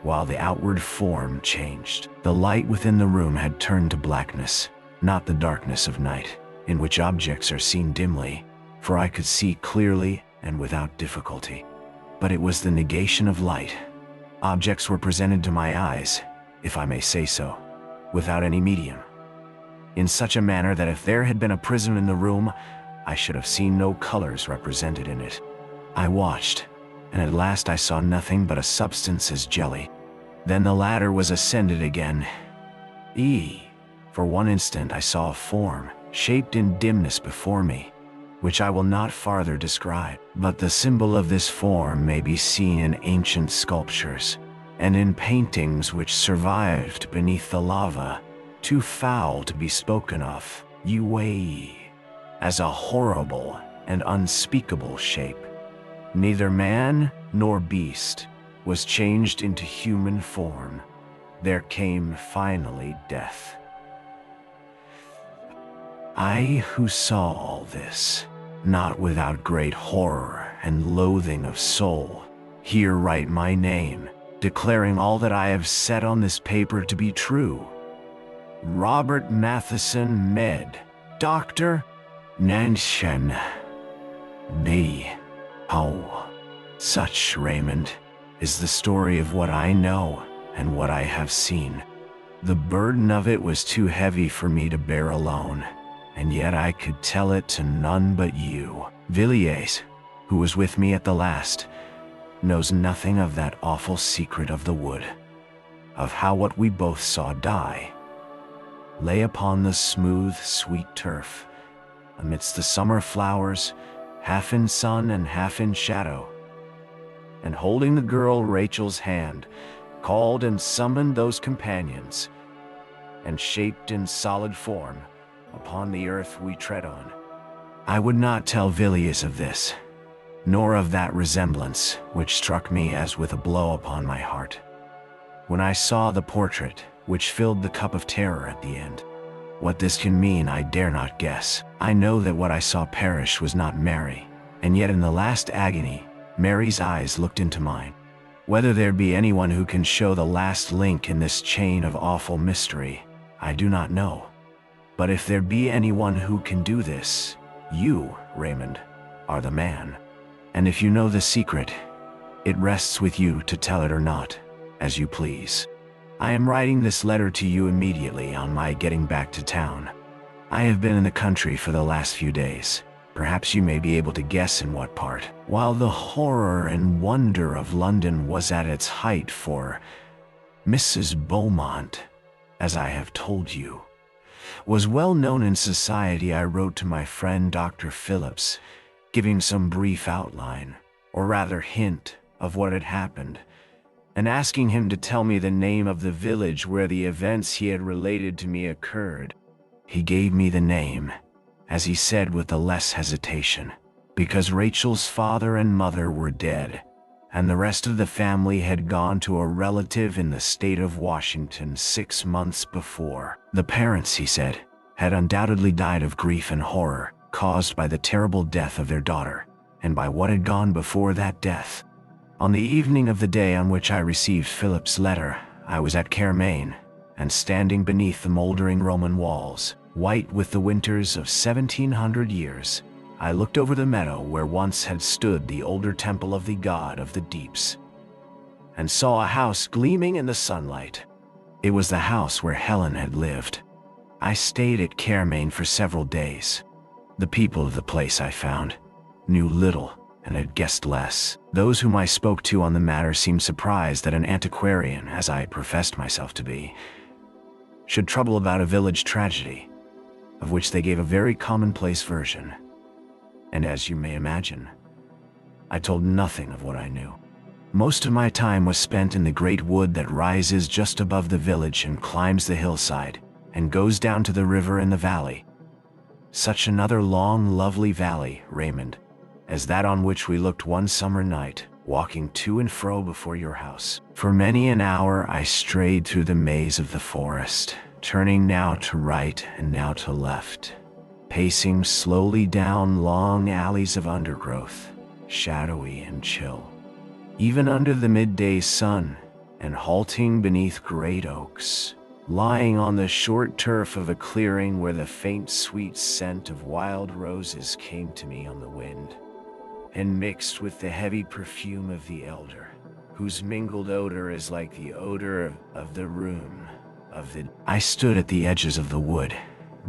while the outward form changed. The light within the room had turned to blackness, not the darkness of night, in which objects are seen dimly, for I could see clearly and without difficulty. But it was the negation of light. Objects were presented to my eyes, if I may say so, without any medium, in such a manner that if there had been a prism in the room, I should have seen no colors represented in it. I watched, and at last I saw nothing but a substance as jelly. Then the ladder was ascended again. For one instant I saw a form, shaped in dimness before me, which I will not farther describe, but the symbol of this form may be seen in ancient sculptures, and in paintings which survived beneath the lava, too foul to be spoken of, as a horrible and unspeakable shape. Neither man nor beast was changed into human form. There came finally death. I who saw all this, not without great horror and loathing of soul, here write my name, declaring all that I have said on this paper to be true. Robert Matheson, Med. Dr. Machen. B. Such, Raymond, is the story of what I know and what I have seen. The burden of it was too heavy for me to bear alone, and yet I could tell it to none but you. Villiers, who was with me at the last, knows nothing of that awful secret of the wood, of how what we both saw die lay upon the smooth, sweet turf, amidst the summer flowers, half in sun and half in shadow, and holding the girl Rachel's hand, called and summoned those companions, and shaped in solid form upon the earth we tread on. I would not tell Villiers of this, nor of that resemblance which struck me as with a blow upon my heart, when I saw the portrait which filled the cup of terror at the end. What this can mean I dare not guess. I know that what I saw perish was not Mary, and yet in the last agony, Mary's eyes looked into mine. Whether there be anyone who can show the last link in this chain of awful mystery, I do not know. But if there be anyone who can do this, you, Raymond, are the man. And if you know the secret, it rests with you to tell it or not, as you please. I am writing this letter to you immediately on my getting back to town. I have been in the country for the last few days. Perhaps you may be able to guess in what part. While the horror and wonder of London was at its height for Mrs. Beaumont, as I have told you, was well known in society, I wrote to my friend Dr. Phillips, giving some brief outline, or rather hint, of what had happened, and asking him to tell me the name of the village where the events he had related to me occurred. He gave me the name, as he said with the less hesitation, because Rachel's father and mother were dead, and the rest of the family had gone to a relative in the state of Washington 6 months before. The parents, he said, had undoubtedly died of grief and horror caused by the terrible death of their daughter, and by what had gone before that death. On the evening of the day on which I received Philip's letter, I was at Machen, and standing beneath the moldering Roman walls, white with the winters of 1700 years, I looked over the meadow where once had stood the older temple of the god of the deeps, and saw a house gleaming in the sunlight. It was the house where Helen had lived. I stayed at Machen for several days. The people of the place, I found, knew little and had guessed less. Those whom I spoke to on the matter seemed surprised that an antiquarian, as I professed myself to be, should trouble about a village tragedy, of which they gave a very commonplace version. And as you may imagine, I told nothing of what I knew. Most of my time was spent in the great wood that rises just above the village and climbs the hillside, and goes down to the river in the valley. Such another long, lovely valley, Raymond, as that on which we looked one summer night, walking to and fro before your house. For many an hour I strayed through the maze of the forest, turning now to right and now to left, pacing slowly down long alleys of undergrowth, shadowy and chill. Even under the midday sun, and halting beneath great oaks, lying on the short turf of a clearing where the faint sweet scent of wild roses came to me on the wind, and mixed with the heavy perfume of the elder, whose mingled odor is like the odor of the room of the... I stood at the edges of the wood,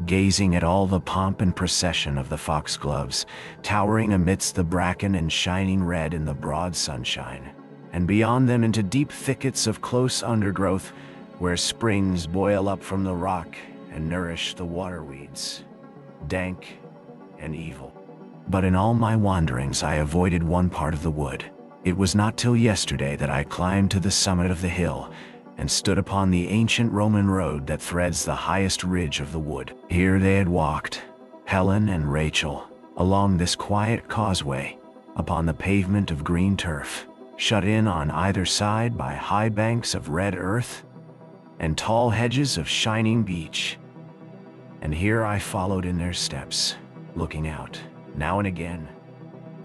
gazing at all the pomp and procession of the foxgloves, towering amidst the bracken and shining red in the broad sunshine, and beyond them into deep thickets of close undergrowth, where springs boil up from the rock and nourish the waterweeds, dank and evil. But in all my wanderings I avoided one part of the wood. It was not till yesterday that I climbed to the summit of the hill and stood upon the ancient Roman road that threads the highest ridge of the wood. Here they had walked, Helen and Rachel, along this quiet causeway, upon the pavement of green turf, shut in on either side by high banks of red earth and tall hedges of shining beech. And here I followed in their steps, looking out, now and again,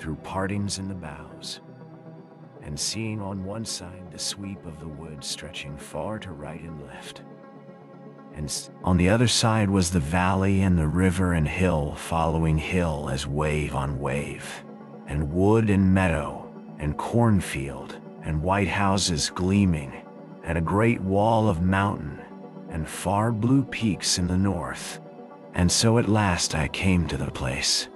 through partings in the boughs, and seeing on one side the sweep of the wood stretching far to right and left. And on the other side was the valley and the river and hill following hill as wave on wave, and wood and meadow and cornfield and white houses gleaming, and a great wall of mountain and far blue peaks in the north. And so at last I came to the place.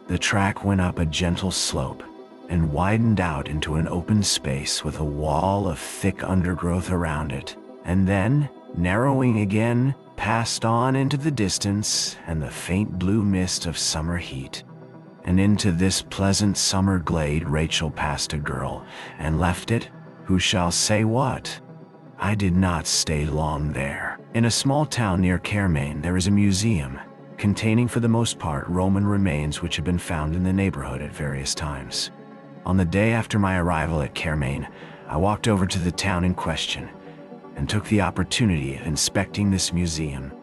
The track went up a gentle slope and widened out into an open space with a wall of thick undergrowth around it, and then, narrowing again, passed on into the distance and the faint blue mist of summer heat. And into this pleasant summer glade Rachel passed a girl, and left it, who shall say what? I did not stay long there. In a small town near Carmain there is a museum, containing for the most part Roman remains which have been found in the neighborhood at various times. On the day after my arrival at Carmain, I walked over to the town in question and took the opportunity of inspecting this museum.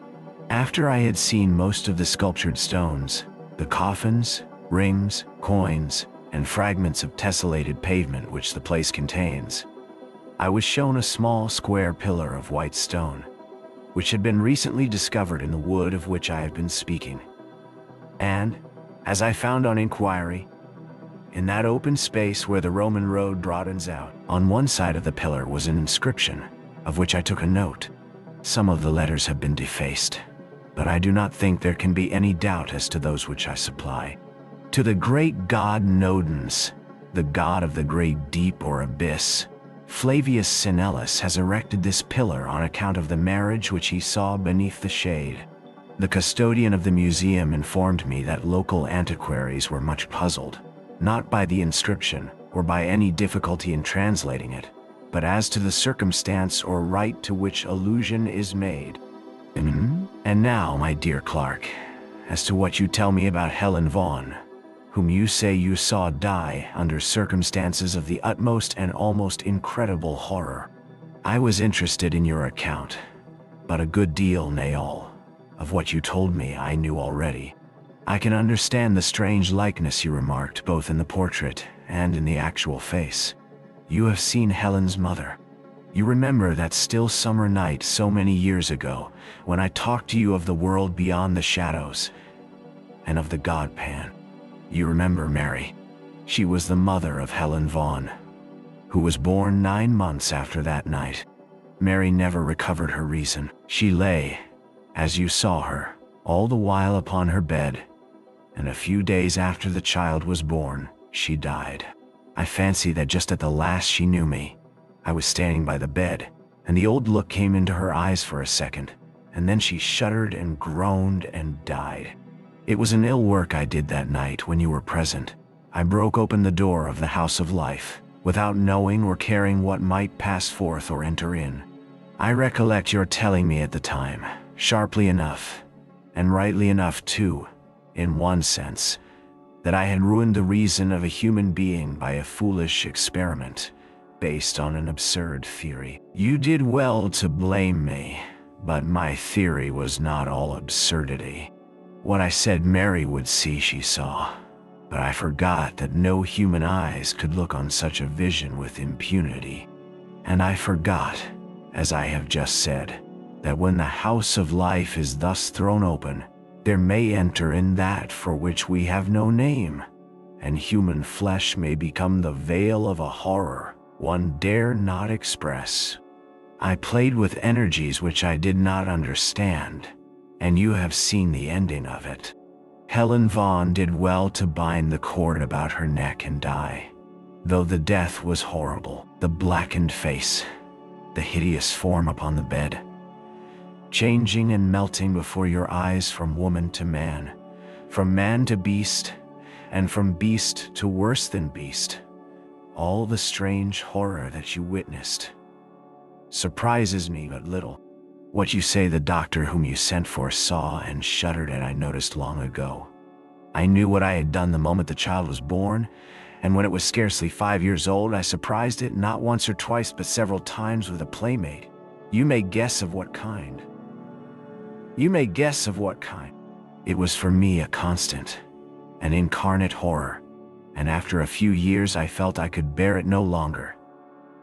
After I had seen most of the sculptured stones, the coffins, rings, coins, and fragments of tessellated pavement which the place contains, I was shown a small square pillar of white stone, which had been recently discovered in the wood of which I have been speaking. And, as I found on inquiry, in that open space where the Roman road broadens out, on one side of the pillar was an inscription, of which I took a note. Some of the letters have been defaced, but I do not think there can be any doubt as to those which I supply. To the great god Nodens, the god of the great deep or abyss, Flavius Sinellus has erected this pillar on account of the marriage which he saw beneath the shade. The custodian of the museum informed me that local antiquaries were much puzzled, not by the inscription or by any difficulty in translating it, but as to the circumstance or rite to which allusion is made. And now, my dear Clark, as to what you tell me about Helen Vaughan, whom you say you saw die under circumstances of the utmost and almost incredible horror. I was interested in your account, but a good deal, nay all, of what you told me I knew already. I can understand the strange likeness you remarked both in the portrait and in the actual face. You have seen Helen's mother. You remember that still summer night so many years ago, when I talked to you of the world beyond the shadows, and of the god Pan. You remember Mary. She was the mother of Helen Vaughan, who was born 9 months after that night. Mary never recovered her reason. She lay, as you saw her, all the while upon her bed, and a few days after the child was born, she died. I fancy that just at the last she knew me. I was standing by the bed, and the old look came into her eyes for a second, and then she shuddered and groaned and died. It was an ill work I did that night when you were present. I broke open the door of the house of life, without knowing or caring what might pass forth or enter in. I recollect your telling me at the time, sharply enough, and rightly enough too, in one sense, that I had ruined the reason of a human being by a foolish experiment, based on an absurd theory. You did well to blame me, but my theory was not all absurdity. What I said Mary would see she saw, but I forgot that no human eyes could look on such a vision with impunity. And I forgot, as I have just said, that when the house of life is thus thrown open, there may enter in that for which we have no name, and human flesh may become the veil of a horror one dare not express. I played with energies which I did not understand, and you have seen the ending of it. Helen Vaughn did well to bind the cord about her neck and die, though the death was horrible. The blackened face, the hideous form upon the bed, changing and melting before your eyes from woman to man to beast, and from beast to worse than beast. All the strange horror that you witnessed surprises me but little. What you say the doctor whom you sent for saw and shuddered at I noticed long ago. I knew what I had done the moment the child was born, and when it was scarcely 5 years old, I surprised it not once or twice but several times with a playmate. You may guess of what kind. It was for me a constant, an incarnate horror, and after a few years I felt I could bear it no longer,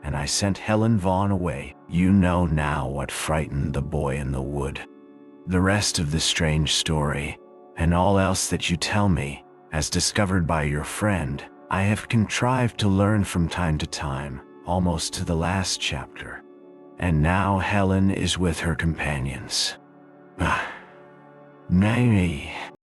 and I sent Helen Vaughn away. You know now what frightened the boy in the wood. The rest of the strange story, and all else that you tell me, as discovered by your friend, I have contrived to learn from time to time, almost to the last chapter. And now Helen is with her companions. Nay,